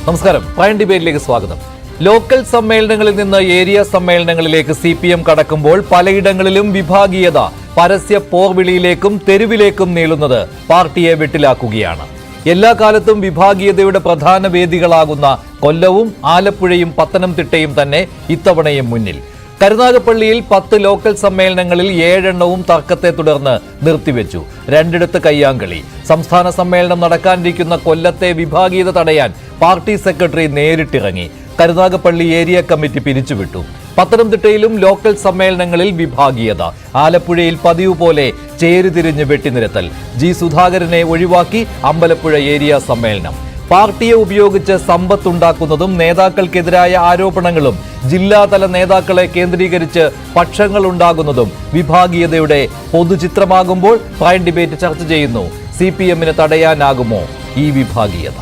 നമസ്കാരം. പ്രൈം ഡിബേറ്റിലേക്ക് സ്വാഗതം. ലോക്കൽ സമ്മേളനങ്ങളിൽ നിന്ന് ഏരിയ സമ്മേളനങ്ങളിലേക്ക് CPM കടക്കുമ്പോൾ പലയിടങ്ങളിലും വിഭാഗീയത പരസ്യ പോർവിളിയിലേക്കും തെരുവിലേക്കും നീളുന്നത് പാർട്ടിയെ വെട്ടിലാക്കുകയാണ്. എല്ലാ കാലത്തും വിഭാഗീയതയുടെ പ്രധാന വേദികളാകുന്ന കൊല്ലവും ആലപ്പുഴയും പത്തനംതിട്ടയും തന്നെ ഇത്തവണയും മുന്നിൽ. കരുനാഗപ്പള്ളിയിൽ 10 ലോക്കൽ സമ്മേളനങ്ങളിൽ 7 എണ്ണവും തർക്കത്തെ തുടർന്ന് നിർത്തിവെച്ചു. 2 ഇടത്ത് കയ്യാങ്കളി. സംസ്ഥാന സമ്മേളനം നടക്കാനിരിക്കുന്ന കൊല്ലത്തെ വിഭാഗീയത തടയാൻ പാർട്ടി സെക്രട്ടറി നേരിട്ടിറങ്ങി. കരുനാഗപ്പള്ളി ഏരിയ കമ്മിറ്റി പിരിച്ചുവിട്ടു. പത്തനംതിട്ടയിലും ലോക്കൽ സമ്മേളനങ്ങളിൽ വിഭാഗീയത. ആലപ്പുഴയിൽ പതിവ് പോലെ ചേരിതിരിഞ്ഞ് വെട്ടിനിരത്തൽ. G. സുധാകരനെ ഒഴിവാക്കി അമ്പലപ്പുഴ ഏരിയ സമ്മേളനം. പാർട്ടിയെ ഉപയോഗിച്ച് സമ്പത്തുണ്ടാക്കുന്നതും നേതാക്കൾക്കെതിരായ ആരോപണങ്ങളും ജില്ലാതല നേതാക്കളെ കേന്ദ്രീകരിച്ച് പക്ഷങ്ങൾ ഉണ്ടാകുന്നതും വിഭാഗീയതയുടെ പൊതുചിത്രമാകുമ്പോൾ പ്രൈം ഡിബേറ്റ് ചർച്ച ചെയ്യുന്നു. CPMന് തടയാനാകുമോ ഈ വിഭാഗീയത?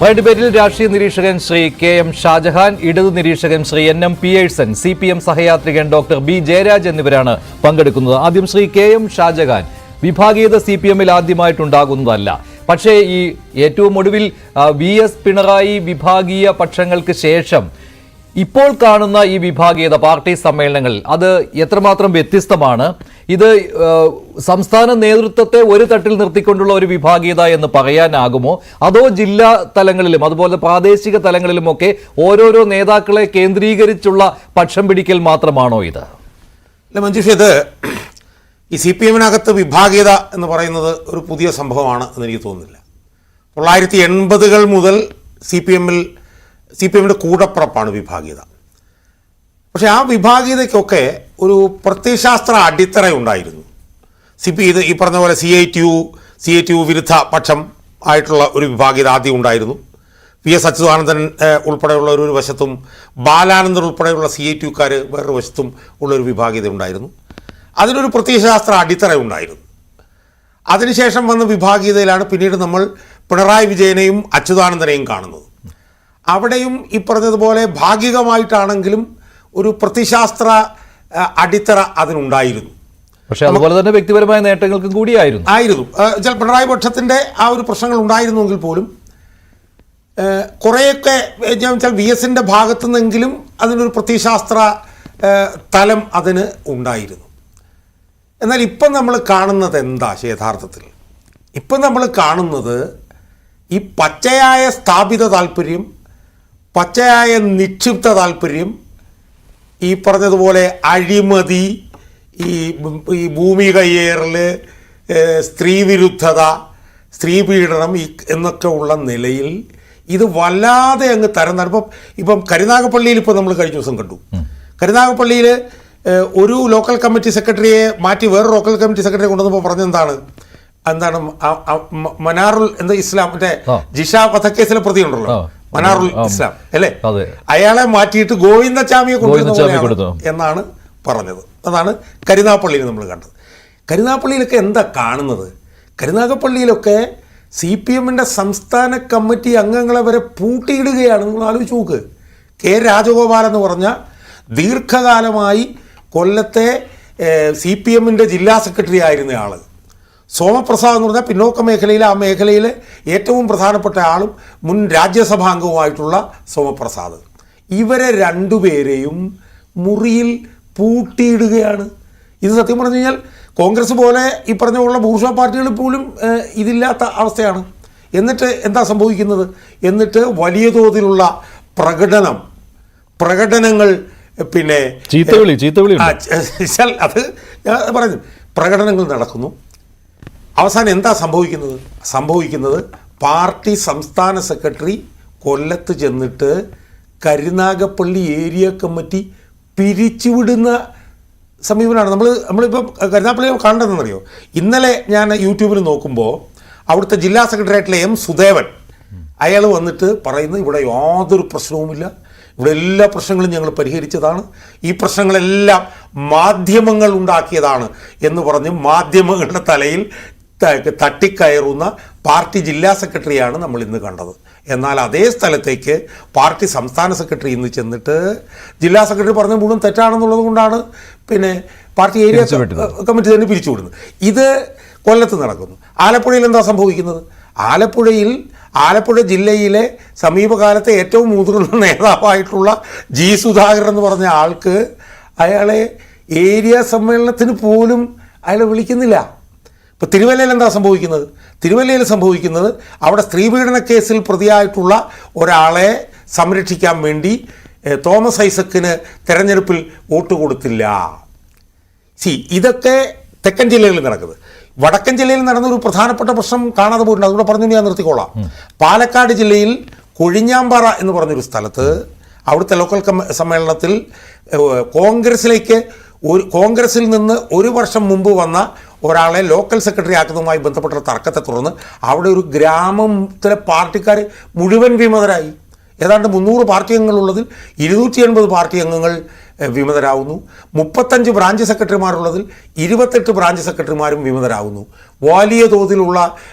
പ്രൈം ഡിബേറ്റിൽ രാഷ്ട്രീയ നിരീക്ഷകൻ ശ്രീ KM ഷാജഹാൻ, ഇടതു നിരീക്ഷകൻ ശ്രീ NM പിയേഴ്സൺ, CPM സഹയാത്രികൻ ഡോക്ടർ B. ജയരാജ് എന്നിവരാണ് പങ്കെടുക്കുന്നത്. ആദ്യം ശ്രീ KM ഷാജഹാൻ, വിഭാഗീയത CPMൽ ആദ്യമായിട്ടുണ്ടാകുന്നതല്ല. പക്ഷേ ഈ ഏറ്റവും ഒടുവിൽ VS പിണറായി വിഭാഗീയ പക്ഷങ്ങൾക്ക് ശേഷം ഇപ്പോൾ കാണുന്ന ഈ വിഭാഗീയത പാർട്ടി സമ്മേളനങ്ങൾ അത് എത്രമാത്രം വ്യത്യസ്തമാണ്? ഇത് സംസ്ഥാന നേതൃത്വത്തെ ഒരു തട്ടിൽ നിർത്തിക്കൊണ്ടുള്ള ഒരു വിഭാഗീയത എന്ന് പറയാനാകുമോ? അതോ ജില്ലാ തലങ്ങളിലും അതുപോലെ പ്രാദേശിക തലങ്ങളിലുമൊക്കെ ഓരോരോ നേതാക്കളെ കേന്ദ്രീകരിച്ചുള്ള പക്ഷം പിടിക്കൽ മാത്രമാണോ ഇത്? അല്ല മഞ്ജുഷ്, ഇത് ഈ CPMനകത്ത് വിഭാഗീയത എന്ന് പറയുന്നത് ഒരു പുതിയ സംഭവമാണ് എന്ന് എനിക്ക് തോന്നുന്നില്ല. 1980-കൾ മുതൽ CPMന്റെ കൂടപ്പുറപ്പാണ് വിഭാഗീയത. പക്ഷേ ആ വിഭാഗീയതയ്ക്കൊക്കെ ഒരു പ്രത്യയശാസ്ത്ര അടിത്തറ ഉണ്ടായിരുന്നു. ഈ പറഞ്ഞ പോലെ CITU വിരുദ്ധ പക്ഷം ആയിട്ടുള്ള ഒരു വിഭാഗീയത ആദ്യം ഉണ്ടായിരുന്നു. PS അച്യുതാനന്ദൻ ഉൾപ്പെടെയുള്ള ഒരു വശത്തും ബാലാനന്ദൻ ഉൾപ്പെടെയുള്ള CITUക്കാർ വേറൊരു വശത്തും ഉള്ളൊരു വിഭാഗീയത ഉണ്ടായിരുന്നു. അതിനൊരു പ്രത്യയശാസ്ത്ര അടിത്തറ ഉണ്ടായിരുന്നു. അതിനുശേഷം വന്ന വിഭാഗീയതയിലാണ് പിന്നീട് നമ്മൾ പിണറായി വിജയനെയും അച്യുതാനന്ദനെയും കാണുന്നത്. അവിടെയും ഈ പറഞ്ഞതുപോലെ ഭാഗികമായിട്ടാണെങ്കിലും ഒരു പ്രത്യയശാസ്ത്ര അടിത്തറ അതിനുണ്ടായിരുന്നു. പക്ഷേ അതുപോലെ തന്നെ വ്യക്തിപരമായ നേട്ടങ്ങൾക്കും കൂടിയായിരുന്നു. പിണറായി പക്ഷത്തിൻ്റെ ആ ഒരു പ്രശ്നങ്ങൾ ഉണ്ടായിരുന്നെങ്കിൽ പോലും കുറേയൊക്കെ VSന്റെ ഭാഗത്തു നിന്നെങ്കിലും അതിനൊരു പ്രത്യയശാസ്ത്ര തലം അതിന് ഉണ്ടായിരുന്നു. എന്നാൽ ഇപ്പം നമ്മൾ കാണുന്നത് എന്താ? യഥാർത്ഥത്തിൽ ഇപ്പം നമ്മൾ കാണുന്നത് ഈ പച്ചയായ സ്ഥാപിത താല്പര്യം, പച്ചയായ നിക്ഷിപ്ത താല്പര്യം, ഈ പറഞ്ഞതുപോലെ അഴിമതി, ഈ ഭൂമി കയ്യേറൽ, സ്ത്രീ വിരുദ്ധത, സ്ത്രീ പീഡനം എന്നൊക്കെ ഉള്ള നിലയിൽ ഇത് വല്ലാതെ അങ്ങ് തരം. ഇപ്പം കരുനാഗപ്പള്ളിയിൽ ഇപ്പോൾ നമ്മൾ കഴിഞ്ഞ ദിവസം കണ്ടു. കരുനാഗപ്പള്ളിയിൽ ഒരു ലോക്കൽ കമ്മിറ്റി സെക്രട്ടറിയെ മാറ്റി വേറൊരു ലോക്കൽ കമ്മിറ്റി സെക്രട്ടറിയെ കൊണ്ടുവന്നപ്പോൾ പറഞ്ഞെന്താണ് മനാറുൽ ഇസ്ലാം, മറ്റേ ജിഷ വധക്കേസിലെ പ്രതിയുണ്ടല്ലോ മനാറുൽ ഇസ്ലാം അല്ലേ, അയാളെ മാറ്റിയിട്ട് ഗോവിന്ദച്ചാമിയെ കൊണ്ടുവന്നു എന്നാണ് പറഞ്ഞത്. അതാണ് കരുനാഗപ്പള്ളിയിൽ നമ്മൾ കണ്ടത്. കരുനാഗപ്പള്ളിയിലൊക്കെ എന്താ കാണുന്നത്? കരുനാഗപ്പള്ളിയിലൊക്കെ CPMന്റെ സംസ്ഥാന കമ്മിറ്റി അംഗങ്ങളെ വരെ പൂട്ടിയിടുകയാണ്. നിങ്ങൾ ആലോചിച്ച് നോക്ക്. K. രാജഗോപാൽ എന്ന് പറഞ്ഞ ദീർഘകാലമായി കൊല്ലത്തെ CPMന്റെ ജില്ലാ സെക്രട്ടറി ആയിരുന്ന ആൾ, സോമപ്രസാദ് എന്ന് പറഞ്ഞാൽ പിന്നോക്ക മേഖലയിലെ ആ മേഖലയിലെ ഏറ്റവും പ്രധാനപ്പെട്ട ആളും മുൻ രാജ്യസഭാംഗവുമായിട്ടുള്ള സോമപ്രസാദ്, ഇവരെ രണ്ടുപേരെയും മുറിയിൽ പൂട്ടിയിടുകയാണ്. ഇത് സത്യം പറഞ്ഞു കഴിഞ്ഞാൽ കോൺഗ്രസ് പോലെ ഈ പറഞ്ഞുള്ള ബൂർഷ്വാ പാർട്ടികൾ പോലും ഇതില്ലാത്ത അവസ്ഥയാണ്. എന്നിട്ട് എന്താ സംഭവിക്കുന്നത്? എന്നിട്ട് വലിയ തോതിലുള്ള പ്രകടനങ്ങൾ പിന്നെ അത് പറഞ്ഞു പ്രകടനങ്ങൾ നടക്കുന്നു. അവസാനം എന്താ സംഭവിക്കുന്നത്? പാർട്ടി സംസ്ഥാന സെക്രട്ടറി കൊല്ലത്ത് ചെന്നിട്ട് കരുനാഗപ്പള്ളി ഏരിയ കമ്മിറ്റി പിരിച്ചുവിടുന്ന സമീപനമാണ്. നമ്മളിപ്പോൾ കരുനാഗപ്പള്ളി കാണേണ്ടതെന്നറിയോ? ഇന്നലെ ഞാൻ യൂട്യൂബിൽ നോക്കുമ്പോൾ അവിടുത്തെ ജില്ലാ സെക്രട്ടറി ആയിട്ടുള്ള M. സുദേവൻ അയാൾ വന്നിട്ട് പറയുന്നത് ഇവിടെ യാതൊരു പ്രശ്നവുമില്ല, ഇവിടെ എല്ലാ പ്രശ്നങ്ങളും ഞങ്ങൾ പരിഹരിച്ചതാണ്, ഈ പ്രശ്നങ്ങളെല്ലാം മാധ്യമങ്ങൾ ഉണ്ടാക്കിയതാണ് എന്ന് പറഞ്ഞ് മാധ്യമങ്ങളുടെ തലയിൽ തട്ടിക്കയറുന്ന പാർട്ടി ജില്ലാ സെക്രട്ടറിയാണ് നമ്മൾ ഇന്ന് കണ്ടത്. എന്നാൽ അതേ സ്ഥലത്തേക്ക് പാർട്ടി സംസ്ഥാന സെക്രട്ടറി ഇന്ന് ചെന്നിട്ട് ജില്ലാ സെക്രട്ടറി പറഞ്ഞ മുഴുവൻ തെറ്റാണെന്നുള്ളത് കൊണ്ടാണ് പിന്നെ പാർട്ടി ഏരിയ കമ്മിറ്റി തന്നെ പിരിച്ചുവിടുന്നത്. ഇത് കൊല്ലത്ത് നടക്കുന്നു. ആലപ്പുഴയിൽ എന്താ സംഭവിക്കുന്നത്? ആലപ്പുഴ ജില്ലയിലെ സമീപകാലത്തെ ഏറ്റവും മുതിർന്ന നേതാവായിട്ടുള്ള ജി സുധാകരൻ എന്ന് പറഞ്ഞ ആൾക്ക് അയാളെ ഏരിയ സമ്മേളനത്തിന് പോലും അയാളെ വിളിക്കുന്നില്ല. ഇപ്പോൾ തിരുവല്ലയിൽ എന്താ സംഭവിക്കുന്നത്? തിരുവല്ലയിൽ സംഭവിക്കുന്നത് അവിടെ സ്ത്രീപീഡന കേസിൽ പ്രതിയായിട്ടുള്ള ഒരാളെ സംരക്ഷിക്കാൻ വേണ്ടി തോമസ് ഐസക്കിന് തെരഞ്ഞെടുപ്പിൽ വോട്ട് കൊടുത്തില്ല. ഇതൊക്കെ തെക്കൻ ജില്ലകളിൽ നടക്കുന്നത്. വടക്കൻ ജില്ലയിൽ നടന്നൊരു പ്രധാനപ്പെട്ട പ്രശ്നം കാണാതെ പോയിട്ടുണ്ട്. അതുകൂടെ പറഞ്ഞു ഞാൻ നിർത്തിക്കോളാം. പാലക്കാട് ജില്ലയിൽ കൊഴിഞ്ഞാമ്പാറ എന്ന് പറഞ്ഞൊരു സ്ഥലത്ത് അവിടുത്തെ ലോക്കൽ സമ്മേളനത്തിൽ കോൺഗ്രസിൽ നിന്ന് ഒരു വർഷം മുമ്പ് വന്ന ഒരാളെ ലോക്കൽ സെക്രട്ടറി ആക്കുന്നതുമായി ബന്ധപ്പെട്ട തർക്കത്തെ തുടർന്ന് അവിടെ ഒരു ഗ്രാമത്തിലെ പാർട്ടിക്കാർ മുഴുവൻ വിമതരായി. ഏതാണ്ട് 300 പാർട്ടി അംഗങ്ങളുള്ളതിൽ 280 പാർട്ടി അംഗങ്ങൾ വിമതരാകുന്നു. 35 ബ്രാഞ്ച് സെക്രട്ടറിമാരുള്ളതിൽ 28 ബ്രാഞ്ച് സെക്രട്ടറിമാരും വിമതരാകുന്നു. വലിയ തോതിലുള്ള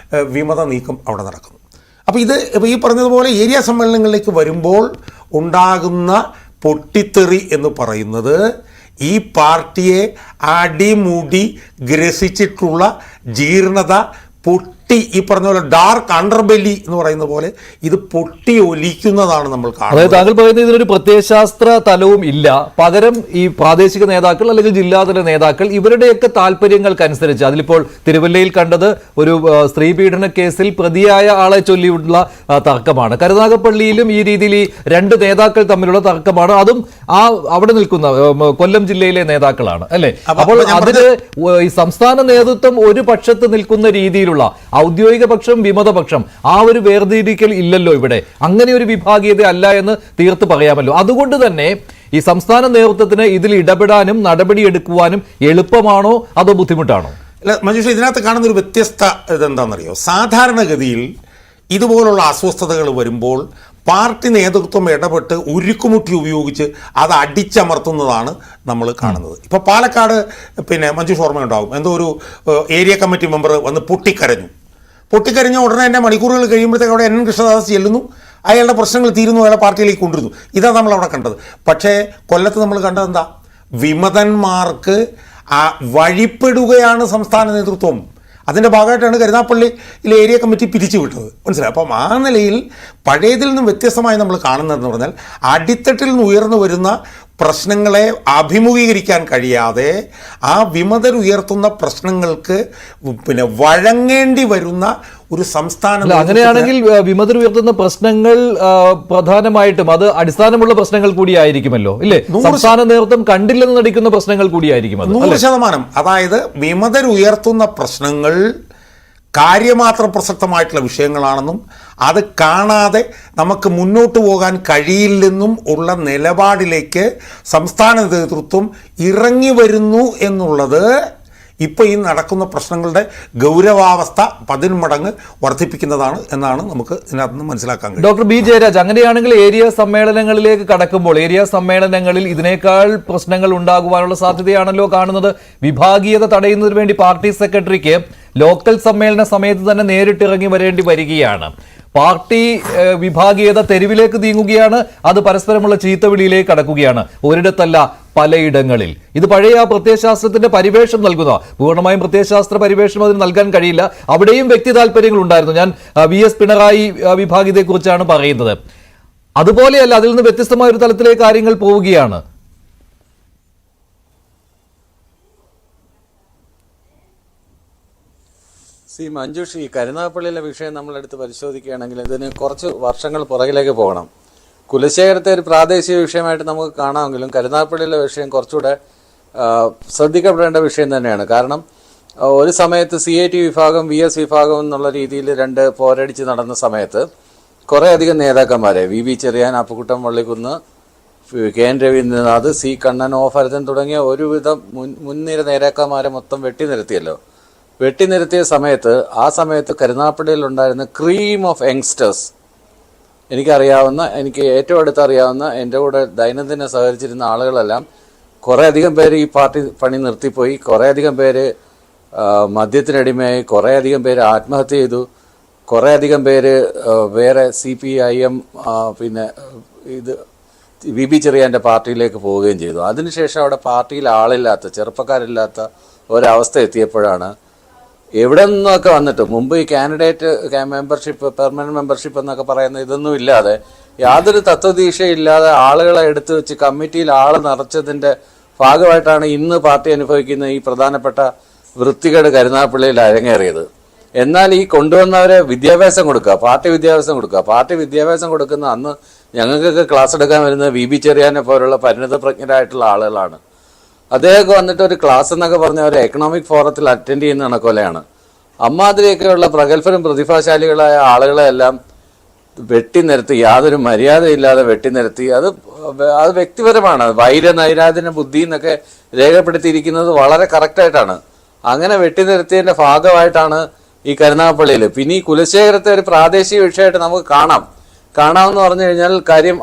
വിമത നീക്കം അവിടെ നടക്കുന്നു. അപ്പോൾ ഇത് ഈ പറഞ്ഞതുപോലെ ഏരിയ സമ്മേളനങ്ങളിലേക്ക് വരുമ്പോൾ ഉണ്ടാകുന്ന പൊട്ടിത്തെറി എന്ന് പറയുന്നത് ഈ പാർട്ടിയെ അടിമുടി ഗ്രസിച്ചിട്ടുള്ള ജീർണത ഈ പറഞ്ഞ പോലെ ഡാർക്ക് അണ്ടർബെല്ലി എന്ന് പറയുന്ന പോലെ ഇത് പൊട്ടി ഒലിക്കുന്നതാണ് നമ്മൾ കാണുന്നത്. അതായത് താങ്കൾ പറയുന്നത് ഇതിനൊരു പ്രത്യയശാസ്ത്ര തലവും ഇല്ല, പകരം ഈ പ്രാദേശിക നേതാക്കൾ അല്ലെങ്കിൽ ജില്ലാതല നേതാക്കൾ ഇവരുടെയൊക്കെ താല്പര്യങ്ങൾക്കനുസരിച്ച്, അതിലിപ്പോൾ തിരുവല്ലയിൽ കണ്ടത് ഒരു സ്ത്രീ പീഡന കേസിൽ പ്രതിയായ ആളെ ചൊല്ലിയുള്ള തർക്കമാണ്. കരുനാഗപ്പള്ളിയിലും ഈ രീതിയിൽ ഈ 2 നേതാക്കൾ തമ്മിലുള്ള തർക്കമാണ്. അതും അവിടെ നിൽക്കുന്ന കൊല്ലം ജില്ലയിലെ നേതാക്കളാണ് അല്ലെ. അപ്പോൾ അതിന് ഈ സംസ്ഥാന നേതൃത്വം ഒരു പക്ഷത്ത് നിൽക്കുന്ന രീതിയിലുള്ള ഔദ്യോഗിക പക്ഷം വിമതപക്ഷം ആ ഒരു വേർതിരിക്കൽ ഇല്ലല്ലോ ഇവിടെ. അങ്ങനെ ഒരു വിഭാഗീയത അല്ല എന്ന് തീർത്ത് പറയാമല്ലോ. അതുകൊണ്ട് തന്നെ ഈ സംസ്ഥാന നേതൃത്വത്തിന് ഇതിൽ ഇടപെടാനും നടപടിയെടുക്കുവാനും എളുപ്പമാണോ അതോ ബുദ്ധിമുട്ടാണോ? അല്ല മഞ്ജുഷ, ഇതിനകത്ത് കാണുന്നൊരു വ്യത്യസ്ത ഇതെന്താണെന്നറിയോ? സാധാരണഗതിയിൽ ഇതുപോലുള്ള അസ്വസ്ഥതകൾ വരുമ്പോൾ പാർട്ടി നേതൃത്വം ഇടപെട്ട് ഉരുക്കുമുട്ടി ഉപയോഗിച്ച് അത് അടിച്ചമർത്തുന്നതാണ് നമ്മൾ കാണുന്നത്. ഇപ്പോൾ പാലക്കാട് മഞ്ജുഷ ഓർമ്മയുണ്ടാവും, എന്തോ ഒരു ഏരിയ കമ്മിറ്റി മെമ്പർ വന്ന് പൊട്ടിക്കരഞ്ഞ ഉടനെ തന്നെ മണിക്കൂറുകൾ കഴിയുമ്പോഴത്തേക്ക് അവിടെ NN കൃഷ്ണദാസ് ചെല്ലുന്നു, അയാളുടെ പ്രശ്നങ്ങൾ തീരുന്നു, അയാളെ പാർട്ടിയിലേക്ക് കൊണ്ടുവരുന്നു. ഇതാണ് നമ്മളവിടെ കണ്ടത്. പക്ഷേ കൊല്ലത്ത് നമ്മൾ കണ്ടത് എന്താ? വിമതന്മാർക്ക് വഴിപ്പെടുകയാണ് സംസ്ഥാന നേതൃത്വം. അതിൻ്റെ ഭാഗമായിട്ടാണ് കരുനാഗപ്പള്ളിയിലെ ഏരിയ കമ്മിറ്റി പിരിച്ചുവിട്ടത്. മനസ്സിലായി? അപ്പം ആ നിലയിൽ പഴയതിൽ നിന്നും വ്യത്യസ്തമായി നമ്മൾ കാണുന്നതെന്ന് പറഞ്ഞാൽ അടിത്തട്ടിൽ നിന്ന് ഉയർന്നു വരുന്ന പ്രശ്നങ്ങളെ അഭിമുഖീകരിക്കാൻ കഴിയാതെ ആ വിമതരുയർത്തുന്ന പ്രശ്നങ്ങൾക്ക് വഴങ്ങേണ്ടി വരുന്ന ഒരു സംസ്ഥാനം. അങ്ങനെയാണെങ്കിൽ വിമതരുയർത്തുന്ന പ്രശ്നങ്ങൾ പ്രധാനമായിട്ടും അത് അടിസ്ഥാനമുള്ള പ്രശ്നങ്ങൾ കൂടിയായിരിക്കുമല്ലോ ഇല്ലേ? സംസ്ഥാന നേതൃത്വം കണ്ടില്ലെന്ന് നടിക്കുന്ന പ്രശ്നങ്ങൾ കൂടിയായിരിക്കും 100%. അതായത് വിമതരുയർത്തുന്ന പ്രശ്നങ്ങൾ കാര്യമാത്ര പ്രസക്തമായിട്ടുള്ള വിഷയങ്ങളാണെന്നും അത് കാണാതെ നമുക്ക് മുന്നോട്ട് പോകാൻ കഴിയില്ലെന്നും ഉള്ള നിലപാടിലേക്ക് സംസ്ഥാന നേതൃത്വം ഇറങ്ങി വരുന്നു എന്നുള്ളത് ഇപ്പോൾ ഈ നടക്കുന്ന പ്രശ്നങ്ങളുടെ ഗൗരവാവസ്ഥ 10 മടങ്ങ് വർദ്ധിപ്പിക്കുന്നതാണ് എന്നാണ് നമുക്ക് ഇതിനകത്ത് നിന്ന് മനസ്സിലാക്കാൻ കഴിയും. ഡോക്ടർ ബി ജയരാജ്, അങ്ങനെയാണെങ്കിൽ ഏരിയ സമ്മേളനങ്ങളിലേക്ക് കടക്കുമ്പോൾ ഏരിയ സമ്മേളനങ്ങളിൽ ഇതിനേക്കാൾ പ്രശ്നങ്ങൾ ഉണ്ടാകുവാനുള്ള സാധ്യതയാണല്ലോ കാണുന്നത്. വിഭാഗീയത തടയുന്നതിന് വേണ്ടി പാർട്ടി സെക്രട്ടറിക്ക് ലോക്കൽ സമ്മേളന സമയത്ത് തന്നെ നേരിട്ടിറങ്ങി വരേണ്ടി വരികയാണ്. പാർട്ടി വിഭാഗീയത തെരുവിലേക്ക് നീങ്ങുകയാണ്. അത് പരസ്പരമുള്ള ചീത്തവിളിയിലേക്ക് കടക്കുകയാണ്. ഒരിടത്തല്ല, പലയിടങ്ങളിൽ. ഇത് പഴയ പ്രത്യയശാസ്ത്രത്തിന്റെ പരിവേഷം നൽകുന്ന, പൂർണ്ണമായും പ്രത്യയശാസ്ത്ര പരിവേഷം അതിന് നൽകാൻ കഴിയില്ല. അവിടെയും വ്യക്തി താല്പര്യങ്ങൾ ഉണ്ടായിരുന്നു. ഞാൻ VS പിണറായി വിഭാഗീയതയെക്കുറിച്ചാണ് പറയുന്നത്. അതുപോലെയല്ല, അതിൽ നിന്ന് വ്യത്യസ്തമായ ഒരു തലത്തിലേക്ക് കാര്യങ്ങൾ പോവുകയാണ്. മഞ്ജുഷ്, ഈ കരുനാഗപ്പള്ളിയിലെ വിഷയം നമ്മളെടുത്ത് പരിശോധിക്കുകയാണെങ്കിൽ ഇതിന് കുറച്ച് വർഷങ്ങൾ പുറകിലേക്ക് പോകണം. കുലശേഖരത്തെ ഒരു പ്രാദേശിക വിഷയമായിട്ട് നമുക്ക് കാണാമെങ്കിലും കരുനാഗപ്പള്ളിയിലെ വിഷയം കുറച്ചുകൂടെ ശ്രദ്ധിക്കപ്പെടേണ്ട വിഷയം തന്നെയാണ്. കാരണം ഒരു സമയത്ത് CIT വിഭാഗം VS വിഭാഗം എന്നുള്ള രീതിയിൽ 2 പോരടിച്ച് നടന്ന സമയത്ത് കുറേയധികം നേതാക്കന്മാരെ VB Cherian, Appukuttan Vallikkunnu, KN Ravindranath, C Kannan, O Bharathan തുടങ്ങിയ ഒരുവിധം മുൻനിര നേതാക്കന്മാരെ മൊത്തം വെട്ടിനിരത്തിയ സമയത്ത് ആ സമയത്ത് കരുനാഗപ്പള്ളിയിൽ ഉണ്ടായിരുന്ന ക്രീം ഓഫ് യങ്സ്റ്റേഴ്സ്, എനിക്ക് ഏറ്റവും അടുത്തറിയാവുന്ന എൻ്റെ കൂടെ ദൈനംദിനം സഹകരിച്ചിരുന്ന ആളുകളെല്ലാം കുറേയധികം പേര് ഈ പാർട്ടി പണി നിർത്തിപ്പോയി. കുറേയധികം പേര് മദ്യത്തിനടിമയായി കുറേയധികം പേര് ആത്മഹത്യ ചെയ്തു, കുറേയധികം പേര് വേറെ CPIM പിന്നെ ഇത് VB ചെറിയാൻ്റെ പാർട്ടിയിലേക്ക് പോവുകയും ചെയ്തു. അതിനുശേഷം അവിടെ പാർട്ടിയിൽ ആളില്ലാത്ത, ചെറുപ്പക്കാരില്ലാത്ത ഒരവസ്ഥ എത്തിയപ്പോഴാണ് എവിടെ നിന്നൊക്കെ വന്നിട്ട് മുമ്പ് ഈ കാൻഡിഡേറ്റ് മെമ്പർഷിപ്പ്, പെർമനന്റ് മെമ്പർഷിപ്പ് എന്നൊക്കെ പറയുന്ന ഇതൊന്നും ഇല്ലാതെ, യാതൊരു തത്വദീക്ഷയില്ലാതെ ആളുകളെ എടുത്തു വെച്ച് കമ്മിറ്റിയിൽ ആൾ നിറച്ചതിൻ്റെ ഭാഗമായിട്ടാണ് ഇന്ന് പാർട്ടി അനുഭവിക്കുന്ന ഈ പ്രധാനപ്പെട്ട വൃത്തികേട് കരുനാഗപ്പള്ളിയിൽ അരങ്ങേറിയത്. എന്നാൽ ഈ കൊണ്ടുവന്നവരെ വിദ്യാഭ്യാസം കൊടുക്കുക, പാർട്ടി വിദ്യാഭ്യാസം കൊടുക്കുക. പാർട്ടി വിദ്യാഭ്യാസം കൊടുക്കുന്ന അന്ന് ഞങ്ങൾക്കൊക്കെ ക്ലാസ് എടുക്കാൻ വരുന്നത് VB ചെറിയാനെ പോലുള്ള പരിണിതപ്രജ്ഞരായിട്ടുള്ള ആളുകളാണ്. അദ്ദേഹമൊക്കെ വന്നിട്ട് ഒരു ക്ലാസ് എന്നൊക്കെ പറഞ്ഞ ഒരു എക്കണോമിക് ഫോറത്തിൽ അറ്റൻഡ് ചെയ്യുന്ന കണക്കൊലയാണ്. അമ്മാതിരിയൊക്കെയുള്ള പ്രഗത്ഭരും പ്രതിഭാശാലികളായ ആളുകളെല്ലാം വെട്ടിനിരത്തി, യാതൊരു മര്യാദയില്ലാതെ വെട്ടിനിരത്തി. അത് വ്യക്തിപരമാണ്. വൈരനൈരാധന ബുദ്ധി എന്നൊക്കെ രേഖപ്പെടുത്തിയിരിക്കുന്നത് വളരെ കറക്റ്റായിട്ടാണ്. അങ്ങനെ വെട്ടിനിരത്തിയതിൻ്റെ ഭാഗമായിട്ടാണ് ഈ കരുനാഗപ്പള്ളിയിൽ. പിന്നെ ഈ കുലശേഖരത്തെ ഒരു പ്രാദേശിക വിഷയമായിട്ട് നമുക്ക് കാണാമെന്ന് പറഞ്ഞു കഴിഞ്ഞാൽ കാര്യം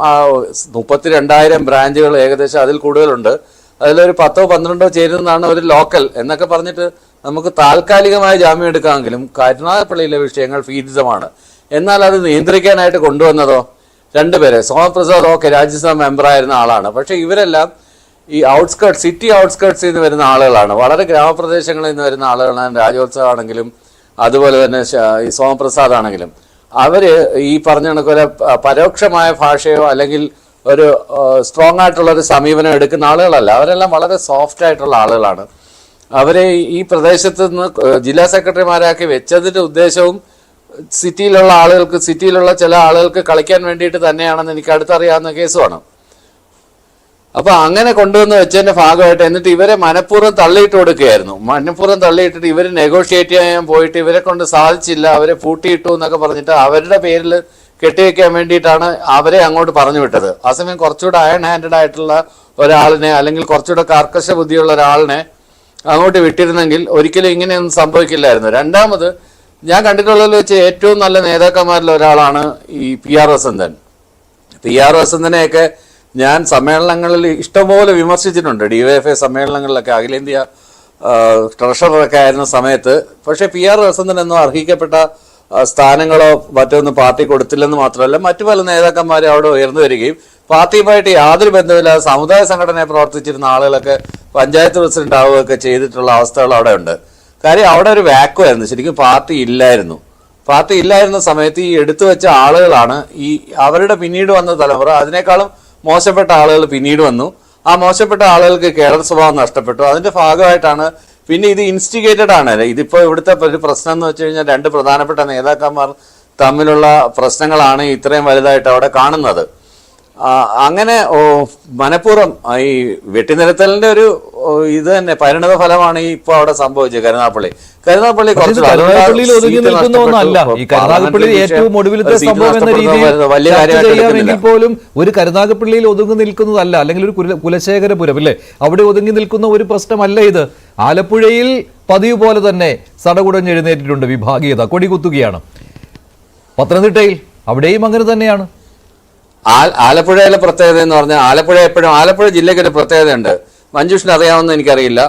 32,000 ബ്രാഞ്ചുകൾ ഏകദേശം അതിൽ കൂടുതലുണ്ട്. അതിലൊരു 10-12 ചേരുന്നതാണ് ഒരു ലോക്കൽ എന്നൊക്കെ പറഞ്ഞിട്ട് നമുക്ക് താൽക്കാലികമായ ജാമ്യം എടുക്കാമെങ്കിലും കരുനാഗപ്പള്ളിയിലെ വിഷയങ്ങൾ ഫീസിസമാണ്. എന്നാൽ അത് നിയന്ത്രിക്കാനായിട്ട് കൊണ്ടുവന്നതോ 2 പേരെ. സോമപ്രസാദ് രാജ്യസഭാ മെമ്പറായിരുന്ന ആളാണ്. പക്ഷെ ഇവരെല്ലാം ഈ സിറ്റി ഔട്ട്സ്കേർട്സിൽ നിന്ന് വരുന്ന ആളുകളാണ്. വളരെ ഗ്രാമപ്രദേശങ്ങളിൽ നിന്ന് വരുന്ന ആളുകളാണ്. രാജോത്സവം ആണെങ്കിലും അതുപോലെ തന്നെ ഈ സോമപ്രസാദ് ആണെങ്കിലും അവര് ഈ പറഞ്ഞ കണക്കൊരു പരോക്ഷമായ ഭാഷയോ അല്ലെങ്കിൽ ഒരു സ്ട്രോങ് ആയിട്ടുള്ള ഒരു സമീപനം എടുക്കുന്ന ആളുകളല്ല. അവരെല്ലാം വളരെ സോഫ്റ്റ് ആയിട്ടുള്ള ആളുകളാണ്. അവരെ ഈ പ്രദേശത്ത് നിന്ന് ജില്ലാ സെക്രട്ടറിമാരാക്കി വെച്ചതിന്റെ ഉദ്ദേശവും സിറ്റിയിലുള്ള ചില ആളുകൾക്ക് കളിക്കാൻ വേണ്ടിയിട്ട് തന്നെയാണെന്ന് എനിക്ക് അടുത്തറിയാവുന്ന കേസുമാണ്. അപ്പൊ അങ്ങനെ കൊണ്ടുവന്ന് വെച്ചതിന്റെ ഭാഗമായിട്ട് എന്നിട്ട് ഇവരെ മനഃപൂർവ്വം തള്ളിയിട്ട് കൊടുക്കുകയായിരുന്നു. മനഃപൂർവ്വം തള്ളിയിട്ടിട്ട് ഇവർ നെഗോഷിയേറ്റ് ചെയ്യാൻ പോയിട്ട് ഇവരെ കൊണ്ട് സാധിച്ചില്ല, അവരെ പൂട്ടിയിട്ടു എന്നൊക്കെ പറഞ്ഞിട്ട് അവരുടെ പേരിൽ കെട്ടിവെക്കാൻ വേണ്ടിയിട്ടാണ് അവരെ അങ്ങോട്ട് പറഞ്ഞു വിട്ടത്. ആ സമയം കുറച്ചുകൂടെ അയൺ ഹാൻഡഡ് ആയിട്ടുള്ള ഒരാളിനെ അല്ലെങ്കിൽ കുറച്ചുകൂടെ കർക്കശ ബുദ്ധിയുള്ള ഒരാളിനെ അങ്ങോട്ട് വിട്ടിരുന്നെങ്കിൽ ഒരിക്കലും ഇങ്ങനെയൊന്നും സംഭവിക്കില്ലായിരുന്നു. രണ്ടാമത്, ഞാൻ കണ്ടിട്ടുള്ളതിൽ വെച്ച് ഏറ്റവും നല്ല നേതാക്കന്മാരിൽ ഒരാളാണ് ഈ PR വസന്തൻ. PR വസന്തനെയൊക്കെ ഞാൻ സമ്മേളനങ്ങളിൽ ഇഷ്ടംപോലെ വിമർശിച്ചിട്ടുണ്ട്. DYFI സമ്മേളനങ്ങളിലൊക്കെ അഖിലേന്ത്യാ ട്രഷററൊക്കെ ആയിരുന്ന സമയത്ത്. പക്ഷേ PR വസന്തൻ എന്നോ അർഹിക്കപ്പെട്ട സ്ഥാനങ്ങളോ മറ്റൊന്നും പാർട്ടി കൊടുത്തില്ലെന്ന് മാത്രമല്ല, മറ്റു പല നേതാക്കന്മാരും അവിടെ ഉയർന്നു വരികയും പാർട്ടിയുമായിട്ട് യാതൊരു ബന്ധമില്ലാതെ സമുദായ സംഘടനയെ പ്രവർത്തിച്ചിരുന്ന ആളുകളൊക്കെ പഞ്ചായത്ത് പ്രസിഡന്റ് ആവുകയൊക്കെ ചെയ്തിട്ടുള്ള അവസ്ഥകൾ അവിടെ ഉണ്ട്. കാര്യം അവിടെ ഒരു വാക്കുമായിരുന്നു. ശരിക്കും പാർട്ടി ഇല്ലായിരുന്ന സമയത്ത് ഈ എടുത്തു വെച്ച ആളുകളാണ് ഈ അവരുടെ പിന്നീട് വന്ന തലമുറ. അതിനേക്കാളും മോശപ്പെട്ട ആളുകൾ പിന്നീട് വന്നു. ആ മോശപ്പെട്ട ആളുകൾക്ക് കേഡർ സ്വഭാവം നഷ്ടപ്പെട്ടു. അതിന്റെ ഭാഗമായിട്ടാണ് പിന്നെ ഇത് ഇൻസ്റ്റിഗേറ്റഡ് ആണ്. ഇതിപ്പോ ഇവിടുത്തെ ഒരു പ്രശ്നം എന്ന് വെച്ച് കഴിഞ്ഞാൽ 2 പ്രധാനപ്പെട്ട നേതാക്കന്മാർ തമ്മിലുള്ള പ്രശ്നങ്ങളാണ് ഇത്രയും വലുതായിട്ട് അവിടെ കാണുന്നത്. അങ്ങനെ മനഃപൂർവ്വം ഈ വെട്ടിനിരത്തലിന്റെ ഒരു ഇത് തന്നെ പരിണത ഫലമാണ് ഈ ഇപ്പൊ അവിടെ സംഭവിച്ചത്. കരുനാഗപ്പള്ളി കരുനാഗപ്പള്ളിയിൽ ഒതുങ്ങി നിൽക്കുന്നൊന്നല്ല. ഈ കരുനാഗപ്പള്ളിയിൽ ഏറ്റവും ഒടുവിലത്തെ സംഭവം എന്ന രീതിയിൽ ചെയ്യാമെങ്കിൽ പോലും ഒരു കരുനാഗപ്പള്ളിയിൽ ഒതുങ്ങി നിൽക്കുന്നതല്ല, അല്ലെങ്കിൽ ഒരു കുലശേഖരപുരം അല്ലേ, അവിടെ ഒതുങ്ങി നിൽക്കുന്ന ഒരു പ്രശ്നമല്ല ഇത്. ആലപ്പുഴയിൽ പതിവ് പോലെ തന്നെ സടകുടഞ്ഞെഴുന്നേറ്റിട്ടുണ്ട് വിഭാഗീയത, കൊടികുത്തുകയാണ്. പത്തനംതിട്ടയിൽ അവിടെയും അങ്ങനെ തന്നെയാണ്. ആലപ്പുഴയിലെ പ്രത്യേകത എന്ന് പറഞ്ഞാൽ ആലപ്പുഴ ജില്ലയ്ക്ക് ഒരു പ്രത്യേകതയുണ്ട്. മഞ്ജുഷിന് അറിയാമെന്ന് എനിക്കറിയില്ല.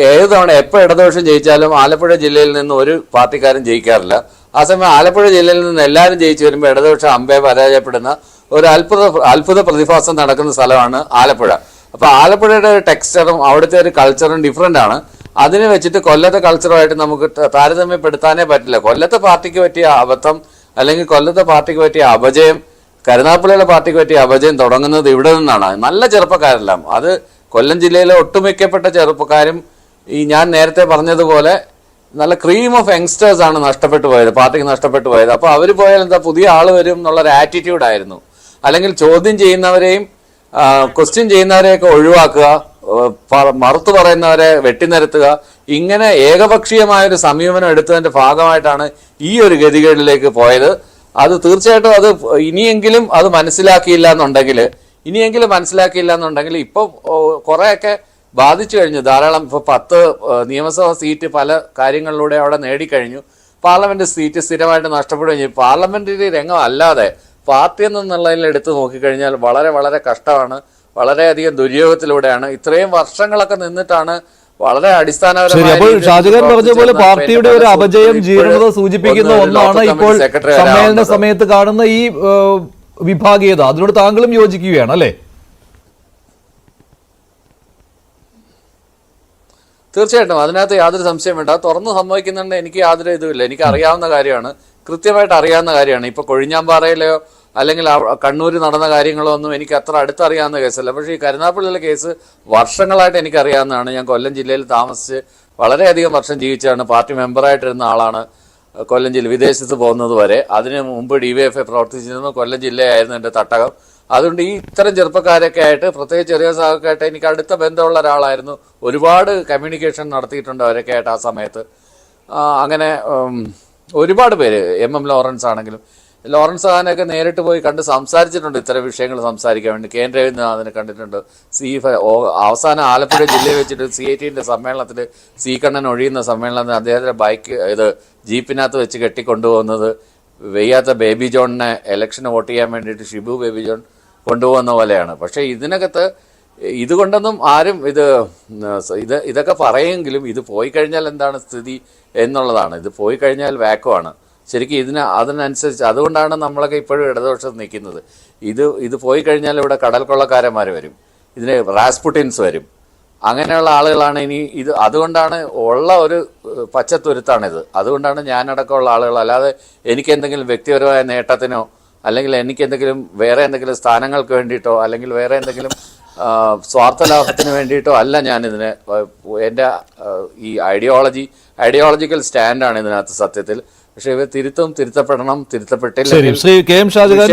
ഏത് തവണ എപ്പോൾ ഇടതുപക്ഷം ജയിച്ചാലും ആലപ്പുഴ ജില്ലയിൽ നിന്ന് ഒരു പാർട്ടിക്കാരും ജയിക്കാറില്ല. ആ സമയം ആലപ്പുഴ ജില്ലയിൽ നിന്ന് എല്ലാവരും ജയിച്ചു വരുമ്പോൾ ഇടതുപക്ഷം അമ്പേ പരാജയപ്പെടുന്ന ഒരു അത്ഭുത പ്രതിഭാസം നടക്കുന്ന സ്ഥലമാണ് ആലപ്പുഴ. അപ്പൊ ആലപ്പുഴയുടെ ഒരു ടെക്സ്ചറും അവിടുത്തെ ഒരു കൾച്ചറും ഡിഫറെന്റ് ആണ്. അതിനെ വെച്ചിട്ട് കൊല്ലത്തെ കൾച്ചറുമായിട്ട് നമുക്ക് താരതമ്യപ്പെടുത്താനേ പറ്റില്ല. കൊല്ലത്തെ പാർട്ടിക്ക് പറ്റിയ അബദ്ധം അല്ലെങ്കിൽ കൊല്ലത്തെ പാർട്ടിക്ക് പറ്റിയ അപജയം, കരുനാഗപ്പള്ളിയിലെ പാർട്ടിക്ക് പറ്റിയ അപജയം തുടങ്ങുന്നത് ഇവിടെ നിന്നാണ്. നല്ല ചെറുപ്പക്കാരെല്ലാം, അത് കൊല്ലം ജില്ലയിലെ ഒട്ടുമിക്കപ്പെട്ട ചെറുപ്പക്കാരും ഈ ഞാൻ നേരത്തെ പറഞ്ഞതുപോലെ നല്ല ക്രീം ഓഫ് യങ്സ്റ്റേഴ്സ് ആണ് നഷ്ടപ്പെട്ടു പോയത്, പാർട്ടിക്ക് നഷ്ടപ്പെട്ടു പോയത്. അപ്പൊ അവർ പോയാൽ എന്താ, പുതിയ ആള് വരും എന്നുള്ളൊരു ആറ്റിറ്റ്യൂഡായിരുന്നു. അല്ലെങ്കിൽ ചോദ്യം ചെയ്യുന്നവരെയും ക്വസ്റ്റ്യൻ ചെയ്യുന്നവരെയൊക്കെ ഒഴിവാക്കുക, മറുത്തു പറയുന്നവരെ വെട്ടിനിരത്തുക, ഇങ്ങനെ ഏകപക്ഷീയമായൊരു സമീപനം എടുത്തതിന്റെ ഭാഗമായിട്ടാണ് ഈ ഒരു ഗതികേടിലേക്ക് പോയത്. അത് തീർച്ചയായിട്ടും അത് ഇനിയെങ്കിലും അത് മനസ്സിലാക്കിയില്ല എന്നുണ്ടെങ്കിൽ ഇപ്പൊ കുറെയൊക്കെ ബാധിച്ചു കഴിഞ്ഞു. ധാരാളം ഇപ്പൊ 10 നിയമസഭാ സീറ്റ് പല കാര്യങ്ങളിലൂടെ അവിടെ നേടിക്കഴിഞ്ഞു. പാർലമെന്റ് സീറ്റ് സ്ഥിരമായിട്ട് നഷ്ടപ്പെട്ടു കഴിഞ്ഞു. പാർലമെന്ററി രംഗം അല്ലാതെ പാർട്ടി എന്നുള്ളതിൽ എടുത്തു നോക്കിക്കഴിഞ്ഞാൽ വളരെ വളരെ കഷ്ടമാണ്. വളരെയധികം ദുര്യോഗത്തിലൂടെയാണ്. ഇത്രയും വർഷങ്ങളൊക്കെ നിന്നിട്ടാണ് വളരെ ശരി. അപ്പോൾ ഷാജഹാൻ പറഞ്ഞ പോലെ പാർട്ടിയുടെ ഒരു അപജയം ജീർണത സൂചിപ്പിക്കുന്ന ഒന്നാണ് ഇപ്പോൾ സമ്മേളന സമയത്ത് കാണുന്ന ഈ വിഭാഗീയത. അതിനോട് താങ്കളും യോജിക്കുകയാണ് അല്ലേ? തീർച്ചയായിട്ടും അതിനകത്ത് യാതൊരു സംശയം വേണ്ട. തുറന്നു സമ്മതിക്കുന്നുണ്ട്. എനിക്ക് യാതൊരു ഇതുമില്ല. എനിക്ക് അറിയാവുന്ന കാര്യമാണ്, കൃത്യമായിട്ട് അറിയാവുന്ന കാര്യമാണ്. ഇപ്പൊ കൊഴിഞ്ഞാമ്പാറയിലെയോ അല്ലെങ്കിൽ കണ്ണൂർ നടന്ന കാര്യങ്ങളോ ഒന്നും എനിക്ക് അത്ര അടുത്തറിയാവുന്ന കേസല്ല. പക്ഷേ ഈ കരുനാഗപ്പള്ളിയിലെ കേസ് വർഷങ്ങളായിട്ട് എനിക്കറിയാവുന്നതാണ്. ഞാൻ കൊല്ലം ജില്ലയിൽ താമസിച്ച് വളരെയധികം വർഷം ജീവിച്ചാണ്. പാർട്ടി മെമ്പറായിട്ടിരുന്ന ആളാണ്. കൊല്ലം ജില്ല വിദേശത്ത് പോകുന്നത് വരെ. അതിന് മുമ്പ് DYFI പ്രവർത്തിച്ചിരുന്നു. കൊല്ലം ജില്ലയായിരുന്നു എൻ്റെ തട്ടകം. അതുകൊണ്ട് ഈ ഇത്തരം ചെറുപ്പക്കാരൊക്കെ ആയിട്ട്, പ്രത്യേകിച്ച് ചെറിയ സാഹചര്യമായിട്ട് എനിക്ക് അടുത്ത ബന്ധമുള്ള ഒരാളായിരുന്നു. ഒരുപാട് കമ്മ്യൂണിക്കേഷൻ നടത്തിയിട്ടുണ്ട് അവരൊക്കെ ആയിട്ട് ആ സമയത്ത്. അങ്ങനെ ഒരുപാട് പേര്, MM ലോറൻസ് ആണെങ്കിലും, ലോറൻസ് ഖാനൊക്കെ നേരിട്ട് പോയി കണ്ട് സംസാരിച്ചിട്ടുണ്ട് ഇത്തരം വിഷയങ്ങൾ സംസാരിക്കാൻ വേണ്ടി. KN രവീന്ദ്രനാഥിനെ കണ്ടിട്ടുണ്ട്. അവസാനം ആലപ്പുഴ ജില്ലയിൽ വെച്ചിട്ട് CIT-ന്റെ സമ്മേളനത്തിൽ കണ്ണൻ ഒഴിയുന്ന സമ്മേളനത്തിൽ അദ്ദേഹത്തിന്റെ ജീപ്പിനകത്ത് വെച്ച് കെട്ടിക്കൊണ്ടുപോകുന്നത് വെയ്യാത്ത ബേബി ജോണിനെ ഇലക്ഷന് വോട്ട് ചെയ്യാൻ വേണ്ടിയിട്ട് ഷിബു ബേബി ജോൺ കൊണ്ടുപോകുന്ന പോലെയാണ്. പക്ഷേ ഇതിനകത്ത് ഇതുകൊണ്ടൊന്നും ആരും ഇതൊക്കെ പറയുമെങ്കിലും ഇത് പോയി കഴിഞ്ഞാൽ എന്താണ് സ്ഥിതി എന്നുള്ളതാണ്. ഇത് പോയി കഴിഞ്ഞാൽ വാക്കുവാണ് ശരിക്കും. അതിനനുസരിച്ച് അതുകൊണ്ടാണ് നമ്മളൊക്കെ ഇപ്പോഴും ഇടതുപക്ഷത്ത് നിൽക്കുന്നത്. ഇത് പോയി കഴിഞ്ഞാൽ ഇവിടെ കടൽ കൊള്ളക്കാരന്മാർ വരും, ഇതിന് റാസ്പുട്ടിൻസ് വരും, അങ്ങനെയുള്ള ആളുകളാണ് ഇനി ഇത്. അതുകൊണ്ടാണ് ഉള്ള ഒരു പച്ചത്തുരുത്താണിത്. അതുകൊണ്ടാണ് ഞാനടക്കമുള്ള ആളുകൾ. അല്ലാതെ എനിക്കെന്തെങ്കിലും വ്യക്തിപരമായ നേട്ടത്തിനോ അല്ലെങ്കിൽ എനിക്കെന്തെങ്കിലും വേറെ എന്തെങ്കിലും സ്ഥാനങ്ങൾക്ക് വേണ്ടിയിട്ടോ അല്ലെങ്കിൽ വേറെ എന്തെങ്കിലും സ്വാർത്ഥ ലാഭത്തിന് വേണ്ടിയിട്ടോ അല്ല ഞാനിതിനെ. എൻ്റെ ഈ ഐഡിയോളജിക്കൽ സ്റ്റാൻഡാണ് ഇതിനകത്ത് സത്യത്തിൽ. പക്ഷെ ഇവ തിരുത്തപ്പെടണം, തിരുത്തപ്പെട്ടില്ല. ശ്രീ KM ഷാജഹാൻ,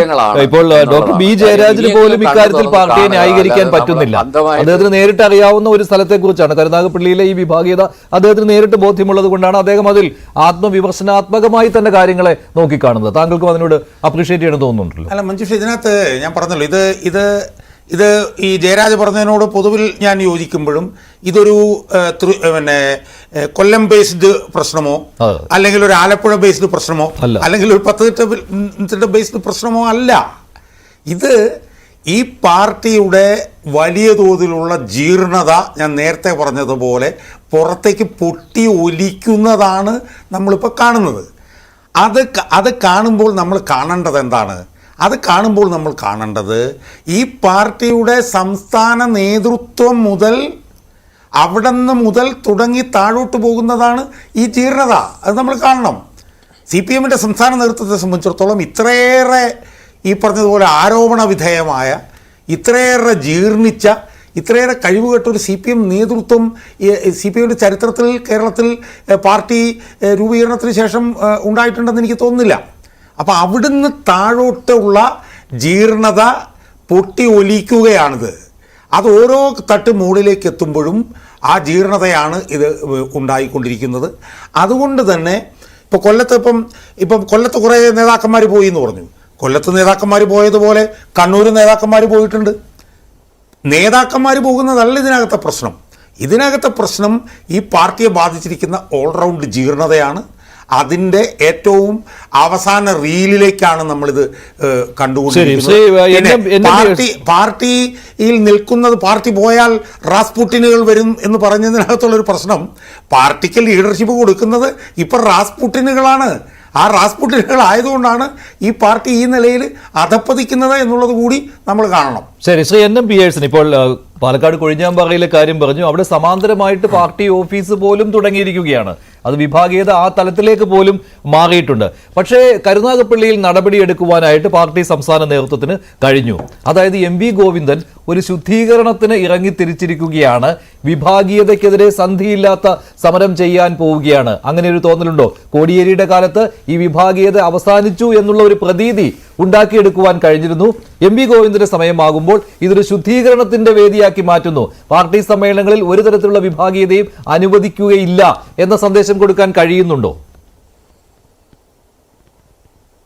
ഇപ്പോൾ ഡോക്ടർ B ജയരാജന് പോലും ഇക്കാര്യത്തിൽ പാർട്ടിയെ ന്യായീകരിക്കാൻ പറ്റുന്നില്ല. അദ്ദേഹത്തിന് നേരിട്ട് അറിയാവുന്ന ഒരു സ്ഥലത്തെ കുറിച്ചാണ് കരുനാഗപ്പള്ളിയിലെ ഈ വിഭാഗീയത. അദ്ദേഹത്തിന് നേരിട്ട് ബോധ്യമുള്ളത് കൊണ്ടാണ് അദ്ദേഹം അതിൽ ആത്മവിമർശനാത്മകമായി തന്നെ കാര്യങ്ങളെ നോക്കിക്കാണുന്നത്. താങ്കൾക്കും അതിനോട് അപ്രീഷിയേറ്റ് ചെയ്യണം തോന്നുന്നുണ്ടല്ലോ? അല്ല മഞ്ജുഷ, ഇതിനകത്ത് ഞാൻ പറഞ്ഞല്ലോ, ഇത് ഈ ജയരാജ് പറഞ്ഞതിനോട് പൊതുവിൽ ഞാൻ യോജിക്കുമ്പോഴും ഇതൊരു കൊല്ലം ബേസ്ഡ് പ്രശ്നമോ അല്ലെങ്കിൽ ഒരു ആലപ്പുഴ ബേസ്ഡ് പ്രശ്നമോ അല്ലെങ്കിൽ ഒരു പത്തനംതിട്ട ബേസ്ഡ് പ്രശ്നമോ അല്ല. ഇത് ഈ പാർട്ടിയുടെ വലിയ തോതിലുള്ള ജീർണത, ഞാൻ നേരത്തെ പറഞ്ഞതുപോലെ പുറത്തേക്ക് പൊട്ടി ഒലിക്കുന്നതാണ് നമ്മളിപ്പോൾ കാണുന്നത്. അത് കാണുമ്പോൾ നമ്മൾ കാണേണ്ടത് എന്താണ്? അത് കാണുമ്പോൾ നമ്മൾ കാണേണ്ടത് ഈ പാർട്ടിയുടെ സംസ്ഥാന നേതൃത്വം അവിടെ മുതൽ തുടങ്ങി താഴോട്ട് പോകുന്നതാണ് ഈ ജീർണത. അത് നമ്മൾ കാണണം. CPM-ൻ്റെ സംസ്ഥാന നേതൃത്വത്തെ സംബന്ധിച്ചിടത്തോളം ഇത്രയേറെ ഈ പറഞ്ഞതുപോലെ ആരോപണ വിധേയമായ, ഇത്രയേറെ ജീർണിച്ച, ഇത്രയേറെ കഴിവുകെട്ടൊരു CPM നേതൃത്വം CPM-ൻ്റെ ചരിത്രത്തിൽ കേരളത്തിൽ പാർട്ടി രൂപീകരണത്തിന് ശേഷം ഉണ്ടായിട്ടുണ്ടെന്ന് എനിക്ക് തോന്നുന്നില്ല. അപ്പോൾ അവിടുന്ന് താഴോട്ടുള്ള ജീർണത പൊട്ടി ഒലിക്കുകയാണിത്. അത് ഓരോ തട്ട് മുകളിലേക്ക് എത്തുമ്പോഴും ആ ജീർണതയാണ് ഇത് ഉണ്ടായിക്കൊണ്ടിരിക്കുന്നത്. അതുകൊണ്ട് തന്നെ ഇപ്പോൾ കൊല്ലത്ത് കുറേ നേതാക്കന്മാർ പോയി എന്ന് പറഞ്ഞു. കൊല്ലത്ത് നേതാക്കന്മാർ പോയതുപോലെ കണ്ണൂർ നേതാക്കന്മാർ പോയിട്ടുണ്ട്. നേതാക്കന്മാർ പോകുന്നതല്ല ഇതിനകത്തെ പ്രശ്നം. ഇതിനകത്തെ പ്രശ്നം ഈ പാർട്ടിയെ ബാധിച്ചിരിക്കുന്ന ഓൾറൗണ്ട് ജീർണതയാണ്. അതിൻ്റെ ഏറ്റവും അവസാന റീലിലേക്കാണ് നമ്മളിത് കണ്ടുകൊണ്ടിരിക്കുന്നത്. പാർട്ടിയിൽ നിൽക്കുന്നത്, പാർട്ടി പോയാൽ റാസ്പുട്ടിനുകൾ വരും എന്ന് പറഞ്ഞതിനകത്തുള്ളൊരു പ്രശ്നം, പാർട്ടിക്ക് ലീഡർഷിപ്പ് കൊടുക്കുന്നത് ഇപ്പം റാസ്പുട്ടിനുകളാണ്. ആ റാസ്പുട്ടിനുകൾ ആയതുകൊണ്ടാണ് ഈ പാർട്ടി ഈ നിലയിൽ അധപ്പതിക്കുന്നത് എന്നുള്ളത് കൂടി നമ്മൾ കാണണം. ശരി, ശ്രീ NM പിയേഴ്സൺ, ഇപ്പോൾ പാലക്കാട് കൊഴിഞ്ഞാമ്പാറയിലെ കാര്യം പറഞ്ഞു. അവിടെ സമാന്തരമായിട്ട് പാർട്ടി ഓഫീസ് പോലും തുടങ്ങിയിരിക്കുകയാണ്. അത് വിഭാഗീയത ആ തലത്തിലേക്ക് പോലും മാറിയിട്ടുണ്ട്. പക്ഷേ കരുനാഗപ്പള്ളിയിൽ നടപടിയെടുക്കുവാനായിട്ട് പാർട്ടി സംസ്ഥാന നേതൃത്വത്തിന് കഴിഞ്ഞു. അതായത് MV ഗോവിന്ദൻ ഒരു ശുദ്ധീകരണത്തിന് ഇറങ്ങിത്തിരിച്ചിരിക്കുകയാണ്. വിഭാഗീയതയ്ക്കെതിരെ സന്ധിയില്ലാത്ത സമരം ചെയ്യാൻ പോവുകയാണ്. അങ്ങനെ ഒരു തോന്നലുണ്ടോ? കോടിയേരിയുടെ കാലത്ത് ഈ വിഭാഗീയത അവസാനിച്ചു എന്നുള്ള ഒരു പ്രതീതി ഉണ്ടാക്കിയെടുക്കുവാൻ കഴിഞ്ഞിരുന്നു. MV ഗോവിന്ദന്റെ സമയമാകുമ്പോൾ ഇതൊരു ശുദ്ധീകരണത്തിന്റെ വേദിയാക്കി മാറ്റുന്നു. പാർട്ടി സമ്മേളനങ്ങളിൽ ഒരു തരത്തിലുള്ള വിഭാഗീയതയും അനുവദിക്കുകയില്ല എന്ന സന്ദേശം കൊടുക്കാൻ കഴിയുന്നുണ്ടോ?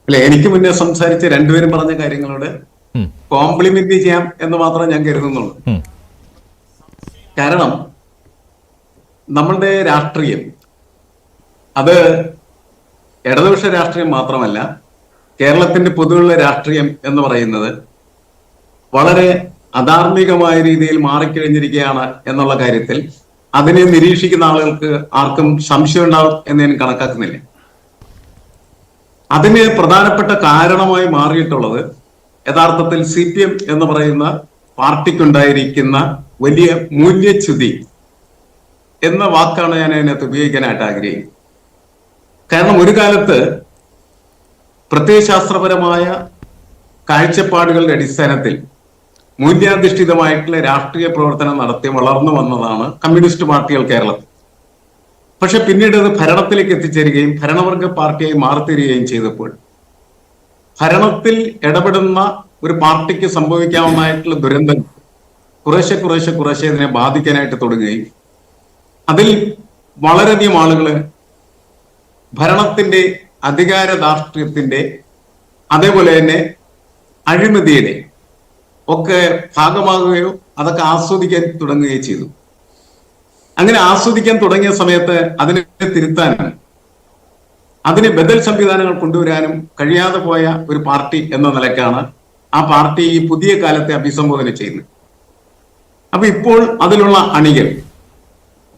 അല്ലെ, എനിക്ക് മുന്നേ സംസാരിച്ച രണ്ടുപേരും പറഞ്ഞ കാര്യങ്ങളോട് കോംപ്ലിമെന്റ് ചെയ്യാം എന്ന് മാത്രമേ ഞാൻ കരുതുന്നുള്ളൂ. കാരണം നമ്മളുടെ രാഷ്ട്രീയം അത് ഇടതുപക്ഷ രാഷ്ട്രീയം മാത്രമല്ല, കേരളത്തിന്റെ പൊതുവുള്ള രാഷ്ട്രീയം എന്ന് പറയുന്നത് വളരെ അധാർമികമായ രീതിയിൽ മാറിക്കഴിഞ്ഞിരിക്കുകയാണ് എന്നുള്ള കാര്യത്തിൽ അതിനെ നിരീക്ഷിക്കുന്ന ആളുകൾക്ക് ആർക്കും സംശയം ഉണ്ടാവും എന്ന് ഞാൻ കണക്കാക്കുന്നില്ല. അതിന് പ്രധാനപ്പെട്ട കാരണമായി മാറിയിട്ടുള്ളത് യഥാർത്ഥത്തിൽ CPM എന്ന് പറയുന്ന പാർട്ടിക്കുണ്ടായിരിക്കുന്ന വലിയ മൂല്യച്യുതി എന്ന വാക്കാണ് ഞാൻ അതിനകത്ത് ഉപയോഗിക്കാനായിട്ട് ആഗ്രഹിക്കുന്നത്. കാരണം ഒരു കാലത്ത് പ്രത്യയശാസ്ത്രപരമായ കാഴ്ചപ്പാടുകളുടെ അടിസ്ഥാനത്തിൽ മൂല്യാധിഷ്ഠിതമായിട്ടുള്ള രാഷ്ട്രീയ പ്രവർത്തനം നടത്തി വളർന്നു വന്നതാണ് കമ്മ്യൂണിസ്റ്റ് പാർട്ടികൾ കേരളത്തിൽ. പക്ഷെ പിന്നീട് അത് ഭരണത്തിലേക്ക് എത്തിച്ചേരുകയും ഭരണവർഗ പാർട്ടിയായി മാറിത്തീരുകയും ചെയ്തപ്പോൾ ഭരണത്തിൽ ഇടപെടുന്ന ഒരു പാർട്ടിക്ക് സംഭവിക്കാവുന്നതായിട്ടുള്ള ദുരന്തം കുറേശ്ശെ ഇതിനെ ബാധിക്കാനായിട്ട് തുടങ്ങുകയും അതിൽ വളരെയധികം ആളുകള് ഭരണത്തിന്റെ അധികാര ധാർഷ്ട്യത്തിന്റെ അതേപോലെ തന്നെ അഴിമതിയുടെ ഒക്കെ ഭാഗമാകുകയോ അതൊക്കെ ആസ്വദിക്കാൻ തുടങ്ങുകയും ചെയ്തു. അങ്ങനെ ആസ്വദിക്കാൻ തുടങ്ങിയ സമയത്ത് അതിനെ തിരുത്താനും അതിന് ബദൽ സംവിധാനങ്ങൾ കൊണ്ടുവരാനും കഴിയാതെ പോയ ഒരു പാർട്ടി എന്ന നിലക്കാണ് ആ പാർട്ടി ഈ പുതിയ കാലത്തെ അഭിസംബോധന ചെയ്യുന്നത്. അപ്പൊ ഇപ്പോൾ അതിലുള്ള അണികൾ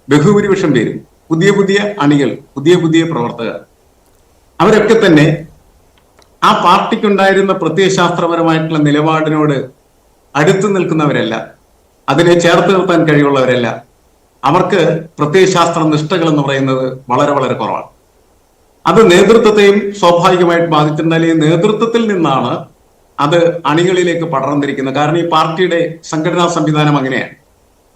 ബഹുഭൂരിപക്ഷം പേരും പുതിയ അണികൾ, പുതിയ പ്രവർത്തകർ, അവരൊക്കെ തന്നെ ആ പാർട്ടിക്കുണ്ടായിരുന്ന പ്രത്യയശാസ്ത്രപരമായിട്ടുള്ള നിലപാടിനോട് അടുത്തു നിൽക്കുന്നവരല്ല, അതിനെ ചേർത്ത് നിർത്താൻ കഴിവുള്ളവരല്ല. അവർക്ക് പ്രത്യയശാസ്ത്ര നിഷ്ഠകൾ എന്ന് പറയുന്നത് വളരെ കുറവാണ്. അത് നേതൃത്വത്തെയും സ്വാഭാവികമായിട്ട് ബാധിച്ചിട്ടുണ്ടാൽ ഈ നേതൃത്വത്തിൽ നിന്നാണ് അത് അണികളിലേക്ക് പടർന്നിരിക്കുന്നത്. കാരണം ഈ പാർട്ടിയുടെ സംഘടനാ സംവിധാനം അങ്ങനെയാണ്.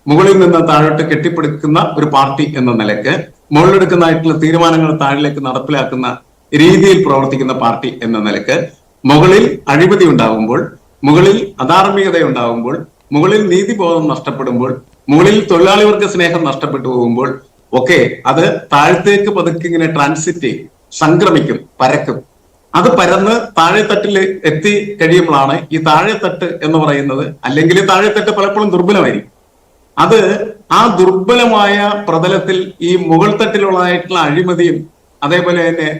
മുകളിൽ നിന്ന് താഴോട്ട് കെട്ടിപ്പടുക്കുന്ന ഒരു പാർട്ടി എന്ന നിലക്ക് മുകളിലെടുക്കുന്നതായിട്ടുള്ള തീരുമാനങ്ങൾ താഴിലേക്ക് നടപ്പിലാക്കുന്ന രീതിയിൽ പ്രവർത്തിക്കുന്ന പാർട്ടി എന്ന നിലക്ക് മുകളിൽ അഴിമതി ഉണ്ടാകുമ്പോൾ, മുകളിൽ അധാർമികത ഉണ്ടാകുമ്പോൾ, മുകളിൽ നീതിബോധം നഷ്ടപ്പെടുമ്പോൾ, മുകളിൽ തൊഴിലാളി വർഗ സ്നേഹം നഷ്ടപ്പെട്ടു പോകുമ്പോൾ ഒക്കെ അത് താഴത്തേക്ക് പതുക്കെ ഇങ്ങനെ ട്രാൻസിറ്റ് ചെയ്യും, സംക്രമിക്കും, പരക്കും. അത് പരന്ന് താഴെത്തട്ടിൽ എത്തി കഴിയുമ്പോഴാണ് ഈ താഴെത്തട്ട് എന്ന് പറയുന്നത്, അല്ലെങ്കിൽ താഴെത്തട്ട് പലപ്പോഴും ദുർബലമായിരിക്കും. അത് ആ ദുർബലമായ പ്രതലത്തിൽ ഈ മുകൾ തട്ടിലുള്ളതായിട്ടുള്ള അഴിമതിയും അതേപോലെ തന്നെ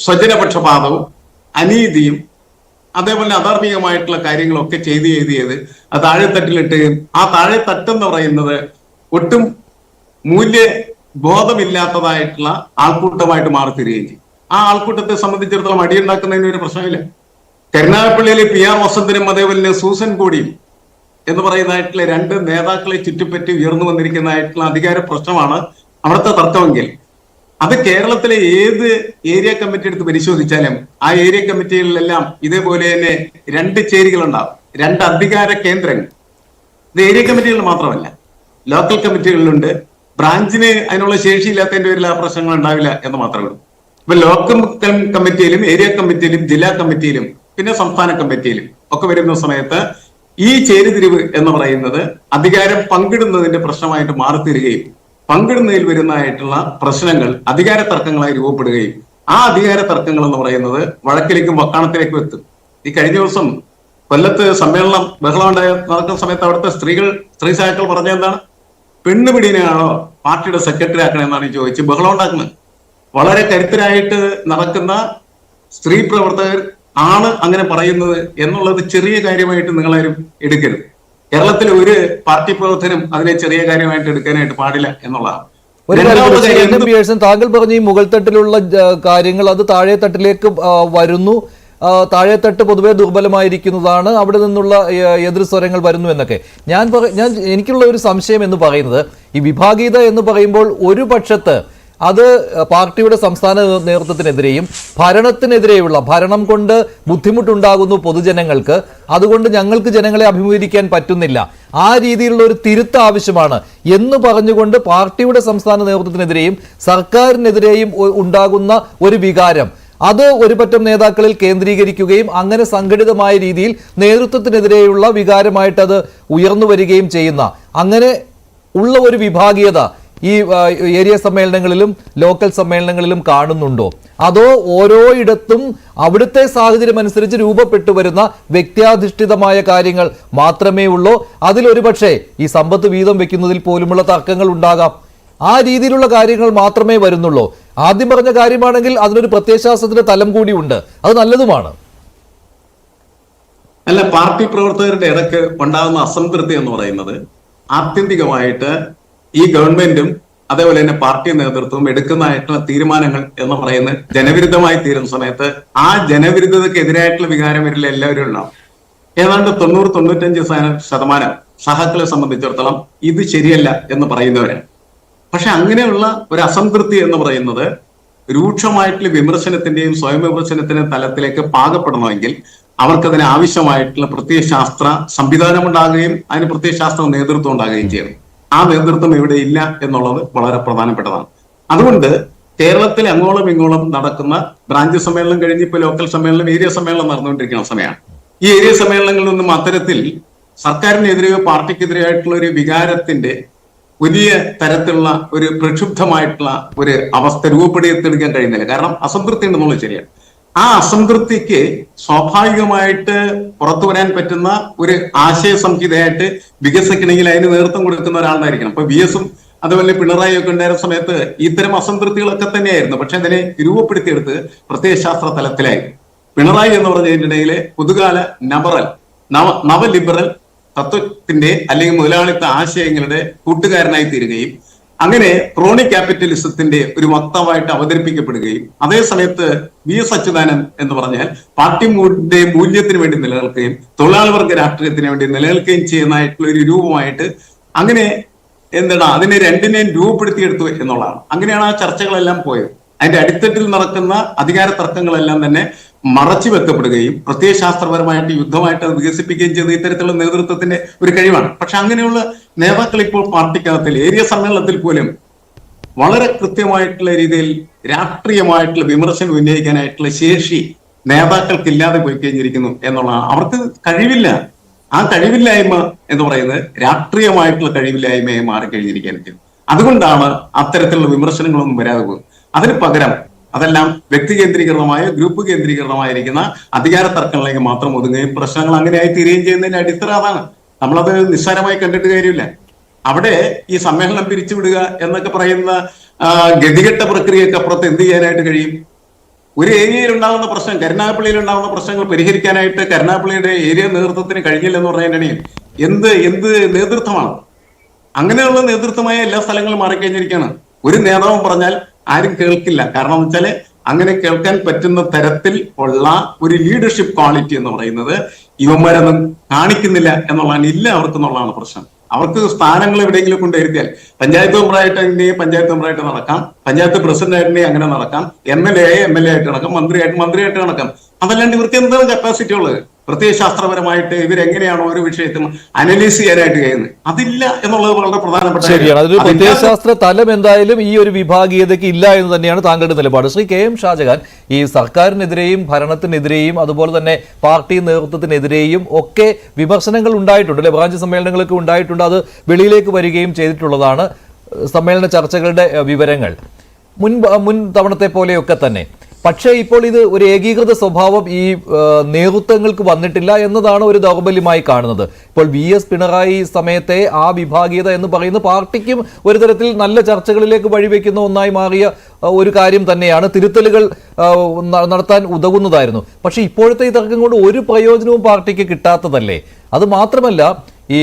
സ്വജനപക്ഷപാതവും അനീതിയും അതേപോലെ അധാർമികമായിട്ടുള്ള കാര്യങ്ങളൊക്കെ ചെയ്ത് ആ താഴെത്തട്ടിലിട്ടുകയും ആ താഴെത്തട്ടെന്ന് പറയുന്നത് ഒട്ടും മൂല്യ ബോധമില്ലാത്തതായിട്ടുള്ള ആൾക്കൂട്ടമായിട്ട് മാറിത്തീരുകയും ചെയ്യും. ആ ആൾക്കൂട്ടത്തെ സംബന്ധിച്ചിടത്തോളം അടിയുണ്ടാക്കുന്നതിന് ഒരു പ്രശ്നമില്ല. കരുനാഗപ്പള്ളിയിലെ PR വസന്തനും അതേപോലെ സൂസൻ കോടിയും എന്ന് പറയുന്നതായിട്ടുള്ള രണ്ട് നേതാക്കളെ ചുറ്റിപ്പറ്റി ഉയർന്നു വന്നിരിക്കുന്നതായിട്ടുള്ള അധികാര പ്രശ്നമാണ് അവിടുത്തെ തർക്കമെങ്കിൽ അത് കേരളത്തിലെ ഏത് ഏരിയ കമ്മിറ്റി എടുത്ത് പരിശോധിച്ചാലും ആ ഏരിയ കമ്മിറ്റികളിലെല്ലാം ഇതേപോലെ തന്നെ രണ്ട് ചേരികളുണ്ടാവും, രണ്ട് അധികാര കേന്ദ്രങ്ങൾ. ഇത് ഏരിയ കമ്മിറ്റികൾ മാത്രമല്ല, ലോക്കൽ കമ്മിറ്റികളിലുണ്ട്. ബ്രാഞ്ചിന് അതിനുള്ള ശേഷിയില്ലാത്തതിന്റെ പേരിൽ ആ പ്രശ്നങ്ങൾ ഉണ്ടാവില്ല എന്ന് മാത്രമേ ഉള്ളൂ. ഇപ്പൊ ലോക്കൽ കമ്മിറ്റിയിലും ഏരിയ കമ്മിറ്റിയിലും ജില്ലാ കമ്മിറ്റിയിലും പിന്നെ സംസ്ഥാന കമ്മിറ്റിയിലും ഒക്കെ വരുന്ന സമയത്ത് ഈ ചേരിതിരിവ് എന്ന് പറയുന്നത് അധികാരം പങ്കിടുന്നതിന്റെ പ്രശ്നമായിട്ട് മാറിത്തീരുകയും പങ്കിടുന്നതിൽ വരുന്നതായിട്ടുള്ള പ്രശ്നങ്ങൾ അധികാര തർക്കങ്ങളായി രൂപപ്പെടുകയും ആ അധികാര തർക്കങ്ങൾ എന്ന് പറയുന്നത് വഴക്കിലേക്കും വക്കാണത്തിലേക്കും എത്തും. ഈ കഴിഞ്ഞ ദിവസം കൊല്ലത്ത് സമ്മേളനം ബഹളം നടക്കുന്ന സമയത്ത് അവിടുത്തെ സ്ത്രീ സഹാക്കൾ പറഞ്ഞ എന്താണ്, പെണ്ണുപിടിനെയാണോ പാർട്ടിയുടെ സെക്രട്ടറി ആക്കണമെന്നാണ് ചോദിച്ച് ബഹളം ഉണ്ടാക്കുന്നത്. വളരെ കരുത്തരായിട്ട് നടക്കുന്ന സ്ത്രീ പ്രവർത്തകർ ആണ് അങ്ങനെ പറയുന്നത് എന്നുള്ളത് ചെറിയ കാര്യമായിട്ട് നിങ്ങളാരും എടുക്കരുത്. കേരളത്തിലെ ഒരു പാർട്ടി പ്രവർത്തനം അതിനെ ചെറിയ കാര്യമായിട്ട് എടുക്കാനായിട്ട് പാടില്ല എന്നുള്ളതാണ്. താങ്കൾ പറഞ്ഞ ഈ മുകൾ തട്ടിലുള്ള കാര്യങ്ങൾ അത് താഴെ തട്ടിലേക്ക് വരുന്നു, താഴെത്തട്ട് പൊതുവെ ദുർബലമായിരിക്കുന്നതാണ്, അവിടെ നിന്നുള്ള എതിർ സ്വരങ്ങൾ വരുന്നു എന്നൊക്കെ എനിക്കുള്ള ഒരു സംശയം എന്ന് പറയുന്നത്, ഈ വിഭാഗീയത എന്ന് പറയുമ്പോൾ ഒരു പക്ഷത്ത് അത് പാർട്ടിയുടെ സംസ്ഥാന നേതൃത്വത്തിനെതിരെയും ഭരണത്തിനെതിരെയുള്ള, ഭരണം കൊണ്ട് ബുദ്ധിമുട്ടുണ്ടാകുന്നു പൊതുജനങ്ങൾക്ക്, അതുകൊണ്ട് ഞങ്ങൾക്ക് ജനങ്ങളെ അഭിമുഖീകരിക്കാൻ പറ്റുന്നില്ല, ആ രീതിയിലുള്ള ഒരു തിരുത്ത് ആവശ്യമാണ് എന്ന് പറഞ്ഞുകൊണ്ട് പാർട്ടിയുടെ സംസ്ഥാന നേതൃത്വത്തിനെതിരെയും സർക്കാരിനെതിരെയും ഉണ്ടാകുന്ന ഒരു വികാരം അത് ഒരുപറ്റം നേതാക്കളിൽ കേന്ദ്രീകരിക്കുകയും അങ്ങനെ സംഘടിതമായ രീതിയിൽ നേതൃത്വത്തിനെതിരെയുള്ള വികാരമായിട്ട് അത് ഉയർന്നു വരികയും ചെയ്യുന്ന അങ്ങനെ ഉള്ള ഒരു വിഭാഗീയത ഈ ഏരിയ സമ്മേളനങ്ങളിലും ലോക്കൽ സമ്മേളനങ്ങളിലും കാണുന്നുണ്ടോ? അതോ ഓരോയിടത്തും അവിടുത്തെ സാഹചര്യം അനുസരിച്ച് രൂപപ്പെട്ടു വരുന്ന വ്യക്തിയാധിഷ്ഠിതമായ കാര്യങ്ങൾ മാത്രമേ ഉള്ളൂ? അതിലൊരു പക്ഷേ ഈ സമ്പത്ത് വീതം വെക്കുന്നതിൽ പോലുമുള്ള തർക്കങ്ങൾ ഉണ്ടാകാം. ആ രീതിയിലുള്ള കാര്യങ്ങൾ മാത്രമേ വരുന്നുള്ളൂ. ആദ്യം പറഞ്ഞ കാര്യമാണെങ്കിൽ അതിനൊരു പ്രത്യയശാസ്ത്രത്തിന്റെ തലം കൂടി ഉണ്ട്, അത് നല്ലതുമാണ്. അല്ല, പാർട്ടി പ്രവർത്തകരുടെ ഇടയ്ക്ക് ഉണ്ടാകുന്ന അസംതൃപ്തി എന്ന് പറയുന്നത് ആത്യന്തികമായിട്ട് ഈ ഗവൺമെന്റും അതേപോലെ തന്നെ പാർട്ടി നേതൃത്വവും എടുക്കുന്നതായിട്ടുള്ള തീരുമാനങ്ങൾ എന്ന് പറയുന്നത് ജനവിരുദ്ധമായി തീരുന്ന സമയത്ത് ആ ജനവിരുദ്ധതയ്ക്കെതിരായിട്ടുള്ള വികാരം വരില്ല എല്ലാവരും ഉണ്ടാവും. ഏതാണ്ട് 90-95% സഹാക്കളെ സംബന്ധിച്ചിടത്തോളം ഇത് ശരിയല്ല എന്ന് പറയുന്നവരാണ്. പക്ഷെ അങ്ങനെയുള്ള ഒരു അസംതൃപ്തി എന്ന് പറയുന്നത് രൂക്ഷമായിട്ടുള്ള വിമർശനത്തിന്റെയും സ്വയം വിമർശനത്തിന്റെയും തലത്തിലേക്ക് പാകപ്പെടണമെങ്കിൽ അവർക്കതിന് ആവശ്യമായിട്ടുള്ള പ്രത്യയശാസ്ത്ര സംവിധാനം ഉണ്ടാകുകയും അതിന് പ്രത്യയശാസ്ത്ര നേതൃത്വം ഉണ്ടാകുകയും ചെയ്യണം. ആ നേതൃത്വം ഇവിടെ ഇല്ല എന്നുള്ളത് വളരെ പ്രധാനപ്പെട്ടതാണ്. അതുകൊണ്ട് കേരളത്തിൽ അങ്ങോളം ഇങ്ങോളം നടക്കുന്ന ബ്രാഞ്ച് സമ്മേളനം കഴിഞ്ഞ് ഇപ്പൊ ലോക്കൽ സമ്മേളനം, ഏരിയ സമ്മേളനം നടന്നുകൊണ്ടിരിക്കുന്ന സമയമാണ്. ഈ ഏരിയ സമ്മേളനങ്ങളിൽ നിന്നും അത്തരത്തിൽ സർക്കാരിനെതിരെയോ പാർട്ടിക്കെതിരെയായിട്ടുള്ള ഒരു വികാരത്തിന്റെ വലിയ തരത്തിലുള്ള ഒരു പ്രക്ഷുബ്ധമായിട്ടുള്ള ഒരു അവസ്ഥ രൂപപ്പെടുത്തിയെടുക്കാൻ കഴിയുന്നില്ല. കാരണം അസംതൃപ്തി ഉണ്ടെന്നുള്ളത് ശരിയാണ്. ആ അസംതൃപ്തിക്ക് സ്വാഭാവികമായിട്ട് പുറത്തു വരാൻ പറ്റുന്ന ഒരു ആശയ സംഹിതയായിട്ട് വികസിക്കണമെങ്കിൽ അതിന് നേതൃത്വം കൊടുക്കുന്ന ഒരാളായിരിക്കണം. ഇപ്പൊ VS-ഉം അതുപോലെ പിണറായി ഒക്കെ ഉണ്ടായിരുന്ന സമയത്ത് ഇത്തരം അസംതൃപ്തികളൊക്കെ തന്നെയായിരുന്നു. പക്ഷെ അതിനെ രൂപപ്പെടുത്തിയെടുത്ത് പ്രത്യയശാസ്ത്ര തലത്തിലായി. പിണറായി എന്ന് പറഞ്ഞതിനിടയിലെ പുതുകാല നവ ലിബറൽ തത്വത്തിന്റെ അല്ലെങ്കിൽ മുതലാളിത്ത ആശയങ്ങളുടെ കൂട്ടുകാരനായി തീരുകയും അങ്ങനെ ക്രോണി ക്യാപിറ്റലിസത്തിന്റെ ഒരു വക്താവായിട്ട് അവതരിപ്പിക്കപ്പെടുകയും അതേ സമയത്ത് VS അച്യുതാനന്ദൻ എന്ന് പറഞ്ഞാൽ പാർട്ടിയുടെ മൂല്യത്തിന് വേണ്ടി നിലനിൽക്കുകയും തൊഴിലാളി വർഗ രാഷ്ട്രീയത്തിന് വേണ്ടി നിലനിൽക്കുകയും ചെയ്യുന്നതായിട്ടുള്ള ഒരു രൂപമായിട്ട് അങ്ങനെ അതിനെ രണ്ടിനെയും രൂപപ്പെടുത്തിയെടുത്തു എന്നുള്ളതാണ്. അങ്ങനെയാണ് ആ ചർച്ചകളെല്ലാം പോയത്. അതിന്റെ അടിത്തട്ടിൽ നടക്കുന്ന അധികാര തർക്കങ്ങളെല്ലാം തന്നെ മറച്ചു വെക്കപ്പെടുകയും പ്രത്യയശാസ്ത്രപരമായിട്ട് യുദ്ധമായിട്ട് അത് വികസിപ്പിക്കുകയും ചെയ്ത ഇത്തരത്തിലുള്ള നേതൃത്വത്തിന്റെ ഒരു കഴിവാണ്. പക്ഷെ അങ്ങനെയുള്ള നേതാക്കൾ ഇപ്പോൾ പാർട്ടിക്കകത്തിൽ ഏരിയ സമ്മേളനത്തിൽ പോലും വളരെ കൃത്യമായിട്ടുള്ള രീതിയിൽ രാഷ്ട്രീയമായിട്ടുള്ള വിമർശനം ഉന്നയിക്കാനായിട്ടുള്ള ശേഷി നേതാക്കൾക്കില്ലാതെ പോയി കഴിഞ്ഞിരിക്കുന്നു എന്നുള്ളതാണ്. അവർക്ക് കഴിവില്ല. ആ കഴിവില്ലായ്മ എന്ന് പറയുന്നത് രാഷ്ട്രീയമായിട്ടുള്ള കഴിവില്ലായ്മയെ മാറിക്കഴിഞ്ഞിരിക്കുകയാണ്. അതുകൊണ്ടാണ് അത്തരത്തിലുള്ള വിമർശനങ്ങളൊന്നും വരാതെ പോകുന്നത്. അതിന് പകരം അതെല്ലാം വ്യക്തി കേന്ദ്രീകൃതമായ ഗ്രൂപ്പ് കേന്ദ്രീകൃതമായിരിക്കുന്ന അധികാര തർക്കങ്ങളിലേക്ക് മാത്രം ഒതുങ്ങുകയും പ്രശ്നങ്ങൾ അങ്ങനെയായി തീരുകയും ചെയ്യുന്നതിന്റെ അടിത്തറ അതാണ്. നമ്മളത് നിസ്സാരമായി കണ്ടിട്ട് കാര്യമില്ല. അവിടെ ഈ സമ്മേളനം പിരിച്ചുവിടുക എന്നൊക്കെ പറയുന്ന ഗതികെട്ട പ്രക്രിയക്ക് അപ്പുറത്ത് എന്ത് ചെയ്യാനായിട്ട് കഴിയും? ഒരു ഏരിയയിൽ ഉണ്ടാകുന്ന പ്രശ്നം, കരുനാഗപ്പള്ളിയിൽ ഉണ്ടാകുന്ന പ്രശ്നങ്ങൾ പരിഹരിക്കാനായിട്ട് കരുനാഗപ്പള്ളിയുടെ ഏരിയ നേതൃത്വത്തിന് കഴിഞ്ഞില്ലെന്ന് പറഞ്ഞതിനിടയിൽ എന്ത് നേതൃത്വമാണ്? അങ്ങനെയുള്ള നേതൃത്വമായ എല്ലാ സ്ഥലങ്ങളും മാറിക്കഴിഞ്ഞിരിക്കുകയാണ്. ഒരു നേതാവും പറഞ്ഞാൽ ആരും കേൾക്കില്ല. കാരണം എന്ന് വെച്ചാല് അങ്ങനെ കേൾക്കാൻ പറ്റുന്ന തരത്തിൽ ഉള്ള ഒരു ലീഡർഷിപ്പ് ക്വാളിറ്റി എന്ന് പറയുന്നത് ഇവന്മാരൊന്നും കാണിക്കുന്നില്ല എന്നുള്ളതാണ്. ഇല്ല അവർക്ക് എന്നുള്ളതാണ് പ്രശ്നം. അവർക്ക് സ്ഥാനങ്ങൾ എവിടെയെങ്കിലും കൊണ്ടുവരുത്തിയാൽ പഞ്ചായത്ത് മെമ്പറായിട്ടുണ്ടെങ്കിൽ പഞ്ചായത്ത് മെമ്പറായിട്ട് നടക്കാം, പഞ്ചായത്ത് പ്രസിഡന്റ് ആയിട്ടുണ്ടെങ്കിൽ അങ്ങനെ നടക്കാം, MLA ആയിട്ട് നടക്കാം, മന്ത്രിയായിട്ട് നടക്കാം. അതല്ലാണ്ട് ഇവർക്ക് എന്താണ് കപ്പാസിറ്റി ഉള്ളത്? പ്രത്യയശാസ്ത്രപരമായിട്ട് ഇവരെങ്ങനെയാണ് ഓരോ വിഷയത്തും അനലൈസ് ചെയ്യാനായിട്ട് കഴിയുന്നത്? അതില്ല എന്നുള്ളത് വളരെ പ്രധാനപ്പെട്ട ശരിയാണ്. അതൊരു പ്രത്യയശാസ്ത്ര തലം എന്തായാലും ഈ ഒരു വിഭാഗീയതയ്ക്ക് ഇല്ല എന്ന് തന്നെയാണ് താങ്കളുടെ നിലപാട്. ശ്രീ KM ഷാജഹാൻ, ഈ സർക്കാരിനെതിരെയും ഭരണത്തിനെതിരെയും അതുപോലെ തന്നെ പാർട്ടി നേതൃത്വത്തിനെതിരെയും ഒക്കെ വിമർശനങ്ങൾ ഉണ്ടായിട്ടുണ്ട് അല്ലെ? ബ്രാഞ്ച് സമ്മേളനങ്ങളൊക്കെ ഉണ്ടായിട്ടുണ്ട്. അത് വെളിയിലേക്ക് വരികയും ചെയ്തിട്ടുള്ളതാണ് സമ്മേളന ചർച്ചകളുടെ വിവരങ്ങൾ മുൻ തവണത്തെ പോലെയൊക്കെ തന്നെ. പക്ഷേ ഇപ്പോൾ ഇത് ഒരു ഏകീകൃത സ്വഭാവം ഈ നേതൃത്വങ്ങൾക്ക് വന്നിട്ടില്ല എന്നതാണ് ഒരു ദൗർബല്യമായി കാണുന്നത്. ഇപ്പോൾ VS പിണറായി സമയത്തെ ആ വിഭാഗീയത എന്ന് പറയുന്നത് പാർട്ടിക്കും ഒരു തരത്തിൽ നല്ല ചർച്ചകളിലേക്ക് വഴിവെക്കുന്ന ഒന്നായി മാറിയ ഒരു കാര്യം തന്നെയാണ്. തിരുത്തലുകൾ നടത്താൻ ഉതകുന്നതായിരുന്നു. പക്ഷേ ഇപ്പോഴത്തെ ഈ തർക്കം കൊണ്ട് ഒരു പ്രയോജനവും പാർട്ടിക്ക് കിട്ടാത്തതല്ലേ? അത് മാത്രമല്ല, ഈ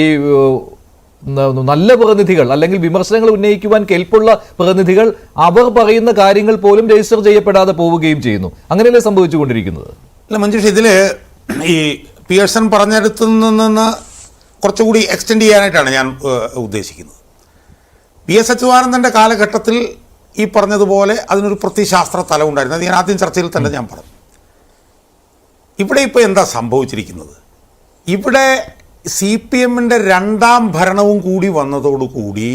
നല്ല പ്രതിനിധികൾ അല്ലെങ്കിൽ വിമർശനങ്ങൾ ഉന്നയിക്കുവാൻ കെൽപ്പുള്ള പ്രതിനിധികൾ അവർ പറയുന്ന കാര്യങ്ങൾ പോലും രജിസ്റ്റർ ചെയ്യപ്പെടാതെ പോവുകയും ചെയ്യുന്നു. അങ്ങനെയല്ലേ സംഭവിച്ചുകൊണ്ടിരിക്കുന്നത്? അല്ല മഞ്ജുഷ്, ഇതിൽ ഈ പിയേഴ്സൺ പറഞ്ഞെടുത്തു നിന്ന് കുറച്ചുകൂടി എക്സ്റ്റെൻഡ് ചെയ്യാനായിട്ടാണ് ഞാൻ ഉദ്ദേശിക്കുന്നത്. VS അച്യുതാനന്ദൻ്റെ കാലഘട്ടത്തിൽ ഈ പറഞ്ഞതുപോലെ അതിനൊരു പ്രത്യയശാസ്ത്ര തലം ഉണ്ടായിരുന്നു. അത് ഞാൻ ആദ്യം ചർച്ചയിൽ തന്നെ ഞാൻ പറഞ്ഞു. ഇവിടെ ഇപ്പോൾ എന്താ സംഭവിച്ചിരിക്കുന്നത്? ഇവിടെ CPM-ൻ്റെ രണ്ടാം ഭരണവും കൂടി വന്നതോടുകൂടി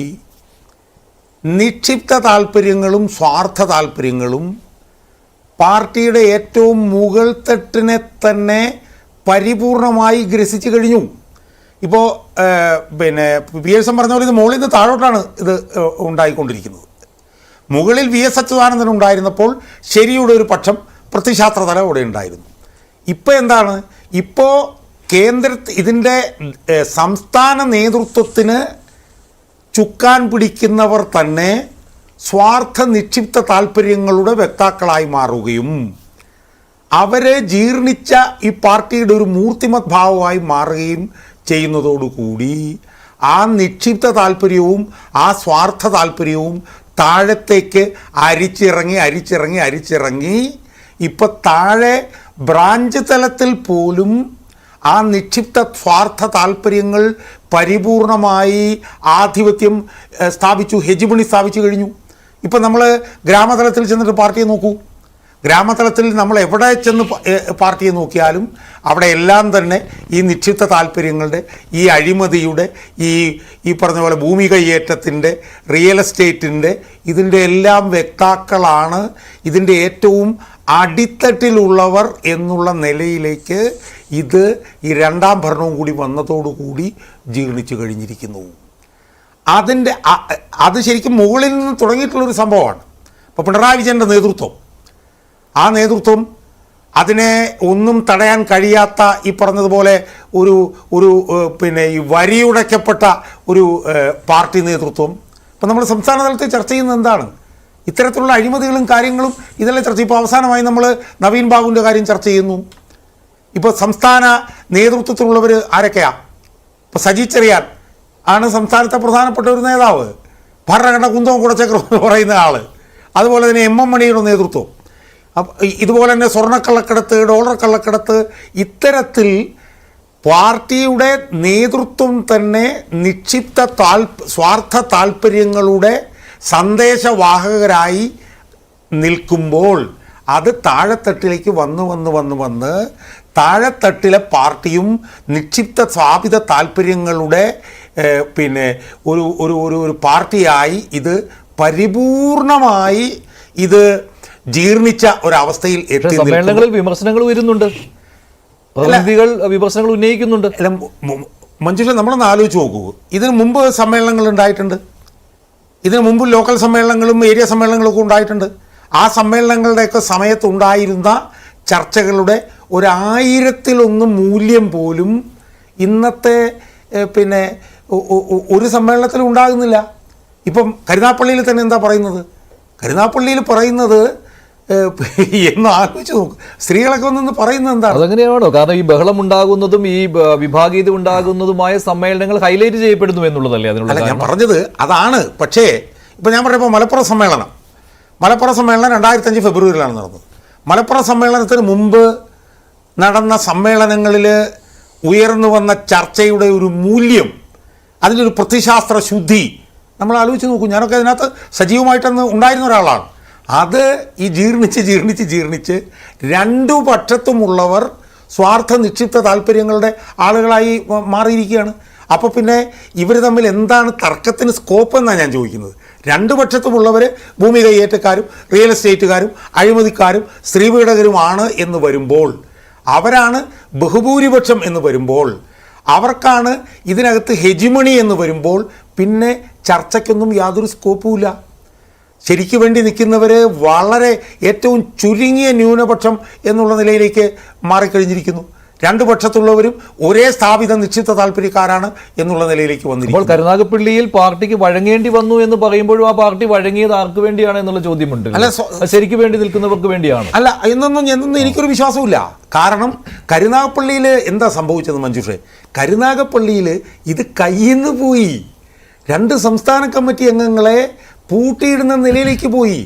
നിക്ഷിപ്ത താല്പര്യങ്ങളും സ്വാർത്ഥ താല്പര്യങ്ങളും പാർട്ടിയുടെ ഏറ്റവും മുകൾ തട്ടിനെ തന്നെ പരിപൂർണമായി ഗ്രസിച്ചു കഴിഞ്ഞു. ഇപ്പോൾ പിയേഴ്സൺ പറഞ്ഞ പോലെ ഇത് മുകളിൽ നിന്ന് താഴോട്ടാണ് ഇത് ഉണ്ടായിക്കൊണ്ടിരിക്കുന്നത്. മുകളിൽ VS അച്യുതാനന്ദൻ ഉണ്ടായിരുന്നപ്പോൾ ശരിയുടെ ഒരു പക്ഷം പ്രത്യയശാസ്ത്ര തലം ഇവിടെ ഉണ്ടായിരുന്നു. ഇപ്പോൾ എന്താണ്? ഇപ്പോൾ ഇതിൻ്റെ സംസ്ഥാന നേതൃത്വത്തിന് ചുക്കാൻ പിടിക്കുന്നവർ തന്നെ സ്വാർത്ഥ നിക്ഷിപ്ത താല്പര്യങ്ങളുടെ വക്താക്കളായി മാറുകയും അവരെ ജീർണിച്ച ഈ പാർട്ടിയുടെ ഒരു മൂർത്തിമത് ഭാവമായി മാറുകയും ചെയ്യുന്നതോടുകൂടി ആ നിക്ഷിപ്ത താല്പര്യവും ആ സ്വാർത്ഥ താല്പര്യവും താഴത്തേക്ക് അരിച്ചിറങ്ങി ഇപ്പം താഴെ ബ്രാഞ്ച് തലത്തിൽ പോലും ആ നിക്ഷിപ്ത സ്വാർത്ഥ താല്പര്യങ്ങൾ പരിപൂർണമായി ആധിപത്യം സ്ഥാപിച്ചു, ഹെജിമണി സ്ഥാപിച്ചു കഴിഞ്ഞു. ഇപ്പം നമ്മൾ ഗ്രാമതലത്തിൽ ചെന്നിട്ട് പാർട്ടിയെ നോക്കൂ. ഗ്രാമതലത്തിൽ നമ്മൾ എവിടെ ചെന്ന് പാർട്ടിയെ നോക്കിയാലും അവിടെ എല്ലാം തന്നെ ഈ നിക്ഷിപ്ത താല്പര്യങ്ങളുടെ, ഈ അഴിമതിയുടെ, ഈ പറഞ്ഞ പോലെ ഭൂമി കയ്യേറ്റത്തിൻ്റെ, റിയൽ എസ്റ്റേറ്റിൻ്റെ, ഇതിൻ്റെ എല്ലാം വ്യക്താക്കളാണ്. ഇതിൻ്റെ ഏറ്റവും അടിത്തട്ടിലുള്ളവർ എന്നുള്ള നിലയിലേക്ക് ഇത് ഈ രണ്ടാം ഭരണവും കൂടി വന്നതോടുകൂടി ജീർണിച്ചു കഴിഞ്ഞിരിക്കുന്നു. അത് ശരിക്കും മുകളിൽ നിന്ന് തുടങ്ങിയിട്ടുള്ളൊരു സംഭവമാണ്. ഇപ്പോൾ പിണറായി വിജയൻ്റെ നേതൃത്വം, ആ നേതൃത്വം അതിനെ ഒന്നും തടയാൻ കഴിയാത്ത ഈ പറഞ്ഞതുപോലെ ഒരു പിന്നെ ഈ വരിയുടയ്ക്കപ്പെട്ട ഒരു പാർട്ടി നേതൃത്വം. ഇപ്പം നമ്മൾ സംസ്ഥാന തലത്തിൽ ചർച്ച ചെയ്യുന്നത് എന്താണ്? ഇത്തരത്തിലുള്ള അഴിമതികളും കാര്യങ്ങളും ഇതെല്ലാം ചർച്ച. ഇപ്പോൾ അവസാനമായി നമ്മൾ നവീൻ ബാബുവിൻ്റെ കാര്യം ചർച്ച ചെയ്യുന്നു. ഇപ്പോൾ സംസ്ഥാന നേതൃത്വത്തിലുള്ളവർ ആരൊക്കെയാണ്? ഇപ്പോൾ സജി ചെറിയാൻ ആണ് സംസ്ഥാനത്തെ പ്രധാനപ്പെട്ട ഒരു നേതാവ്, ഭരണഘടന കുന്തവും കുടച്ചക്രം എന്ന് പറയുന്ന ആൾ. അതുപോലെ തന്നെ എം മണിയുടെ നേതൃത്വം. ഇതുപോലെ തന്നെ സ്വർണ്ണക്കള്ളക്കടത്ത്, ഡോളർ കള്ളക്കടത്ത്, ഇത്തരത്തിൽ പാർട്ടിയുടെ നേതൃത്വം തന്നെ നിക്ഷിപ്ത സ്വാർത്ഥ താല്പര്യങ്ങളുടെ സന്ദേശവാഹകരായി നിൽക്കുമ്പോൾ അത് താഴെത്തട്ടിലേക്ക് വന്ന് താഴെത്തട്ടിലെ പാർട്ടിയും നിക്ഷിപ്ത സ്ഥാപിത താല്പര്യങ്ങളുടെ പിന്നെ ഒരു പാർട്ടിയായി ഇത് പരിപൂർണമായി ഇത് ജീർണിച്ച ഒരവസ്ഥയിൽ എത്തി. സമ്മേളനങ്ങളിൽ വിമർശനങ്ങൾ വരുന്നുണ്ട്, പ്രതിനിധികൾ വിമർശനങ്ങൾ ഉന്നയിക്കുന്നുണ്ട്. മഞ്ജുഷ, നമ്മളൊന്ന് ആലോചിച്ച് നോക്കൂ. ഇതിനു മുമ്പ് സമ്മേളനങ്ങൾ ഉണ്ടായിട്ടുണ്ട്. ഇതിനു മുമ്പ് ലോക്കൽ സമ്മേളനങ്ങളും ഏരിയ സമ്മേളനങ്ങളൊക്കെ ഉണ്ടായിട്ടുണ്ട്. ആ സമ്മേളനങ്ങളുടെയൊക്കെ സമയത്തുണ്ടായിരുന്ന ചർച്ചകളുടെ 1000-1 മൂല്യം പോലും ഇന്നത്തെ പിന്നെ ഒരു സമ്മേളനത്തിലും ഉണ്ടാകുന്നില്ല. ഇപ്പം കരുനാഗപ്പള്ളിയിൽ തന്നെ എന്താ പറയുന്നത്? കരുനാഗപ്പള്ളിയിൽ പറയുന്നത് എന്ന് ആലോചിച്ച് നോക്കും. സ്ത്രീകളൊക്കെ ഒന്നെന്ന് പറയുന്നത് എന്താണ്? അതങ്ങനെയാണോ? കാരണം ഈ ബഹളം ഉണ്ടാകുന്നതും ഈ വിഭാഗീയത ഉണ്ടാകുന്നതുമായ സമ്മേളനങ്ങൾ ഹൈലൈറ്റ് ചെയ്യപ്പെടുന്നു എന്നുള്ളതല്ലേ അതിനുള്ള? അല്ല, ഞാൻ പറഞ്ഞത് അതാണ്. പക്ഷേ ഇപ്പം ഞാൻ പറഞ്ഞപ്പോൾ മലപ്പുറം സമ്മേളനം 2005 ഫെബ്രുവരിയിലാണ് നടന്നത്. മലപ്പുറം സമ്മേളനത്തിന് മുമ്പ് നടന്ന സമ്മേളനങ്ങളിൽ ഉയർന്നു വന്ന ചർച്ചയുടെ ഒരു മൂല്യം, അതിലൊരു പ്രത്യശാസ്ത്ര ശുദ്ധി നമ്മൾ ആലോചിച്ച് നോക്കൂ. ഞാനൊക്കെ അതിനകത്ത് സജീവമായിട്ടൊന്ന് ഉണ്ടായിരുന്ന ഒരാളാണ്. അത് ഈ ജീർണിച്ച് രണ്ടു പക്ഷത്തുമുള്ളവർ സ്വാർത്ഥ നിക്ഷിപ്ത താല്പര്യങ്ങളുടെ ആളുകളായി മാറിയിരിക്കുകയാണ്. അപ്പോൾ പിന്നെ ഇവർ തമ്മിൽ എന്താണ് തർക്കത്തിന് സ്കോപ്പ് എന്നാണ് ഞാൻ ചോദിക്കുന്നത്. രണ്ടു പക്ഷത്തുമുള്ളവർ ഭൂമി കയ്യേറ്റക്കാരും റിയൽ എസ്റ്റേറ്റുകാരും അഴിമതിക്കാരും സ്ത്രീപീഡകരുമാണ് എന്ന് വരുമ്പോൾ, അവരാണ് ബഹുഭൂരിപക്ഷം എന്ന് വരുമ്പോൾ, അവർക്കാണ് ഇതിനകത്ത് ഹെജിമണി എന്ന് വരുമ്പോൾ പിന്നെ ചർച്ചയ്ക്കൊന്നും യാതൊരു സ്കോപ്പുമില്ല. ശരിക്കു വേണ്ടി നിൽക്കുന്നവർ വളരെ ഏറ്റവും ചുരുങ്ങിയ ന്യൂനപക്ഷം എന്നുള്ള നിലയിലേക്ക് മാറിക്കഴിഞ്ഞിരിക്കുന്നു. രണ്ടു പക്ഷത്തുള്ളവരും ഒരേ സ്ഥാപിത നിശ്ചിത താല്പര്യക്കാരാണ് എന്നുള്ള നിലയിലേക്ക് വന്നിരിക്കുന്നു. കരുനാഗപ്പള്ളിയിൽ പാർട്ടിക്ക് വഴങ്ങേണ്ടി വന്നു എന്ന് പറയുമ്പോഴും ആ പാർട്ടി വഴങ്ങിയത് ആർക്ക് വേണ്ടിയാണ് എന്നുള്ള ചോദ്യമുണ്ട്. അല്ല, ശരിക്കു വേണ്ടി നിൽക്കുന്നവർക്ക് വേണ്ടിയാണ്. അല്ല, എന്നൊന്നും എനിക്കൊരു വിശ്വാസമില്ല. കാരണം കരുനാഗപ്പള്ളിയിൽ എന്താ സംഭവിച്ചത് മഞ്ജുഷേ? കരുനാഗപ്പള്ളിയിൽ ഇത് കയ്യിൽ നിന്ന് പോയി. 2 സംസ്ഥാന കമ്മിറ്റി അംഗങ്ങളെ പൂട്ടിയിടുന്ന നിലയിലേക്ക് പോയി.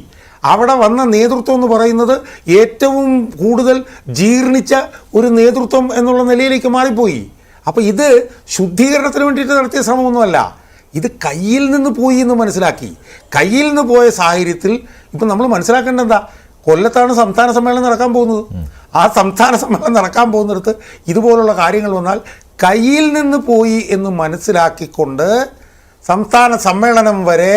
അവിടെ വന്ന നേതൃത്വം എന്ന് പറയുന്നത് ഏറ്റവും കൂടുതൽ ജീർണിച്ച ഒരു നേതൃത്വം എന്നുള്ള നിലയിലേക്ക് മാറിപ്പോയി. അപ്പോൾ ഇത് ശുദ്ധീകരണത്തിന് വേണ്ടിയിട്ട് നടത്തിയ ശ്രമമൊന്നുമല്ല, ഇത് കയ്യിൽ നിന്ന് പോയി എന്ന് മനസ്സിലാക്കി. കയ്യിൽ നിന്ന് പോയ സാഹചര്യത്തിൽ ഇപ്പം നമ്മൾ മനസ്സിലാക്കേണ്ടത് എന്താ? കൊല്ലത്താണ് സംസ്ഥാന സമ്മേളനം നടക്കാൻ പോകുന്നത്. ആ സംസ്ഥാന സമ്മേളനം നടക്കാൻ പോകുന്നിടത്ത് ഇതുപോലുള്ള കാര്യങ്ങൾ വന്നാൽ കയ്യിൽ നിന്ന് പോയി എന്ന് മനസ്സിലാക്കിക്കൊണ്ട് സംസ്ഥാന സമ്മേളനം വരെ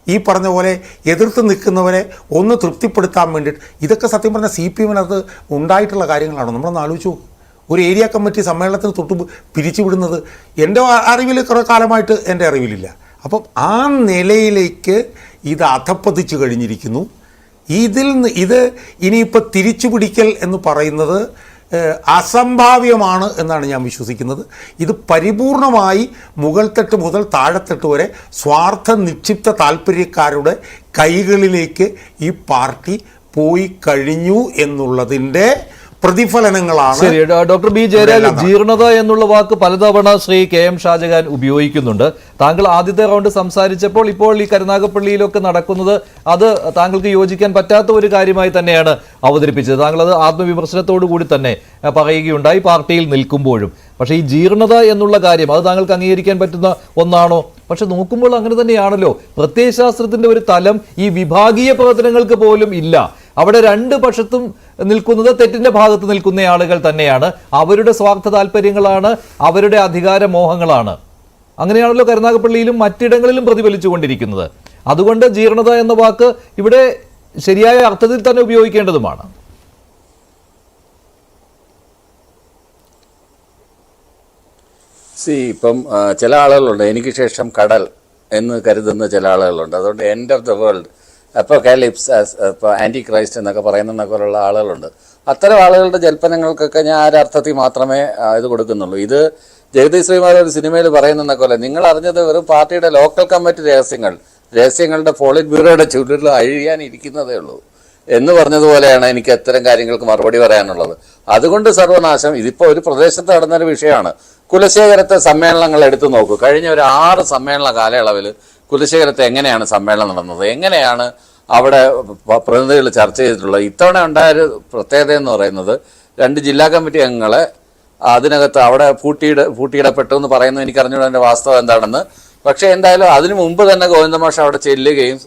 ഈ പറഞ്ഞ പോലെ എതിർത്ത് നിൽക്കുന്നവരെ ഒന്ന് തൃപ്തിപ്പെടുത്താൻ വേണ്ടിയിട്ട്, ഇതൊക്കെ സത്യം പറഞ്ഞാൽ CPM-നകത്ത് ഉണ്ടായിട്ടുള്ള കാര്യങ്ങളാണോ? നമ്മളൊന്ന് ആലോചിച്ച് നോക്കും. ഒരു ഏരിയ കമ്മിറ്റി സമ്മേളനത്തിന് തൊട്ട് പിരിച്ചുവിടുന്നത് എൻ്റെ അറിവിൽ കുറേ കാലമായിട്ട് എൻ്റെ അറിവിലില്ല. അപ്പം ആ നിലയിലേക്ക് ഇത് അധപ്പതിച്ചു കഴിഞ്ഞിരിക്കുന്നു. ഇത് ഇനിയിപ്പോൾ തിരിച്ചു പിടിക്കൽ എന്ന് പറയുന്നത് അസംഭാവ്യമാണ് എന്നാണ് ഞാൻ വിശ്വസിക്കുന്നത്. ഇത് പരിപൂർണമായി മുകൾത്തട്ട് മുതൽ താഴെത്തട്ട് വരെ സ്വാർത്ഥ നിക്ഷിപ്ത താല്പര്യക്കാരുടെ കൈകളിലേക്ക് ഈ പാർട്ടി പോയി കഴിഞ്ഞു എന്നുള്ളതിൻ്റെ പ്രതിഫലനങ്ങളാണ്. ശരി, ഡോക്ടർ ബി ജയരാജ്, ജീർണത എന്നുള്ള വാക്ക് പലതവണ ശ്രീ കെ എം ഷാജഹാൻ ഉപയോഗിക്കുന്നുണ്ട്. താങ്കൾ ആദ്യത്തെ റൗണ്ട് സംസാരിച്ചപ്പോൾ ഇപ്പോൾ ഈ കരുനാഗപ്പള്ളിയിലൊക്കെ നടക്കുന്നത് അത് താങ്കൾക്ക് യോജിക്കാൻ പറ്റാത്ത ഒരു കാര്യമായി തന്നെയാണ് അവതരിപ്പിച്ചത്. താങ്കൾ അത് ആത്മവിമർശനത്തോടു കൂടി തന്നെ പറയുകയുണ്ടായി പാർട്ടിയിൽ നിൽക്കുമ്പോഴും. പക്ഷേ ഈ ജീർണത എന്നുള്ള കാര്യം അത് താങ്കൾക്ക് അംഗീകരിക്കാൻ പറ്റുന്ന ഒന്നാണോ? പക്ഷെ നോക്കുമ്പോൾ അങ്ങനെ തന്നെയാണല്ലോ. പ്രത്യയശാസ്ത്രത്തിന്റെ ഒരു തലം ഈ വിഭാഗീയ പ്രവർത്തനങ്ങൾക്ക് പോലും ഇല്ല. അവിടെ രണ്ട് പക്ഷത്തും നിൽക്കുന്നത് തെറ്റിന്റെ ഭാഗത്ത് നിൽക്കുന്ന ആളുകൾ തന്നെയാണ്. അവരുടെ സ്വാർത്ഥ താല്പര്യങ്ങളാണ്, അവരുടെ അധികാര മോഹങ്ങളാണ്. അങ്ങനെയാണല്ലോ കരുനാഗപ്പള്ളിയിലും മറ്റിടങ്ങളിലും പ്രതിഫലിച്ചുകൊണ്ടിരിക്കുന്നത്. അതുകൊണ്ട് ജീർണത എന്ന വാക്ക് ഇവിടെ ശരിയായ അർത്ഥത്തിൽ തന്നെ ഉപയോഗിക്കേണ്ടതുമാണ്. ഇപ്പം ചില ആളുകളുണ്ട് എനിക്ക് ശേഷം കടൽ എന്ന് കരുതുന്ന ചില ആളുകളുണ്ട്. അതുകൊണ്ട് end of the world, apocalypse, ഇപ്പോൾ ആൻറ്റി ക്രൈസ്റ്റ് എന്നൊക്കെ പറയുന്നതൊക്കെയുള്ള ആളുകളുണ്ട്. അത്തരം ആളുകളുടെ ജൽപ്പനങ്ങൾക്കൊക്കെ ഞാൻ ഒരർത്ഥത്തിൽ മാത്രമേ ഇത് കൊടുക്കുന്നുള്ളൂ. ഇത് ജഗദീഷ് ശ്രീമാർ ഒരു സിനിമയിൽ പറയുന്നതൊക്കെ നിങ്ങൾ അറിഞ്ഞത് വെറും പാർട്ടിയുടെ ലോക്കൽ കമ്മിറ്റി രഹസ്യങ്ങളുടെ പോളിറ്റ് ബ്യൂറോയുടെ ചുരുളിൽ അഴിയാനിരിക്കുന്നതേ ഉള്ളൂ എന്ന് പറഞ്ഞതുപോലെയാണ് എനിക്ക് അത്തരം കാര്യങ്ങൾക്ക് മറുപടി പറയാനുള്ളത്. അതുകൊണ്ട് സർവനാശം. ഇതിപ്പോൾ ഒരു പ്രദേശത്ത് നടന്നൊരു വിഷയമാണ്. കുലശേഖരത്തെ സമ്മേളനങ്ങൾ എടുത്തു നോക്കൂ. കഴിഞ്ഞ ഒരു 6 സമ്മേളന കാലയളവിൽ കുലശേഖരത്തെ എങ്ങനെയാണ് സമ്മേളനം നടന്നത്, എങ്ങനെയാണ് അവിടെ പ്രതിനിധികൾ ചർച്ച ചെയ്തിട്ടുള്ളത്. ഇത്തവണ ഉണ്ടായൊരു പ്രത്യേകത എന്ന് പറയുന്നത് 2 ജില്ലാ കമ്മിറ്റി അംഗങ്ങളെ അതിനകത്ത് അവിടെ പൂട്ടിയിടപ്പെട്ടു എന്ന് പറയുന്നത് എനിക്കറിഞ്ഞൂടെ അതിൻ്റെ വാസ്തവം എന്താണെന്ന്. പക്ഷേ എന്തായാലും അതിനു മുമ്പ് തന്നെ ഗോവിന്ദമാഷ് അവിടെ ചെല്ലുകയും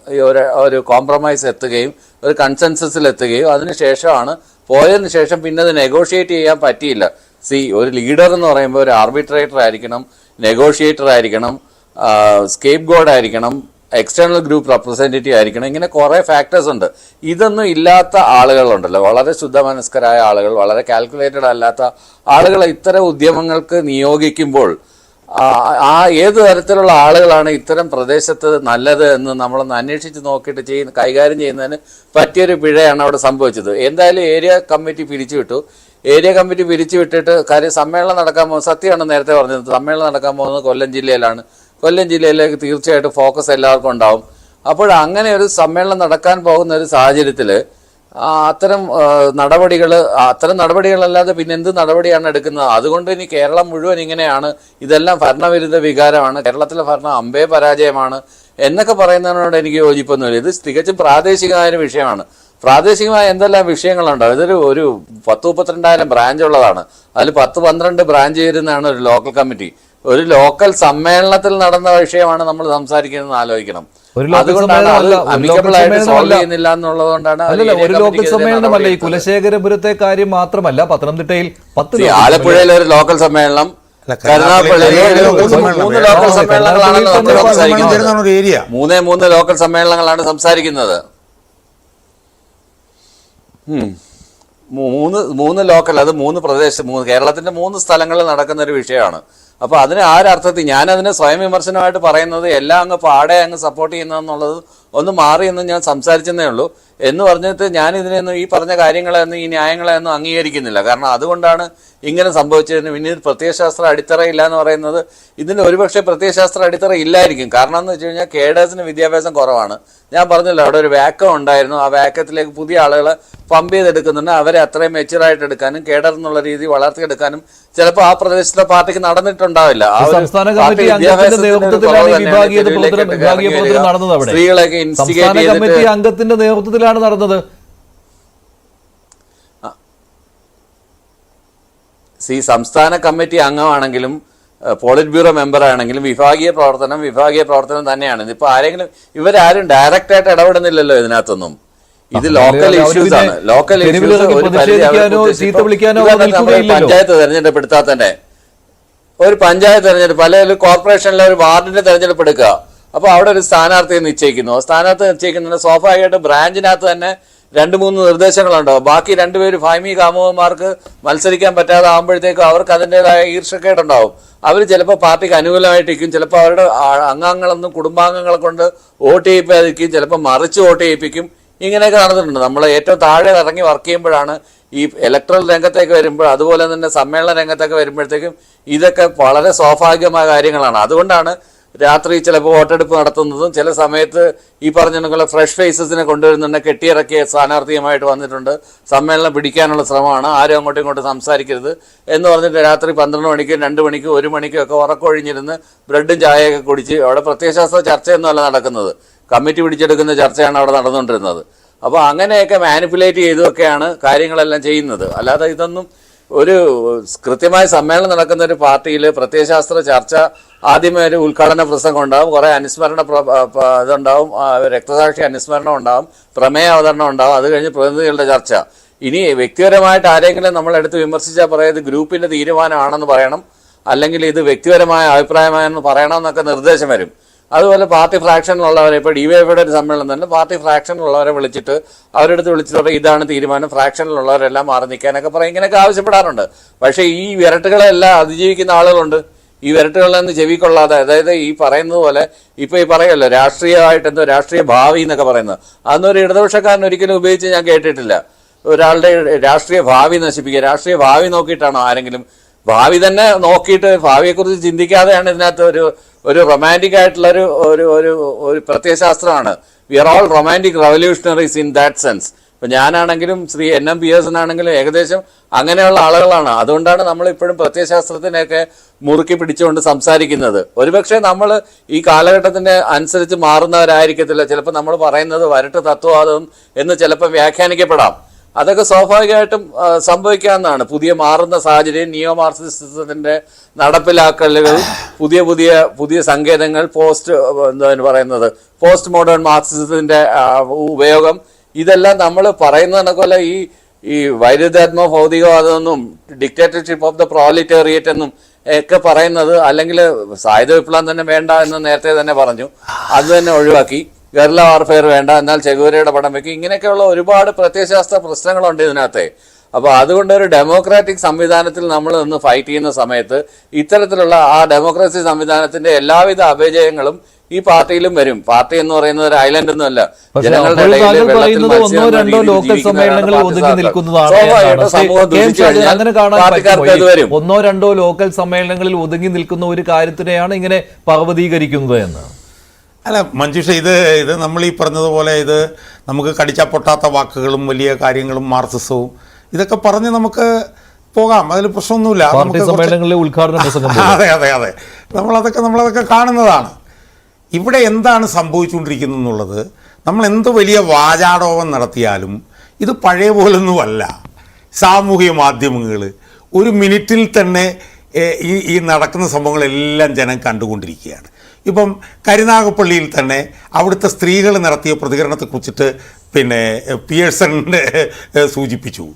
ഒരു കോംപ്രമൈസ് എത്തുകയും ഒരു കൺസെൻസസിൽ എത്തുകയും അതിനുശേഷമാണ് പോയതിനു ശേഷം പിന്നെ അത് നെഗോഷിയേറ്റ് ചെയ്യാൻ പറ്റിയില്ല. ഒരു ലീഡർ എന്ന് പറയുമ്പോൾ ഒരു ആർബിട്രേറ്റർ ആയിരിക്കണം, നെഗോഷിയേറ്റർ ആയിരിക്കണം, സ്കേപ്പ് ഗോഡ് ആയിരിക്കണം, എക്സ്റ്റേണൽ ഗ്രൂപ്പ് റെപ്രസെൻറ്റേറ്റീവ് ആയിരിക്കണം. ഇങ്ങനെ കുറേ ഫാക്ടേഴ്സ് ഉണ്ട്. ഇതൊന്നും ഇല്ലാത്ത ആളുകളുണ്ടല്ലോ, വളരെ ശുദ്ധമനസ്കരായ ആളുകൾ, വളരെ കാൽക്കുലേറ്റഡ് അല്ലാത്ത ആളുകളെ ഇത്തരം ഉദ്യമങ്ങൾക്ക് നിയോഗിക്കുമ്പോൾ ഏത് തരത്തിലുള്ള ആളുകളാണ് ഇത്തരം പ്രദേശത്ത് നല്ലത് എന്ന് നമ്മളൊന്ന് അന്വേഷിച്ച് നോക്കിയിട്ട് കൈകാര്യം ചെയ്യുന്നതിന് പറ്റിയൊരു പിഴയാണ് അവിടെ സംഭവിച്ചത്. എന്തായാലും ഏരിയ കമ്മിറ്റി പിരിച്ചുവിട്ടു. ഏരിയ കമ്മിറ്റി പിരിച്ചുവിട്ടിട്ട് കാര്യം സമ്മേളനം നടക്കാൻ പോകുന്നത്, സത്യമാണ് നേരത്തെ പറഞ്ഞത്, സമ്മേളനം നടക്കാൻ പോകുന്നത് കൊല്ലം ജില്ലയിലാണ്. കൊല്ലം ജില്ലയിലേക്ക് തീർച്ചയായിട്ടും ഫോക്കസ് എല്ലാവർക്കും ഉണ്ടാവും. അപ്പോൾ അങ്ങനെ ഒരു സമ്മേളനം നടക്കാൻ പോകുന്ന ഒരു സാഹചര്യത്തിൽ അത്തരം നടപടികളല്ലാതെ പിന്നെ എന്ത് നടപടിയാണ് എടുക്കുന്നത്? അതുകൊണ്ട് ഇനി കേരളം മുഴുവൻ ഇങ്ങനെയാണ്, ഇതെല്ലാം ഭരണവിരുദ്ധ വികാരമാണ്, കേരളത്തിലെ ഭരണം അമ്പേ പരാജയമാണ് എന്നൊക്കെ പറയുന്നതിനോട് എനിക്ക് യോജിപ്പൊന്നുമില്ല. ഇത് തികച്ചും പ്രാദേശികമായ ഒരു വിഷയമാണ്. പ്രാദേശികമായ എന്തെല്ലാം വിഷയങ്ങളുണ്ടാവും. ഇതൊരു 10-32,000 ബ്രാഞ്ച് ഉള്ളതാണ്. അതിൽ 10-12 ബ്രാഞ്ച് ചേരുന്നതാണ് ഒരു ലോക്കൽ കമ്മിറ്റി. ഒരു ലോക്കൽ സമ്മേളനത്തിൽ നടന്ന വിഷയമാണ് നമ്മൾ സംസാരിക്കുന്നത് ആലോചിക്കണം. അതുകൊണ്ടാണ് അത് അമിക്കബിൾ ആയിട്ട് സോൾവ് ചെയ്യുന്നില്ല എന്നുള്ളതുകൊണ്ടാണ്. ഒരു ലോക്കൽ സമ്മേളനമല്ല, ഈ കുലശേഖരപുരത്തെ കാര്യം മാത്രമല്ല, പത്തനംതിട്ടയിൽ 10 ആലപ്പുഴയിൽ ഒരു ലോക്കൽ സമ്മേളനം, കരുനാഗപ്പള്ളിയിൽ 3 ലോക്കൽ സമ്മേളനങ്ങളാണ് നമ്മൾ സംസാരിക്കുന്നത്. 3 ലോക്കൽ സമ്മേളനങ്ങളാണ് സംസാരിക്കുന്നത്. 3 ലോക്കൽ, അത് 3 പ്രദേശം, കേരളത്തിന്റെ 3 സ്ഥലങ്ങളിൽ നടക്കുന്ന ഒരു വിഷയമാണ്. അപ്പോൾ അതിന് ആരർത്ഥത്തിൽ ഞാനതിനെ സ്വയം വിമർശനമായിട്ട് പറയുന്നത് എല്ലാം അങ്ങ് പാടെ അങ്ങ് സപ്പോർട്ട് ചെയ്യുന്നതെന്നുള്ളത് ഒന്ന് മാറിയെന്ന് ഞാൻ സംസാരിച്ചതേ ഉള്ളൂ. എന്ന് പറഞ്ഞിട്ട് ഞാൻ ഇതിനെയൊന്നും ഈ പറഞ്ഞ കാര്യങ്ങളെയൊന്നും ഈ ന്യായങ്ങളെയൊന്നും അംഗീകരിക്കുന്നില്ല. കാരണം അതുകൊണ്ടാണ് ഇങ്ങനെ സംഭവിച്ചതിന് പിന്നെ പ്രത്യയശാസ്ത്ര അടിത്തറ ഇല്ല എന്ന് പറയുന്നത്. ഇതിന് ഒരുപക്ഷെ പ്രത്യയശാസ്ത്ര അടിത്തറ ഇല്ലായിരിക്കും. കാരണം എന്ന് വെച്ച് കഴിഞ്ഞാൽ കേഡേഴ്സിന് വിദ്യാഭ്യാസം കുറവാണ്. ഞാൻ പറഞ്ഞല്ലോ, അവിടെ ഒരു വാക്കം ഉണ്ടായിരുന്നു. ആ വാക്കത്തിലേക്ക് പുതിയ ആളുകളെ പമ്പ് ചെയ്തെടുക്കുന്നുണ്ട്. അവരെ അത്രയും മെച്ചുറായിട്ട് എടുക്കാനും കേഡർ എന്നുള്ള രീതി വളർത്തിയെടുക്കാനും ചിലപ്പോൾ ആ പ്രദേശത്തെ പാർട്ടിക്ക് നടന്നിട്ടുണ്ടാവില്ല. സംസ്ഥാന കമ്മിറ്റി അംഗത്തിന്റെ നേതൃത്വത്തിലാണ് നടന്നത്. സംസ്ഥാന കമ്മിറ്റി അംഗമാണെങ്കിലും പോളിറ്റ് ബ്യൂറോ മെമ്പർ ആണെങ്കിലും വിഭാഗീയ പ്രവർത്തനം തന്നെയാണ്. ഇതിപ്പോ ഇവരാരും ഡയറക്റ്റ് ആയിട്ട് ഇടപെടുന്നില്ലല്ലോ ഇതിനകത്തൊന്നും. ഇത് ലോക്കൽ ഇഷ്യൂസ് ആണ്. ലോക്കൽ ഇഷ്യൂസ് പഞ്ചായത്ത് തെരഞ്ഞെടുപ്പ് എടുത്താൽ തന്നെ ഒരു പഞ്ചായത്ത് തെരഞ്ഞെടുപ്പ് അല്ലെങ്കിൽ കോർപ്പറേഷനിലെ ഒരു വാർഡിന്റെ തെരഞ്ഞെടുപ്പ് എടുക്കുക. അപ്പോൾ അവിടെ ഒരു സ്ഥാനാർത്ഥിയെ നിശ്ചയിക്കുന്നു. സ്ഥാനാർത്ഥി നിശ്ചയിക്കുന്നതിന് സ്വാഭാവികമായിട്ട് ബ്രാഞ്ചിനകത്ത് തന്നെ 2-3 നിർദ്ദേശങ്ങളുണ്ടാവും. ബാക്കി 2 പേര് ഫാമി കാമുകന്മാർക്ക് മത്സരിക്കാൻ പറ്റാതെ ആകുമ്പോഴത്തേക്കും അവർക്ക് അതിൻ്റെതായ ഈർഷ്യക്കേടുണ്ടാവും. അവർ ചിലപ്പോൾ പാർട്ടിക്ക് അനുകൂലമായിട്ടിരിക്കും, ചിലപ്പോൾ അവരുടെ അംഗങ്ങളൊന്നും കുടുംബാംഗങ്ങളെ കൊണ്ട് വോട്ട് ചെയ്യിപ്പിക്കും, ചിലപ്പോൾ മറിച്ച് വോട്ട് ചെയ്യിപ്പിക്കും. ഇങ്ങനെയൊക്കെ നടന്നിട്ടുണ്ട്. നമ്മൾ ഏറ്റവും താഴെ ഇറങ്ങി വർക്ക് ചെയ്യുമ്പോഴാണ് ഈ ഇലക്ട്രൽ രംഗത്തേക്ക് വരുമ്പോൾ, അതുപോലെ തന്നെ സമ്മേളന രംഗത്തൊക്കെ വരുമ്പോഴത്തേക്കും ഇതൊക്കെ വളരെ സ്വാഭാവികമായ കാര്യങ്ങളാണ്. അതുകൊണ്ടാണ് രാത്രി ചിലപ്പോൾ വോട്ടെടുപ്പ് നടത്തുന്നതും ചില സമയത്ത് ഈ പറഞ്ഞ ഫ്രഷ് ഫേസസിനെ കൊണ്ടുവരുന്നുണ്ട്, കെട്ടിയിറക്കിയ സ്ഥാനാർത്ഥിയുമായിട്ട് വന്നിട്ടുണ്ട്, സമ്മേളനം പിടിക്കാനുള്ള ശ്രമമാണ്, ആരും അങ്ങോട്ടും ഇങ്ങോട്ടും സംസാരിക്കരുത് എന്ന് പറഞ്ഞിട്ട് രാത്രി 12 മണിക്കും 2 മണിക്കും 1 മണിക്കും ഒക്കെ ഉറക്കൊഴിഞ്ഞിരുന്ന് ബ്രെഡും ചായയൊക്കെ കുടിച്ച് അവിടെ പ്രത്യയശാസ്ത്ര ചർച്ചയൊന്നുമല്ല നടക്കുന്നത്, കമ്മിറ്റി പിടിച്ചെടുക്കുന്ന ചർച്ചയാണ് അവിടെ നടന്നുകൊണ്ടിരുന്നത്. അപ്പോൾ അങ്ങനെയൊക്കെ മാനിപ്പുലേറ്റ് ചെയ്തൊക്കെയാണ് കാര്യങ്ങളെല്ലാം ചെയ്യുന്നത്. അല്ലാതെ ഇതൊന്നും ഒരു കൃത്യമായ സമ്മേളനം നടക്കുന്ന ഒരു പാർട്ടിയിൽ പ്രത്യയശാസ്ത്ര ചർച്ച, ആദ്യമേ ഒരു ഉദ്ഘാടന പ്രസംഗം ഉണ്ടാവും, കുറേ അനുസ്മരണ ഇതുണ്ടാവും, രക്തസാക്ഷി അനുസ്മരണം ഉണ്ടാവും, പ്രമേയ അവതരണം ഉണ്ടാവും, അത് കഴിഞ്ഞ് പ്രതിനിധികളുടെ ചർച്ച. ഇനി വ്യക്തിപരമായിട്ട് ആരെങ്കിലും നമ്മളെടുത്ത് വിമർശിച്ചാൽ പറയുന്നത് ഗ്രൂപ്പിന്റെ തീരുമാനമാണെന്ന് പറയണം, അല്ലെങ്കിൽ ഇത് വ്യക്തിപരമായ അഭിപ്രായമാണെന്ന് പറയണമെന്നൊക്കെ നിർദ്ദേശം വരും. അതുപോലെ പാർട്ടി ഫ്രാക്ഷനിലുള്ളവരെ, ഇപ്പോൾ ഡിവൈഎഫ്ഐയുടെ ഒരു സമ്മേളനം തന്നെ പാർട്ടി ഫ്രാക്ഷനിലുള്ളവരെ വിളിച്ചിട്ട് അവരുടെ അടുത്ത് വിളിച്ചിട്ട് പറയും ഇതാണ് തീരുമാനം, ഫ്രാക്ഷനിലുള്ളവരെല്ലാം മാറി നിൽക്കാനൊക്കെ പറയും, ഇങ്ങനെയൊക്കെ ആവശ്യപ്പെടാറുണ്ട്. പക്ഷേ ഈ വിരട്ടുകളെല്ലാം അതിജീവിക്കുന്ന ആളുകളുണ്ട്. ഈ വിരട്ടുകളിലൊന്നും ചെവിക്കൊള്ളാതെ, അതായത് ഈ പറയുന്നത് പോലെ ഇപ്പൊ ഈ പറയുമല്ലോ രാഷ്ട്രീയമായിട്ട് എന്തോ രാഷ്ട്രീയ ഭാവി എന്നൊക്കെ പറയുന്നത്, അതൊന്നും ഒരു ഇടതുപക്ഷക്കാരൻ ഒരിക്കലും ഉപയോഗിച്ച് ഞാൻ കേട്ടിട്ടില്ല. ഒരാളുടെ രാഷ്ട്രീയ ഭാവി നശിപ്പിക്കുക, രാഷ്ട്രീയ ഭാവി നോക്കിയിട്ടാണോ ആരെങ്കിലും? ഭാവി തന്നെ നോക്കിയിട്ട് ഭാവിയെക്കുറിച്ച് ചിന്തിക്കാതെയാണ് ഇതിനകത്ത് ഒരു റൊമാൻറ്റിക് ആയിട്ടുള്ള ഒരു പ്രത്യയശാസ്ത്രമാണ്. We are all romantic revolutionaries in that sense. ഇപ്പൊ ഞാനാണെങ്കിലും ശ്രീ NM പിയേഴ്സൺ ആണെങ്കിലും ഏകദേശം അങ്ങനെയുള്ള ആളുകളാണ്. അതുകൊണ്ടാണ് നമ്മൾ ഇപ്പോഴും പ്രത്യയശാസ്ത്രത്തിനെയൊക്കെ മുറുക്കി പിടിച്ചുകൊണ്ട് സംസാരിക്കുന്നത്. ഒരുപക്ഷെ നമ്മൾ ഈ കാലഘട്ടത്തിന്റെ അനുസരിച്ച് മാറുന്നവരായിരിക്കത്തില്ല. ചിലപ്പോൾ നമ്മൾ പറയുന്നത് വരട്ട് തത്വവാദം എന്ന് ചിലപ്പോൾ വ്യാഖ്യാനിക്കപ്പെടാം. അതൊക്കെ സ്വാഭാവികമായിട്ടും സംഭവിക്കാവുന്നതാണ്. പുതിയ മാറുന്ന സാഹചര്യം, നിയോ മാർക്സിസത്തിന്റെ നടപ്പിലാക്കലുകൾ, പുതിയ സങ്കേതങ്ങൾ, പോസ്റ്റ് മോഡേൺ മാർക്സിസത്തിന്റെ ഉപയോഗം, ഇതെല്ലാം നമ്മൾ പറയുന്നതിനൊക്കെ ഈ വൈരുദ്ധാത്മ ഭൗതികവാദമെന്നും ഡിക്റ്റേറ്റർഷിപ്പ് ഓഫ് ദ പ്രോലിറ്റേറിയറ്റ് എന്നും ഒക്കെ പറയുന്നത്, അല്ലെങ്കിൽ സായുധ വിപ്ലവം തന്നെ വേണ്ട എന്ന് നേരത്തെ തന്നെ പറഞ്ഞു, അത് തന്നെ ഒഴിവാക്കി, ഗറില്ല വാർഫെയർ വേണ്ട, എന്നാൽ ചെഗുവേരയുടെ പടം വെക്കും, ഇങ്ങനെയൊക്കെയുള്ള ഒരുപാട് പ്രത്യയശാസ്ത്ര പ്രശ്നങ്ങളുണ്ട് ഇതിനകത്തെ. അപ്പോൾ അതുകൊണ്ട് ഒരു ഡെമോക്രാറ്റിക് സംവിധാനത്തിൽ നമ്മൾ നിന്ന് ഫൈറ്റ് ചെയ്യുന്ന സമയത്ത് ഇത്തരത്തിലുള്ള ആ ഡെമോക്രസി സംവിധാനത്തിന്റെ എല്ലാവിധ അപജയങ്ങളും ഈ പാർട്ടിയിലും വരും. പാർട്ടി എന്ന് പറയുന്നത് ഒരു ഐലൻഡ് ഒന്നുമല്ല. ജനങ്ങളുടെ ഒന്നോ രണ്ടോ ലോക്കൽ സമ്മേളനങ്ങളിൽ ഒതുങ്ങി നിൽക്കുന്ന ഒരു കാര്യത്തിനെയാണ് ഇങ്ങനെ പർവ്വതീകരിക്കുന്നത് എന്ന്. അല്ല മഞ്ജുഷ, ഇത് നമ്മൾ ഈ പറഞ്ഞതുപോലെ ഇത് നമുക്ക് കടിച്ചാൽ പൊട്ടാത്ത വാക്കുകളും വലിയ കാര്യങ്ങളും മാർക്സിസവും ഇതൊക്കെ പറഞ്ഞ് നമുക്ക് പോകാം, അതിൽ പ്രശ്നമൊന്നുമില്ല. അതെ അതെ അതെ, നമ്മളതൊക്കെ കാണുന്നതാണ്. ഇവിടെ എന്താണ് സംഭവിച്ചുകൊണ്ടിരിക്കുന്നത് എന്നുള്ളത്, നമ്മൾ എന്ത് വലിയ വാചാടോപം നടത്തിയാലും ഇത് പഴയ പോലൊന്നുമല്ല. സാമൂഹിക മാധ്യമങ്ങൾ ഒരു മിനിറ്റിൽ തന്നെ ഈ നടക്കുന്ന സംഭവങ്ങളെല്ലാം ജനം കണ്ടുകൊണ്ടിരിക്കുകയാണ്. ഇപ്പം കരുനാഗപ്പള്ളിയിൽ തന്നെ അവിടുത്തെ സ്ത്രീകൾ നടത്തിയ പ്രതികരണത്തെക്കുറിച്ചിട്ട് പിയേഴ്സണിൻ്റെ സൂചിപ്പിച്ചു.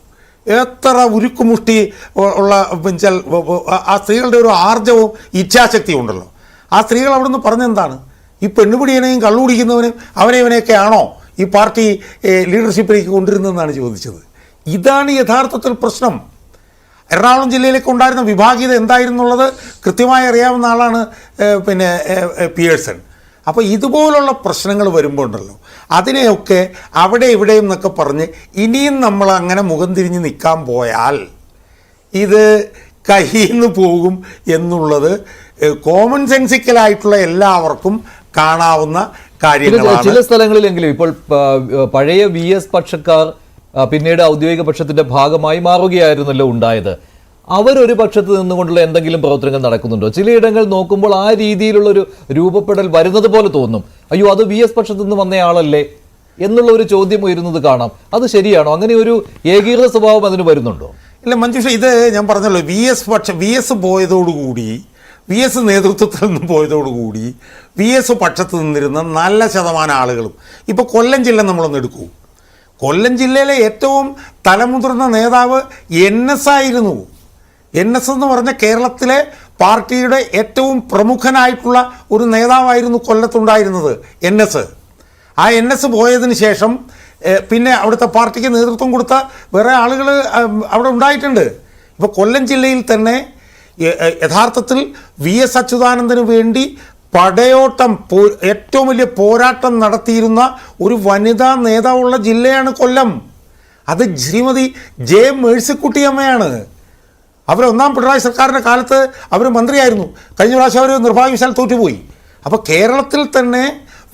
എത്ര ഉരുക്കുമുഷ്ടി ഉള്ള വെച്ചാൽ ആ സ്ത്രീകളുടെ ഒരു ആർജവും ഇച്ഛാശക്തിയും ഉണ്ടല്ലോ. ആ സ്ത്രീകൾ അവിടുന്ന് പറഞ്ഞെന്താണ്, ഈ പെണ്ണുപിടിയനെയും കള്ളുപിടിക്കുന്നവനെയും അവനെയൊക്കെ ആണോ ഈ പാർട്ടി ലീഡർഷിപ്പിലേക്ക് കൊണ്ടുവരുന്നതെന്നാണ് ചോദിച്ചത്. ഇതാണ് യഥാർത്ഥത്തിൽ പ്രശ്നം. എറണാകുളം ജില്ലയിലേക്ക് ഉണ്ടായിരുന്ന വിഭാഗീയത എന്തായിരുന്നുള്ളത് കൃത്യമായി അറിയാവുന്ന ആളാണ് പിയേഴ്സൺ. അപ്പോൾ ഇതുപോലുള്ള പ്രശ്നങ്ങൾ വരുമ്പോൾ ഉണ്ടല്ലോ, അതിനെയൊക്കെ അവിടെ ഇവിടെയും എന്നൊക്കെ പറഞ്ഞ് ഇനിയും നമ്മൾ അങ്ങനെ മുഖം തിരിഞ്ഞ് നിൽക്കാൻ പോയാൽ ഇത് കയ്യിൽ നിന്ന് പോകും എന്നുള്ളത് കോമൺ സെൻസിക്കലായിട്ടുള്ള എല്ലാവർക്കും കാണാവുന്ന കാര്യങ്ങളാണ്. ചില സ്ഥലങ്ങളിലെങ്കിലും ഇപ്പോൾ പഴയ VS പക്ഷക്കാർ പിന്നീട് ഔദ്യോഗിക പക്ഷത്തിന്റെ ഭാഗമായി മാറുകയായിരുന്നല്ലോ ഉണ്ടായത്. അവരൊരു പക്ഷത്ത് നിന്നുകൊണ്ടുള്ള എന്തെങ്കിലും പ്രവർത്തനങ്ങൾ നടക്കുന്നുണ്ടോ? ചിലയിടങ്ങൾ നോക്കുമ്പോൾ ആ രീതിയിലുള്ള ഒരു രൂപപ്പെടൽ വരുന്നത് പോലെ തോന്നും. അയ്യോ, അത് VS പക്ഷത്ത് നിന്ന് വന്നയാളല്ലേ എന്നുള്ള ഒരു ചോദ്യം ഉയരുന്നത് കാണാം. അത് ശരിയാണോ? അങ്ങനെ ഒരു ഏകീകൃത സ്വഭാവം അതിന് വരുന്നുണ്ടോ? ഇല്ല മഞ്ജുഷ, ഇത് ഞാൻ പറഞ്ഞല്ലോ, VS പോയതോടുകൂടി, VS നേതൃത്വത്തിൽ നിന്ന് പോയതോടുകൂടി VS പക്ഷത്ത് നിന്നിരുന്ന നല്ല ശതമാനം ആളുകളും ഇപ്പോൾ കൊല്ലം ജില്ല നമ്മളൊന്ന് എടുക്കൂ. കൊല്ലം ജില്ലയിലെ ഏറ്റവും തലമുതിർന്ന നേതാവ് NS ആയിരുന്നു. NS എന്ന് പറഞ്ഞ കേരളത്തിലെ പാർട്ടിയുടെ ഏറ്റവും പ്രമുഖനായിട്ടുള്ള ഒരു നേതാവായിരുന്നു കൊല്ലത്തുണ്ടായിരുന്നത് NS. ആ NS പോയതിന് ശേഷം പിന്നെ അവിടുത്തെ പാർട്ടിക്ക് നേതൃത്വം കൊടുത്ത വേറെ ആളുകൾ അവിടെ ഉണ്ടായിട്ടുണ്ട്. ഇപ്പോൾ കൊല്ലം ജില്ലയിൽ തന്നെ യഥാർത്ഥത്തിൽ VS അച്യുതാനന്ദന് വേണ്ടി പടയോട്ടം, ഏറ്റവും വലിയ പോരാട്ടം നടത്തിയിരുന്ന ഒരു വനിതാ നേതാവുള്ള ജില്ലയാണ് കൊല്ലം. അത് ശ്രീമതി J. മേഴ്സിക്കുട്ടിയമ്മയാണ്. അവർ ഒന്നാം പിണറായി സർക്കാരിൻ്റെ കാലത്ത് അവർ മന്ത്രിയായിരുന്നു. കഴിഞ്ഞ പ്രാവശ്യം അവർ നിർഭാഗ്യവശാൽ തോറ്റുപോയി. അപ്പോൾ കേരളത്തിൽ തന്നെ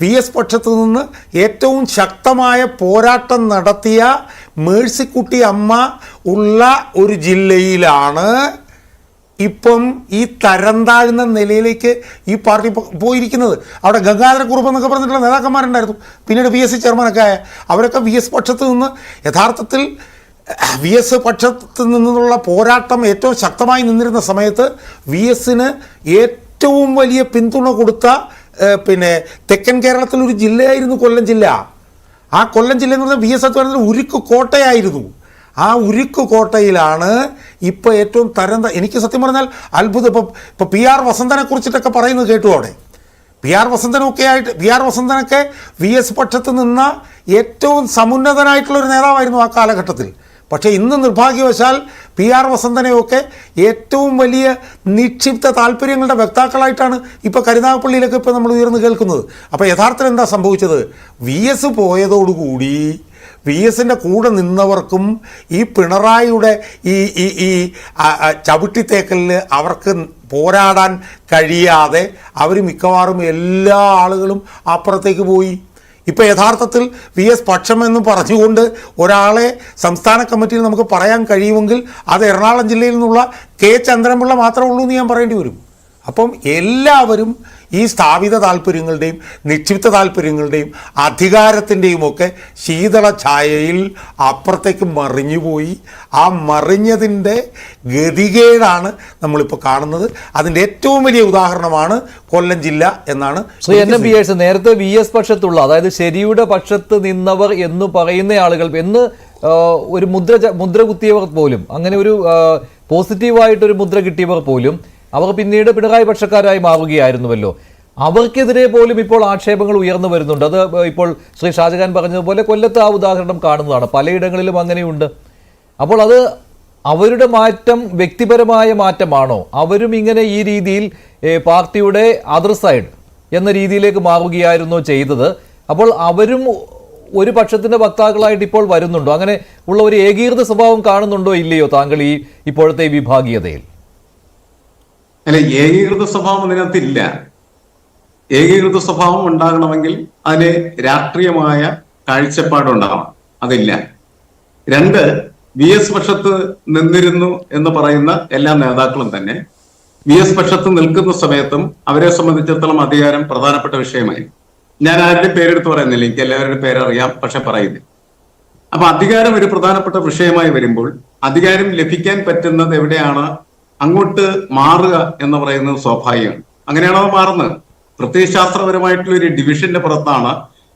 വി എസ് പക്ഷത്തു നിന്ന് ഏറ്റവും ശക്തമായ പോരാട്ടം നടത്തിയ മേഴ്സിക്കുട്ടി അമ്മ ഉള്ള ഒരു ജില്ലയിലാണ് ഇപ്പം ഈ തരം താഴ്ന്ന നിലയിലേക്ക് ഈ പാർട്ടി പോയിരിക്കുന്നത്. അവിടെ ഗംഗാധരക്കുറുപ്പ് എന്നൊക്കെ പറഞ്ഞിട്ടുള്ള നേതാക്കന്മാരുണ്ടായിരുന്നു, പിന്നീട് വി എസ് സി ചെയർമാനൊക്കെ ആയ അവരൊക്കെ വി എസ് പക്ഷത്ത് നിന്ന് യഥാർത്ഥത്തിൽ വി എസ് പക്ഷത്ത് നിന്നുള്ള പോരാട്ടം ഏറ്റവും ശക്തമായി നിന്നിരുന്ന സമയത്ത് വി എസിന് ഏറ്റവും വലിയ പിന്തുണ കൊടുത്ത പിന്നെ തെക്കൻ കേരളത്തിലൊരു ജില്ലയായിരുന്നു കൊല്ലം ജില്ല. ആ കൊല്ലം ജില്ല എന്ന് പറഞ്ഞാൽ വി എസ് അദ്വാനത്തിന് ഉരുക്ക് കോട്ടയായിരുന്നു. ആ ഉരുക്ക് കോട്ടയിലാണ് ഇപ്പോൾ ഏറ്റവും എനിക്ക് സത്യം പറഞ്ഞാൽ അത്ഭുതം. ഇപ്പോൾ പി ആർ വസന്തനെ കുറിച്ചിട്ടൊക്കെ പറയുന്നത് കേട്ടു. അവിടെ പി ആർ വസന്തനൊക്കെ വി എസ് പക്ഷത്ത് നിന്ന ഏറ്റവും സമുന്നതനായിട്ടുള്ളൊരു നേതാവായിരുന്നു ആ കാലഘട്ടത്തിൽ. പക്ഷേ ഇന്ന് നിർഭാഗ്യവശാൽ പി ആർ വസന്തനെയൊക്കെ ഏറ്റവും വലിയ നിക്ഷിപ്ത താല്പര്യങ്ങളുടെ വക്താക്കളായിട്ടാണ് ഇപ്പോൾ കരുനാഗപ്പള്ളിയിലൊക്കെ ഇപ്പോൾ നമ്മൾ ഉയർന്നു കേൾക്കുന്നത്. അപ്പോൾ യഥാർത്ഥത്തിൽ എന്താ സംഭവിച്ചത്? വി എസ് പോയതോടുകൂടി വി എസിൻ്റെ കൂടെ നിന്നവർക്കും ഈ പിണറായിയുടെ ഈ ചവിട്ടിത്തേക്കലിൽ അവർക്ക് പോരാടാൻ കഴിയാതെ അവർ മിക്കവാറും എല്ലാ ആളുകളും അപ്പുറത്തേക്ക് പോയി. ഇപ്പോൾ യഥാർത്ഥത്തിൽ വി എസ് പക്ഷമെന്ന് പറഞ്ഞുകൊണ്ട് ഒരാളെ സംസ്ഥാന കമ്മിറ്റിയിൽ നമുക്ക് പറയാൻ കഴിയുമെങ്കിൽ അത് എറണാകുളം ജില്ലയിൽ നിന്നുള്ള കെ ചന്ദ്രൻപിള്ള മാത്രമേ ഉള്ളൂ എന്ന് ഞാൻ പറയേണ്ടി വരും. അപ്പം എല്ലാവരും ഈ സ്ഥാപിത താല്പര്യങ്ങളുടെയും നിക്ഷിപ്ത താല്പര്യങ്ങളുടെയും അധികാരത്തിൻ്റെയും ഒക്കെ ശീതള ഛായയിൽ അപ്പുറത്തേക്ക് മറിഞ്ഞുപോയി. ആ മറിഞ്ഞതിൻ്റെ ഗതികേടാണ് നമ്മളിപ്പോൾ കാണുന്നത്. അതിൻ്റെ ഏറ്റവും വലിയ ഉദാഹരണമാണ് കൊല്ലം ജില്ല എന്നാണ് നേരത്തെ വി എസ് പക്ഷത്തുള്ള, അതായത് ശരിയുടെ പക്ഷത്ത് നിന്നവർ എന്ന് പറയുന്ന ആളുകൾ എന്ന് ഒരു മുദ്ര കുത്തിയവർ പോലും, അങ്ങനെ ഒരു പോസിറ്റീവായിട്ടൊരു മുദ്ര കിട്ടിയവർ പോലും അവർ പിന്നീട് പിണറായി പക്ഷക്കാരായി മാറുകയായിരുന്നുവല്ലോ. അവർക്കെതിരെ പോലും ഇപ്പോൾ ആക്ഷേപങ്ങൾ ഉയർന്നു വരുന്നുണ്ട്. അത് ഇപ്പോൾ ശ്രീ ഷാജഹാൻ പറഞ്ഞതുപോലെ കൊല്ലത്ത് ആ ഉദാഹരണം കാണുന്നതാണ്, പലയിടങ്ങളിലും അങ്ങനെയുണ്ട്. അപ്പോൾ അത് അവരുടെ മാറ്റം വ്യക്തിപരമായ മാറ്റമാണോ? അവരും ഇങ്ങനെ ഈ രീതിയിൽ പാർട്ടിയുടെ അതർ സൈഡ് എന്ന രീതിയിലേക്ക് മാറുകയായിരുന്നോ ചെയ്തത്? അപ്പോൾ അവരും ഒരു പക്ഷത്തിന്റെ വക്താക്കളായിട്ട് ഇപ്പോൾ വരുന്നുണ്ടോ? അങ്ങനെ ഉള്ള ഒരു ഏകീകൃത സ്വഭാവം കാണുന്നുണ്ടോ ഇല്ലയോ താങ്കൾ ഈ ഇപ്പോഴത്തെ വിഭാഗീയതയിൽ? അല്ല, ഏകീകൃത സ്വഭാവം അതിനകത്തില്ല. ഏകീകൃത സ്വഭാവം ഉണ്ടാകണമെങ്കിൽ അതിന് രാഷ്ട്രീയമായ കാഴ്ചപ്പാടുണ്ടാവണം. അതില്ല. രണ്ട്, വി എസ് പക്ഷത്ത് നിന്നിരുന്നു എന്ന് പറയുന്ന എല്ലാ നേതാക്കളും തന്നെ വി എസ് പക്ഷത്ത് നിൽക്കുന്ന സമയത്തും അവരെ സംബന്ധിച്ചിടത്തോളം അധികാരം പ്രധാനപ്പെട്ട വിഷയമായി. ഞാൻ ആരുടെ പേരെടുത്ത് പറയുന്നില്ല, എനിക്ക് എല്ലാവരുടെ പേരറിയാം, പക്ഷെ പറയുന്നില്ല. അപ്പൊ അധികാരം ഒരു പ്രധാനപ്പെട്ട വിഷയമായി വരുമ്പോൾ അധികാരം ലഭിക്കാൻ പറ്റുന്നത് എവിടെയാണ്, അങ്ങോട്ട് മാറുക എന്ന് പറയുന്നത് സ്വാഭാവികമാണ്. അങ്ങനെയാണോ മാറുന്നത്? പ്രത്യയശാസ്ത്രപരമായിട്ടുള്ള ഒരു ഡിവിഷന്റെ പുറത്താണ്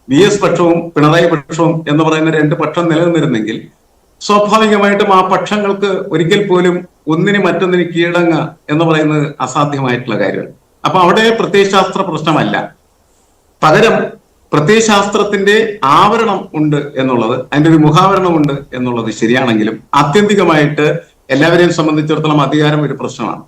വി എസ് പക്ഷവും പിണറായി പക്ഷവും എന്ന് പറയുന്ന രണ്ട് പക്ഷം നിലനിന്നിരുന്നെങ്കിൽ സ്വാഭാവികമായിട്ടും ആ പക്ഷങ്ങൾക്ക് ഒരിക്കൽ പോലും ഒന്നിന് മറ്റൊന്നിന് കീഴടങ്ങുക എന്ന് പറയുന്നത് അസാധ്യമായിട്ടുള്ള കാര്യമാണ്. അപ്പൊ അവിടെ പ്രത്യയശാസ്ത്ര പ്രശ്നമല്ല, പകരം പ്രത്യയശാസ്ത്രത്തിന്റെ ആവരണം ഉണ്ട് എന്നുള്ളത്, അതിന്റെ ഒരു മുഖാവരണം ഉണ്ട് എന്നുള്ളത് ശരിയാണെങ്കിലും ആത്യന്തികമായിട്ട് എല്ലാവരെയും സംബന്ധിച്ചിടത്തോളം അധികാരം ഒരു പ്രശ്നമാണ്.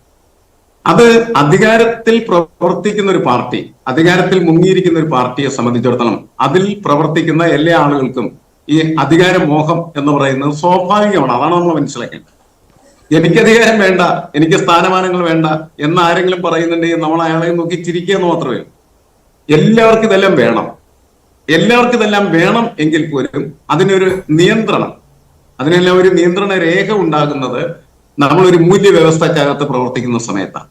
അത് അധികാരത്തിൽ പ്രവർത്തിക്കുന്ന ഒരു പാർട്ടി, അധികാരത്തിൽ മുങ്ങിയിരിക്കുന്ന ഒരു പാർട്ടിയെ സംബന്ധിച്ചിടത്തോളം അതിൽ പ്രവർത്തിക്കുന്ന എല്ലാ ആളുകൾക്കും ഈ അധികാര മോഹം എന്ന് പറയുന്നത് സ്വാഭാവികമാണ്. അതാണ് നമ്മൾ മനസ്സിലാക്കേണ്ടത്. എനിക്ക് അധികാരം വേണ്ട, എനിക്ക് സ്ഥാനമാനങ്ങൾ വേണ്ട എന്ന് ആരെങ്കിലും പറയുന്നുണ്ടെങ്കിൽ നമ്മൾ അയാളെ നോക്കി ചിരിക്കുക എന്ന് മാത്രമേ. എല്ലാവർക്കും ഇതെല്ലാം വേണം, എല്ലാവർക്കും ഇതെല്ലാം വേണം എങ്കിൽ പോലും അതിനൊരു നിയന്ത്രണം, അതിനെല്ലാം ഒരു നിയന്ത്രണ രേഖ ഉണ്ടാകുന്നത് നമ്മളൊരു മൂല്യവ്യവസ്ഥക്കകത്ത് പ്രവർത്തിക്കുന്ന സമയത്താണ്.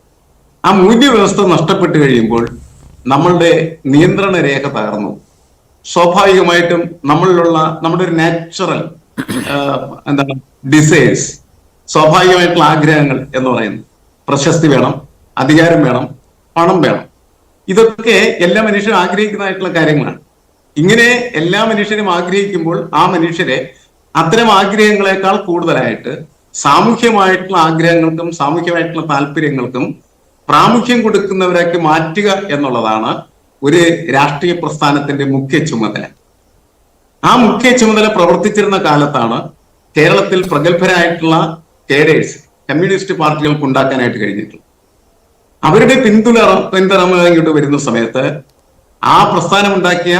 ആ മൂല്യവ്യവസ്ഥ നഷ്ടപ്പെട്ടു കഴിയുമ്പോൾ നമ്മളുടെ നിയന്ത്രണ രേഖ തകർന്നു. സ്വാഭാവികമായിട്ടും നമ്മളിലുള്ള നമ്മുടെ ഒരു നാച്ചുറൽ എന്താണ് ഡിസൈർസ്, സ്വാഭാവികമായിട്ടുള്ള ആഗ്രഹങ്ങൾ എന്ന് പറയുന്നത് പ്രശസ്തി വേണം, അധികാരം വേണം, പണം വേണം. ഇതൊക്കെ എല്ലാ മനുഷ്യരും ആഗ്രഹിക്കുന്നതായിട്ടുള്ള കാര്യങ്ങളാണ്. ഇങ്ങനെ എല്ലാ മനുഷ്യരും ആഗ്രഹിക്കുമ്പോൾ ആ മനുഷ്യരെ അത്തരം ആഗ്രഹങ്ങളെക്കാൾ കൂടുതലായിട്ട് സാമൂഹ്യമായിട്ടുള്ള ആഗ്രഹങ്ങൾക്കും സാമൂഹ്യമായിട്ടുള്ള താല്പര്യങ്ങൾക്കും പ്രാമുഖ്യം കൊടുക്കുന്നവരാക്കി മാറ്റുക എന്നുള്ളതാണ് ഒരു രാഷ്ട്രീയ പ്രസ്ഥാനത്തിന്റെ മുഖ്യ ചുമതല. ആ മുഖ്യ ചുമതല പ്രവർത്തിച്ചിരുന്ന കാലത്താണ് കേരളത്തിൽ പ്രഗത്ഭരായിട്ടുള്ള കേഡേഴ്സ് കമ്മ്യൂണിസ്റ്റ് പാർട്ടികൾക്ക് ഉണ്ടാക്കാനായിട്ട് കഴിഞ്ഞിട്ടുള്ളത്. അവരുടെ പിന്തുണ ഇങ്ങോട്ട് വരുന്ന സമയത്ത് ആ പ്രസ്ഥാനം ഉണ്ടാക്കിയ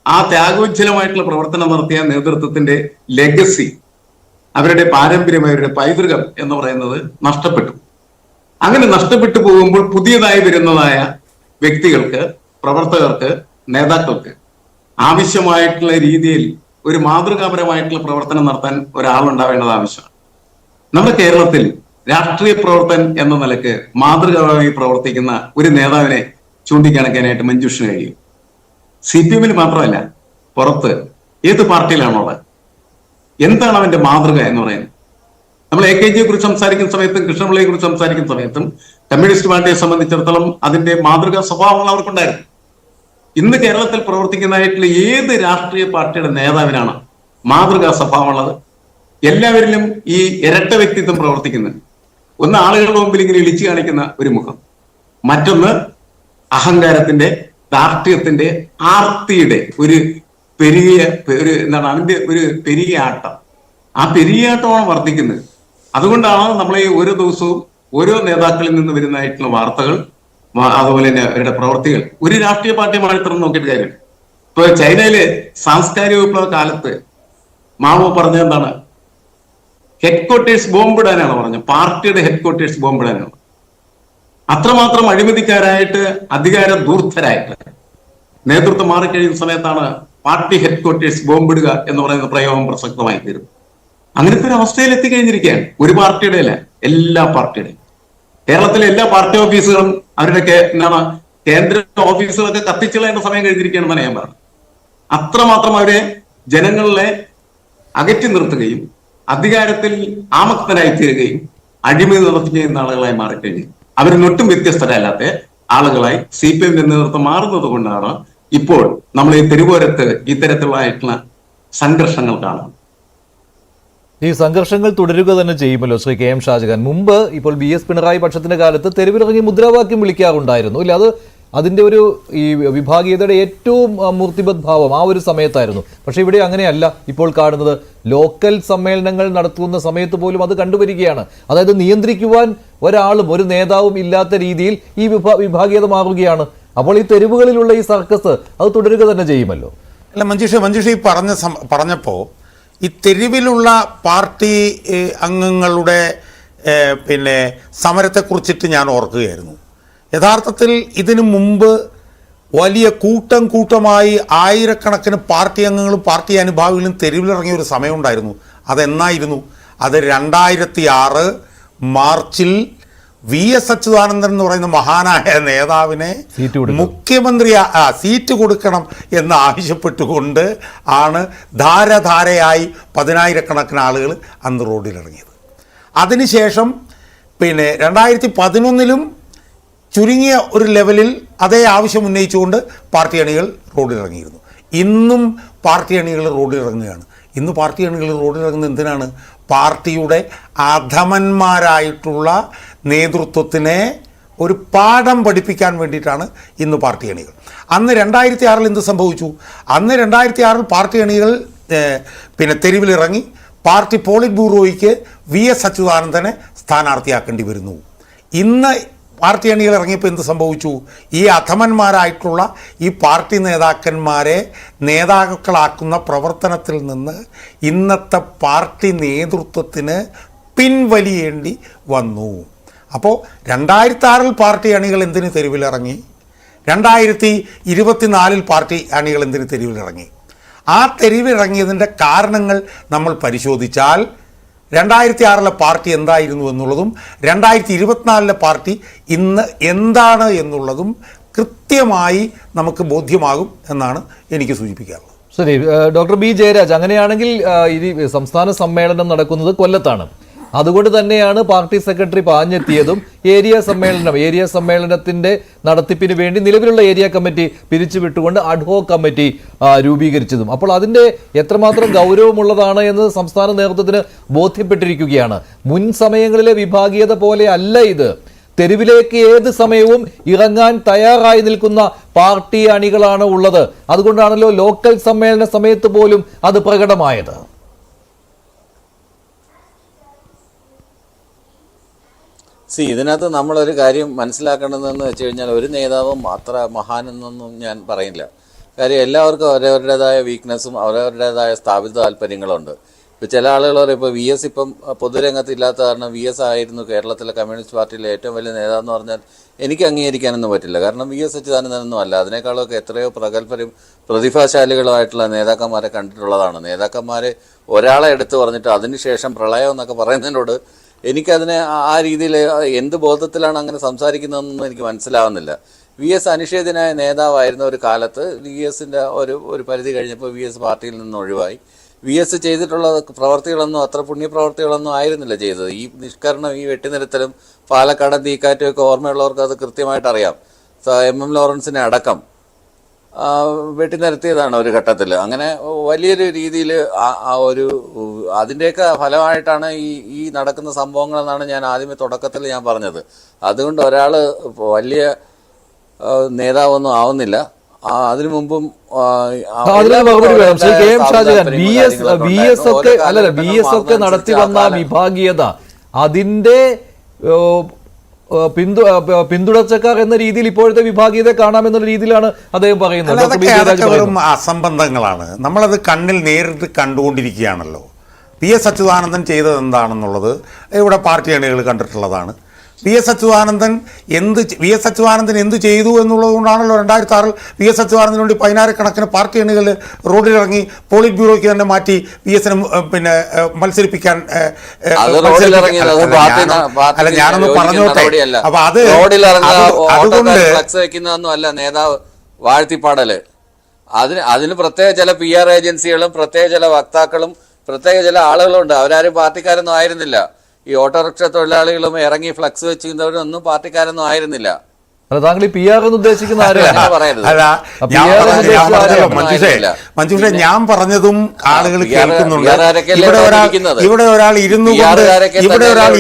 ആ ത്യാഗോജ്ജലമായിട്ടുള്ള പ്രവർത്തനം നടത്തിയ നേതൃത്വത്തിന്റെ ലെഗസി, അവരുടെ പാരമ്പര്യമായ അവരുടെ പൈതൃകം എന്ന് പറയുന്നത് നഷ്ടപ്പെട്ടു. അങ്ങനെ നഷ്ടപ്പെട്ടു പോകുമ്പോൾ പുതിയതായി വരുന്നതായ വ്യക്തികൾക്ക് പ്രവർത്തകർക്ക്, നേതാക്കൾക്ക് ആവശ്യമായിട്ടുള്ള രീതിയിൽ ഒരു മാതൃകാപരമായിട്ടുള്ള പ്രവർത്തനം നടത്താൻ ഒരാളുണ്ടാവേണ്ടത് ആവശ്യമാണ്. നമ്മുടെ കേരളത്തിൽ രാഷ്ട്രീയ പ്രവർത്തകൻ എന്ന നിലക്ക് മാതൃകാപരമായി പ്രവർത്തിക്കുന്ന ഒരു നേതാവിനെ ചൂണ്ടിക്കാണിക്കാനായിട്ട് മഞ്ജുഷിന് കഴിയും. CPM-ൽ മാത്രമല്ല, പുറത്ത് ഏത് പാർട്ടിയിലാണുള്ളത്, എന്താണ് അവന്റെ മാതൃക എന്ന് പറയുന്നത്? നമ്മൾ AKGയെ കുറിച്ച് സംസാരിക്കുന്ന സമയത്തും കൃഷ്ണപിള്ളയെ കുറിച്ച് സംസാരിക്കുന്ന സമയത്തും കമ്മ്യൂണിസ്റ്റ് പാർട്ടിയെ സംബന്ധിച്ചിടത്തോളം അതിന്റെ മാതൃകാ സ്വഭാവങ്ങൾ അവർക്കുണ്ടായിരുന്നു. ഇന്ന് കേരളത്തിൽ പ്രവർത്തിക്കുന്നതായിട്ടുള്ള ഏത് രാഷ്ട്രീയ പാർട്ടിയുടെ നേതാവിനാണ് മാതൃകാ സ്വഭാവമുള്ളത്? എല്ലാവരിലും ഈ ഇരട്ട വ്യക്തിത്വം പ്രവർത്തിക്കുന്നത്. ഒന്ന് ആളുകളുടെ മുമ്പിൽ ഇങ്ങനെ ഇളിച്ചു കാണിക്കുന്ന ഒരു മുഖം, മറ്റൊന്ന് അഹങ്കാരത്തിന്റെ, ധാർഷ്ട്യത്തിന്റെ, ആർത്തിയുടെ ഒരു എന്താണ് അതിന്റെ ഒരു പെരിയ ആട്ടം. ആ പെരിയ ആട്ടമാണ് വർദ്ധിക്കുന്നത്. അതുകൊണ്ടാണ് നമ്മൾ ഈ ഓരോ ദിവസവും ഓരോ നേതാക്കളിൽ നിന്ന് വരുന്നതായിട്ടുള്ള വാർത്തകൾ, അതുപോലെ തന്നെ അവരുടെ പ്രവർത്തികൾ ഒരു രാഷ്ട്രീയ പാർട്ടിയെ മാത്രം നോക്കിയിട്ട് കാര്യമില്ല. ഇപ്പൊ ചൈനയിലെ സാംസ്കാരിക വിപ്ലവ കാലത്ത് മാവോ പറഞ്ഞത് എന്താണ്? ഹെഡ്ക്വാർട്ടേഴ്സ് ബോംബിടാനാണ് പറഞ്ഞത്. പാർട്ടിയുടെ ഹെഡ്ക്വാർട്ടേഴ്സ് ബോംബിടാനാണ്. അത്രമാത്രം അഴിമതിക്കാരായിട്ട്, അധികാര ധൂർത്തരായിട്ട് നേതൃത്വം മാറിക്കഴിയുന്ന സമയത്താണ് പാർട്ടി ഹെഡ്ക്വാർട്ടേഴ്സ് ബോംബിടുക എന്ന് പറയുന്ന പ്രയോഗം പ്രസക്തമായി തീരും. അങ്ങനത്തെ ഒരു അവസ്ഥയിൽ എത്തിക്കഴിഞ്ഞിരിക്കുകയാണ്. ഒരു പാർട്ടിയുടെ അല്ല, എല്ലാ പാർട്ടിയുടെയും. കേരളത്തിലെ എല്ലാ പാർട്ടി ഓഫീസുകളും അവരുടെയൊക്കെ എന്താണ് കേന്ദ്ര ഓഫീസുകളൊക്കെ കത്തിച്ചുകളയേണ്ട സമയം കഴിഞ്ഞിരിക്കുകയാണെന്നാണ് ഞാൻ പറഞ്ഞത്. അത്രമാത്രം അവരെ ജനങ്ങളെ അകറ്റി നിർത്തുകയും അധികാരത്തിൽ ആമക്തനായി തീരുകയും അഴിമതി നടത്തി ചെയ്യുന്ന ആളുകളായി മാറിക്കഴിഞ്ഞു. അവരിനൊട്ടും വ്യത്യസ്തരല്ലാത്ത ആളുകളായി CPM നേതൃത്വം മാറുന്നത് കൊണ്ടാണ് ഇപ്പോൾ നമ്മൾ ഈ തെരുവോരത്ത് ഇത്തരത്തിലുള്ളതായിട്ടുള്ള സംഘർഷങ്ങൾ കാണുന്നത്. ഈ സംഘർഷങ്ങൾ തുടരുക തന്നെ ചെയ്യുമല്ലോ ശ്രീ KM ഷാജഹാൻ. മുമ്പ് ഇപ്പോൾ BS പിണറായി പക്ഷത്തിന്റെ കാലത്ത് തെരുവിലിറങ്ങി മുദ്രാവാക്യം വിളിക്കാറുണ്ടായിരുന്നു ഇല്ല? അതിന്റെ ഒരു ഈ വിഭാഗീയതയുടെ ഏറ്റവും മൂർത്തിബദ്ധ ഭാവം ആ ഒരു സമയത്തായിരുന്നു. പക്ഷെ ഇവിടെ അങ്ങനെയല്ല ഇപ്പോൾ കാണുന്നത്. ലോക്കൽ സമ്മേളനങ്ങൾ നടത്തുന്ന സമയത്ത് പോലും അത് കണ്ടുവരികയാണ്. അതായത് നിയന്ത്രിക്കുവാൻ ഒരാളും ഒരു നേതാവും ഇല്ലാത്ത രീതിയിൽ ഈ വിഭാഗീയത മാറുകയാണ്. അപ്പോൾ ഈ തെരുവുകളിലുള്ള ഈ സർക്കസ് അത് തുടരുക തന്നെ ചെയ്യുമല്ലോ. അല്ല മഞ്ജുഷ ഈ പറഞ്ഞപ്പോ ഈ തെരുവിലുള്ള പാർട്ടി അംഗങ്ങളുടെ പിന്നെ സമരത്തെക്കുറിച്ചിട്ട് ഞാൻ ഓർക്കുകയായിരുന്നു. യഥാർത്ഥത്തിൽ ഇതിനു മുമ്പ് വലിയ കൂട്ടമായി ആയിരക്കണക്കിന് പാർട്ടി അംഗങ്ങളും പാർട്ടി അനുഭാവികളും തെരുവിലിറങ്ങിയ ഒരു സമയമുണ്ടായിരുന്നു. അതെന്നായിരുന്നു? അത് 2006 മാർച്ചിൽ VS അച്യുതാനന്ദൻ എന്ന് പറയുന്ന മഹാനായ നേതാവിനെ മുഖ്യമന്ത്രി സീറ്റ് കൊടുക്കണം എന്ന് ആവശ്യപ്പെട്ടുകൊണ്ട് ആണ് ധാരധാരയായി 10,000-കണക്കിന് ആളുകൾ അന്ന് റോഡിലിറങ്ങിയത്. അതിനുശേഷം പിന്നെ 2011-ലും ചുരുങ്ങിയ ഒരു ലെവലിൽ അതേ ആവശ്യം ഉന്നയിച്ചുകൊണ്ട് പാർട്ടി അണികൾ റോഡിലിറങ്ങിയിരുന്നു. ഇന്നും പാർട്ടി അണികൾ റോഡിലിറങ്ങുകയാണ്. ഇന്ന് പാർട്ടി അണികൾ റോഡിലിറങ്ങുന്നത് എന്തിനാണ്? പാർട്ടിയുടെ അധമന്മാരായിട്ടുള്ള നേതൃത്വത്തിനെ ഒരു പാഠം പഠിപ്പിക്കാൻ വേണ്ടിയിട്ടാണ് ഇന്ന് പാർട്ടി അണികൾ. അന്ന് 2006 എന്ത് സംഭവിച്ചു? അന്ന് 2006 പാർട്ടി അണികൾ പിന്നെ തെരുവിലിറങ്ങി പാർട്ടി പോളിറ്റ് ബ്യൂറോയ്ക്ക് VS അച്യുതാനന്ദനെ സ്ഥാനാർത്ഥിയാക്കേണ്ടി വരുന്നു. ഇന്ന് പാർട്ടി അണികൾ ഇറങ്ങിയപ്പോൾ എന്ത് സംഭവിച്ചു? ഈ അധമന്മാരായിട്ടുള്ള ഈ പാർട്ടി നേതാക്കന്മാരെ നേതാക്കളാക്കുന്ന പ്രവർത്തനത്തിൽ നിന്ന് ഇന്നത്തെ പാർട്ടി നേതൃത്വത്തിന് പിൻവലിയേണ്ടി വന്നു. അപ്പോൾ 2006 പാർട്ടി അണികൾ എന്തിന് തെരുവിലിറങ്ങി? 2024 പാർട്ടി അണികൾ എന്തിന് തെരുവിലിറങ്ങി? ആ തെരുവിലിറങ്ങിയതിൻ്റെ കാരണങ്ങൾ നമ്മൾ പരിശോധിച്ചാൽ 2006 പാർട്ടി എന്തായിരുന്നു എന്നുള്ളതും 2024 പാർട്ടി ഇന്ന് എന്താണ് എന്നുള്ളതും കൃത്യമായി നമുക്ക് ബോധ്യമാകും എന്നാണ് എനിക്ക് സൂചിപ്പിക്കാറുള്ളത്. ശരി, ഡോക്ടർ B ജയരാജ്, അങ്ങനെയാണെങ്കിൽ ഈ സംസ്ഥാന സമ്മേളനം നടക്കുന്നത് കൊല്ലത്താണ്. അതുകൊണ്ട് തന്നെയാണ് പാർട്ടി സെക്രട്ടറി പാഞ്ഞെത്തിയതും ഏരിയ സമ്മേളനത്തിന്റെ നടത്തിപ്പിന് വേണ്ടി നിലവിലുള്ള ഏരിയ കമ്മിറ്റി പിരിച്ചുവിട്ടുകൊണ്ട് അഡ്ഹോക് കമ്മിറ്റി രൂപീകരിച്ചതും. അപ്പോൾ അതിന്റെ എത്രമാത്രം ഗൗരവമുള്ളതാണ് എന്ന് സംസ്ഥാന നേതൃത്വത്തിന് ബോധ്യപ്പെട്ടിരിക്കുകയാണ്. മുൻ സമയങ്ങളിലെ വിഭാഗീയത പോലെ അല്ല ഇത്. തെരുവിലേക്ക് ഏത് സമയവും ഇറങ്ങാൻ തയ്യാറായി നിൽക്കുന്ന പാർട്ടി അണികളാണ് ഉള്ളത്. അതുകൊണ്ടാണല്ലോ ലോക്കൽ സമ്മേളന സമയത്ത് പോലും അത് പ്രകടമായത്. ഇതിനകത്ത് നമ്മളൊരു കാര്യം മനസ്സിലാക്കേണ്ടതെന്ന് വെച്ച് കഴിഞ്ഞാൽ ഒരു നേതാവും അത്ര മഹാനെന്നൊന്നും ഞാൻ പറയില്ല. കാര്യം എല്ലാവർക്കും അവരവരുടേതായ വീക്ക്നെസ്സും അവരവരുടേതായ സ്ഥാപിത താല്പര്യങ്ങളുണ്ട്. ഇപ്പോൾ ചില ആളുകൾ പറയും ഇപ്പോൾ വി എസ് ഇപ്പം പൊതുരംഗത്ത് ഇല്ലാത്ത കാരണം വി എസ് ആയിരുന്നു കേരളത്തിലെ കമ്മ്യൂണിസ്റ്റ് പാർട്ടിയിലെ ഏറ്റവും വലിയ നേതാവെന്ന് പറഞ്ഞാൽ എനിക്ക് അംഗീകരിക്കാനൊന്നും പറ്റില്ല. കാരണം വി എസ് അച്യുതാനന്ദനൊന്നും അല്ല, അതിനേക്കാളൊക്കെ എത്രയോ പ്രഗത്ഭരും പ്രതിഭാശാലികളുമായിട്ടുള്ള നേതാക്കന്മാരെ കണ്ടിട്ടുള്ളതാണ്. നേതാക്കന്മാരെ ഒരാളെ എടുത്തു പറഞ്ഞിട്ട് അതിനുശേഷം പ്രളയം എന്നൊക്കെ പറയുന്നതിനോട് എനിക്കതിനെ ആ രീതിയിൽ എന്ത് ബോധത്തിലാണ് അങ്ങനെ സംസാരിക്കുന്നതെന്നൊന്നും എനിക്ക് മനസ്സിലാവുന്നില്ല. വി എസ് അനിഷേധ്യനായ നേതാവായിരുന്ന ഒരു കാലത്ത് വി എസിൻ്റെ ഒരു പരിധി കഴിഞ്ഞപ്പോൾ വി എസ് പാർട്ടിയിൽ നിന്ന് ഒഴിവായി. വി എസ് ചെയ്തിട്ടുള്ള പ്രവർത്തികളൊന്നും അത്ര പുണ്യപ്രവർത്തികളൊന്നും ആയിരുന്നില്ല ചെയ്തത്. ഈ നിഷ്കരണം, ഈ വെട്ടിനിരത്തലും പാലക്കാടൻ തീക്കാറ്റും ഒക്കെ ഓർമ്മയുള്ളവർക്ക് അത് കൃത്യമായിട്ട് അറിയാം. എം ലോറൻസിനെ അടക്കം വെട്ടിനിരത്തിയതാണ് ഒരു ഘട്ടത്തിൽ. അങ്ങനെ വലിയൊരു രീതിയിൽ ഒരു അതിൻ്റെയൊക്കെ ഫലമായിട്ടാണ് ഈ നടക്കുന്ന സംഭവങ്ങളെന്നാണ് ഞാൻ ആദ്യമേ തുടക്കത്തിൽ ഞാൻ പറഞ്ഞത്. അതുകൊണ്ട് ഒരാൾ വലിയ നേതാവൊന്നും ആവുന്നില്ല. അതിനു മുമ്പും ഒക്കെ നടത്തി വന്ന വിഭാഗീയത അതിന്റെ പിന്തുടർച്ചക്കാർ എന്ന രീതിയിൽ ഇപ്പോഴത്തെ വിഭാഗീയത കാണാമെന്നുള്ള രീതിയിലാണ് അദ്ദേഹം പറയുന്നത്. അസംബന്ധങ്ങളാണ്, നമ്മളത് കണ്ണിൽ നേരിട്ട് കണ്ടുകൊണ്ടിരിക്കുകയാണല്ലോ. പി എസ് അച്യുതാനന്ദൻ ചെയ്തത് എന്താണെന്നുള്ളത് ഇവിടെ പാർട്ടി അണികൾ കണ്ടിട്ടുള്ളതാണ്. വി എസ് അച്യുതാനന്ദൻ എന്ത് ചെയ്തു എന്നുള്ളത് കൊണ്ടാണല്ലോ 2006 വി എസ് അച്യുതാനന്ദന് വേണ്ടി 16 കണക്കിന് പാർട്ടി അണികൾ റോഡിലിറങ്ങി പോളിറ്റ് ബ്യൂറോയ്ക്ക് തന്നെ മാറ്റി വി എസിനെ പിന്നെ മത്സരിപ്പിക്കാൻ. അല്ല, ഞാനൊന്ന് പറഞ്ഞോട്ടെ. അപ്പൊ അതുകൊണ്ട് നേതാവ് വാഴ്ത്തിപ്പാടല് അതിന് പ്രത്യേക ചില PR ഏജൻസികളും പ്രത്യേക ചില വക്താക്കളും പ്രത്യേക ചില ആളുകളുണ്ട്. അവരാരും പാർട്ടിക്കാരൊന്നും ആയിരുന്നില്ല. ഈ ഓട്ടോറിക്ഷ തൊഴിലാളികളും ഇറങ്ങി ഫ്ലക്സ് വെച്ചിരുന്നവരൊന്നും പാർട്ടിക്കാരൊന്നും ആയിരുന്നില്ല. താങ്കൾ PR എന്ന് ഉദ്ദേശിക്കുന്ന മഞ്ജുഷേ, ഞാൻ പറഞ്ഞതും ആളുകൾ കേൾക്കുന്നുണ്ട്. ഇവിടെ ഒരാൾ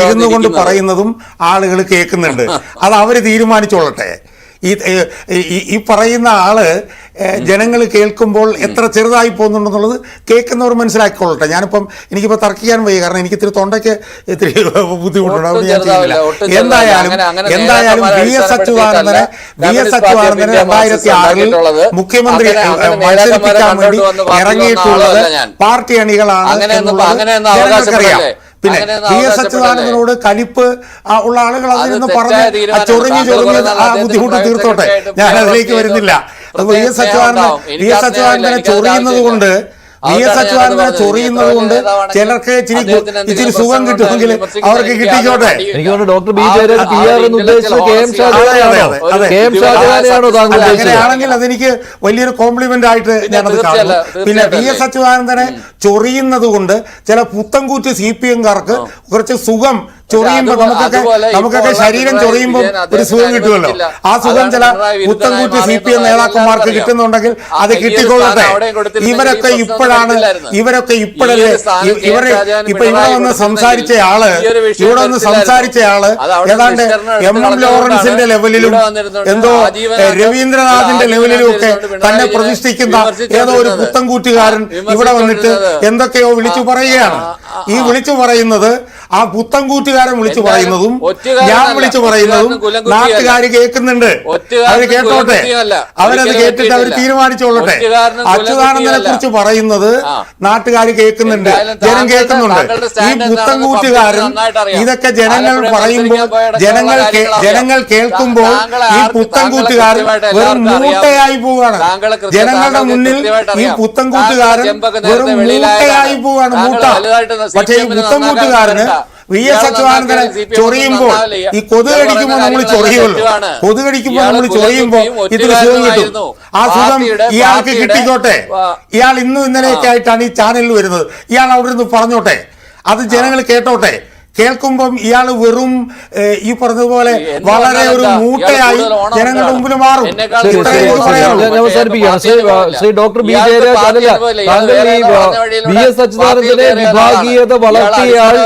ഇരുന്നു കൊണ്ട് പറയുന്നതും ആളുകൾ കേൾക്കുന്നുണ്ട്. അത് അവര് തീരുമാനിച്ചോളട്ടെ. ഈ പറയുന്ന ആള് ജനങ്ങൾ കേൾക്കുമ്പോൾ എത്ര ചെറുതായി പോകുന്നുണ്ടെന്നുള്ളത് കേൾക്കുന്നവർ മനസ്സിലാക്കിക്കൊള്ളട്ടെ. എനിക്കിപ്പോൾ തർക്കിക്കാൻ വയ്യ, കാരണം എനിക്ക് ഇത്തിരി തൊണ്ടയ്ക്ക് ഇത്തിരി ബുദ്ധിമുട്ടുണ്ട്. അതുകൊണ്ട് ഞാൻ ചെയ്യുന്നില്ല. എന്തായാലും വി എസ് അച്യുതാനന്ദനെ 2006 മുഖ്യമന്ത്രി മത്സരിപ്പിക്കാൻ വേണ്ടി ഇറങ്ങിയിട്ടുള്ളത് പാർട്ടി അണികളാണ് എന്നുള്ളത് ജനങ്ങൾക്കറിയാം. പിന്നെ വി എസ് അച്യുതാനന്ദനോട് കലിപ്പ് ഉള്ള ആളുകൾ അതിൽ പറഞ്ഞ് ചൊറിഞ്ഞ് ആ ബുദ്ധിമുട്ട് തീർത്തോട്ടെ. ഞാൻ അതിലേക്ക് വരുന്നില്ല. വി എസ് അച്യുതാനന്ദനെ ചൊറിയുന്നത് കൊണ്ട് ചിലർക്ക് ഇച്ചിരി സുഖം കിട്ടുമെങ്കിൽ അവർക്ക് കിട്ടിക്കോട്ടെ. അങ്ങനെയാണെങ്കിൽ അതെനിക്ക് വലിയൊരു കോംപ്ലിമെന്റ് ആയിട്ട് ഞാനത് കാണുന്നു. പിന്നെ വി എസ് അച്യുതാനന്ദനെ ചൊറിയുന്നത് കൊണ്ട് ചില പുത്തൻകൂറ്റ് CPM-കാർക്ക് കുറച്ച് സുഖം ചൊറിയുമ്പോൾ നമുക്കൊക്കെ ശരീരം ചൊറിയുമ്പോൾ ഒരു സുഖം കിട്ടുമല്ലോ. ആ സുഖം ചില പുത്തൻകൂറ്റ് CPM നേതാക്കന്മാർക്ക് കിട്ടുന്നുണ്ടെങ്കിൽ അത് കിട്ടിക്കൊള്ളട്ടെ. ഇവരൊക്കെ ഇപ്പോഴല്ലേ ഇവിടെ വന്ന് സംസാരിച്ച ആള് ഏതാണ്ട് എം ലോറൻസിന്റെ ലെവലിലും എന്തോ രവീന്ദ്രനാഥിന്റെ ലെവലിലും ഒക്കെ തന്നെ പ്രതിഷ്ഠിക്കുന്ന ഏതോ ഒരു പുത്തൻകൂറ്റുകാരൻ ഇവിടെ വന്നിട്ട് എന്തൊക്കെയോ വിളിച്ചു പറയുകയാണ്. ഈ വിളിച്ചു പറയുന്നത് ആ പുത്തൻകൂറ്റുകാരൻ വിളിച്ചു പറയുന്നതും ഞാൻ വിളിച്ചു പറയുന്നതും നാട്ടുകാർ കേൾക്കുന്നുണ്ട്. അവര് കേട്ടോട്ടെ, അവരത് കേട്ടിട്ട് അവർ തീരുമാനിച്ചോളട്ടെ. അച്യുതാനന്ദനെ കുറിച്ച് പറയുന്നത് നാട്ടുകാർ കേൾക്കുന്നുണ്ട്, ജനം കേൾക്കുന്നുണ്ട്. ഈ പുത്തൻകൂറ്റുകാരൻ ഇതൊക്കെ ജനങ്ങൾ പറയുമ്പോൾ ജനങ്ങൾ കേൾക്കുമ്പോൾ ഈ പുത്തൻകൂറ്റുകാരൻ വെറും മൂട്ടയായി പോവുകയാണ്. ജനങ്ങളുടെ മുന്നിൽ ഈ പുത്തൻകൂറ്റുകാരൻ വെറും മൂട്ടയായി പോവുകയാണ്, മൂട്ട. പക്ഷേ ഈ പുത്തൻകൂറ്റുകാരന് വി എസ് അച്യുതാനന്ദനെ ചൊറിയുമ്പോൾ ഈ കൊതുകടിക്കുമ്പോൾ നമ്മൾ ചൊറിയുമ്പോൾ ഇതിന് സുഖം കിട്ടും. ആ സുഖം ഇയാൾക്ക് കിട്ടിക്കോട്ടെ. ഇയാൾ ഇന്നും ഇന്നലെയൊക്കെ ആയിട്ടാണ് ഈ ചാനലിൽ വരുന്നത്. ഇയാൾ അവിടെ നിന്ന് പറഞ്ഞോട്ടെ, അത് ജനങ്ങൾ കേട്ടോട്ടെ. കേൾക്കുമ്പം ഇയാൾ വെറും ഈ പറഞ്ഞതുപോലെ വളരെ ഒരു മൂട്ടയായി ജനങ്ങളുടെ മുമ്പിൽ മാറും. ശ്രീ ഡോക്ടർ ബി ജയരാജ്, താങ്കൾ ഈ വി എസ് അച്യുതാനന്ദനെ വിഭാഗീയത വളർത്തിയാൽ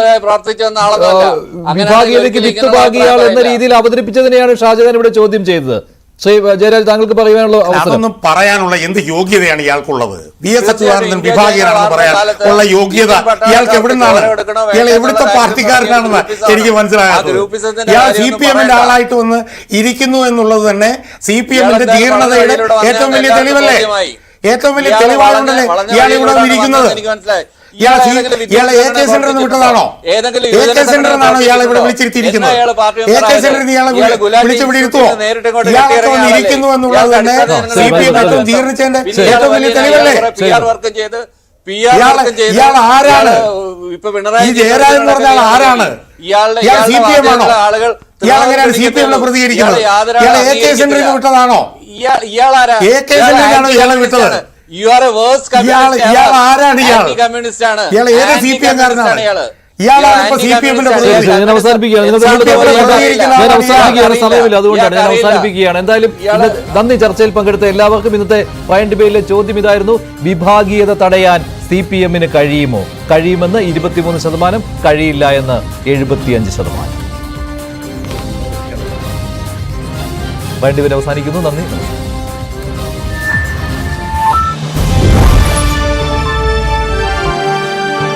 വിഭാഗീയതയ്ക്ക് വിത്ത് പാകിയാൾ എന്ന രീതിയിൽ അവതരിപ്പിച്ചതിനെയാണ് ഷാജഹാൻ ഇവിടെ ചോദ്യം ചെയ്തത്. ശ്രീ ജയരാജ്, താങ്കൾക്ക് പറയാനുള്ള അതൊന്നും പറയാനുള്ള എന്ത് യോഗ്യതയാണ് ഇയാൾക്കുള്ളത്? വി എസ് അച്യുതാനന്ദൻ വിഭാഗീയനാണെന്ന് പറയാൻ ഉള്ള യോഗ്യത ഇയാൾക്ക് എവിടുന്നാണ്? ഇയാൾ എവിടുത്തെ പാർട്ടിക്കാരനാണെന്ന് എനിക്ക് മനസ്സിലാകാത്തത്. ഇയാൾ CPM-ന്റെ ആളായിട്ട് വന്ന് ഇരിക്കുന്നു എന്നുള്ളത് തന്നെ CPM-ന്റെ ജീർണതയുടെ ഏറ്റവും വലിയ തെളിവല്ലേ? ഏറ്റവും വലിയ തെളിവാണല്ലേ ഇയാൾ ഇവിടെ ഇരിക്കുന്നത്? ഇയാളെ എ കെ സെന്ററിൽ നിന്ന് വിട്ടതാണോ? എ കെ സെന്ററിൽ നിന്നാണോ ഇയാളെ ഇവിടെ വിളിച്ചിരുത്തിയിരിക്കുന്നത്? എ കെ സെന്ററിൽ ഇയാളെ വിളിച്ചിവിടെ ഇരുത്തുവോ? ഇയാളൊക്കെ വന്ന് ഇരിക്കുന്നു എന്നുള്ളത് തന്നെ CPM ഏറ്റവും ജീർണിച്ചതിന്റെ ഏറ്റവും വലിയ തെളിവല്ലേ? ഇയാൾ ആരാണ്? ഈ ജയരാജൻ എന്ന് പറഞ്ഞാൽ ആരാണ്? ഇയാൾ CPM ആണോ? ഇയാൾ എങ്ങനെയാണ് CPM പ്രതികരിക്കുന്നത്? ഇയാളെ എ കെ സെന്ററിൽ നിന്ന് വിട്ടതാണോ? എ കെ സെന്ററിലാണോ ഇയാളെ വിട്ടത്? ഇയാൾ ആരാണ്? ഇയാൾ ഏത് CPM കാരനാണ്? ഇയാളാണ് ഇപ്പൊ CPM-ന്റെ ഞാൻ അവസാനിപ്പിക്കുകയാണ്. സമയമില്ല, അതുകൊണ്ടാണ് ഞാൻ അവസാനിപ്പിക്കുകയാണ്. എന്തായാലും നന്ദി. ചർച്ചയിൽ പങ്കെടുത്ത എല്ലാവർക്കും ഇന്നത്തെ വൈൻ ഡിബേറ്റിലെ ചോദ്യം ഇതായിരുന്നു: വിഭാഗീയത തടയാൻ CPM-ന് കഴിയുമോ? കഴിയുമെന്ന് 23%, കഴിയില്ല എന്ന് 75%. വൈൻ ഡിബേറ്റ് അവസാനിക്കുന്നു. നന്ദി.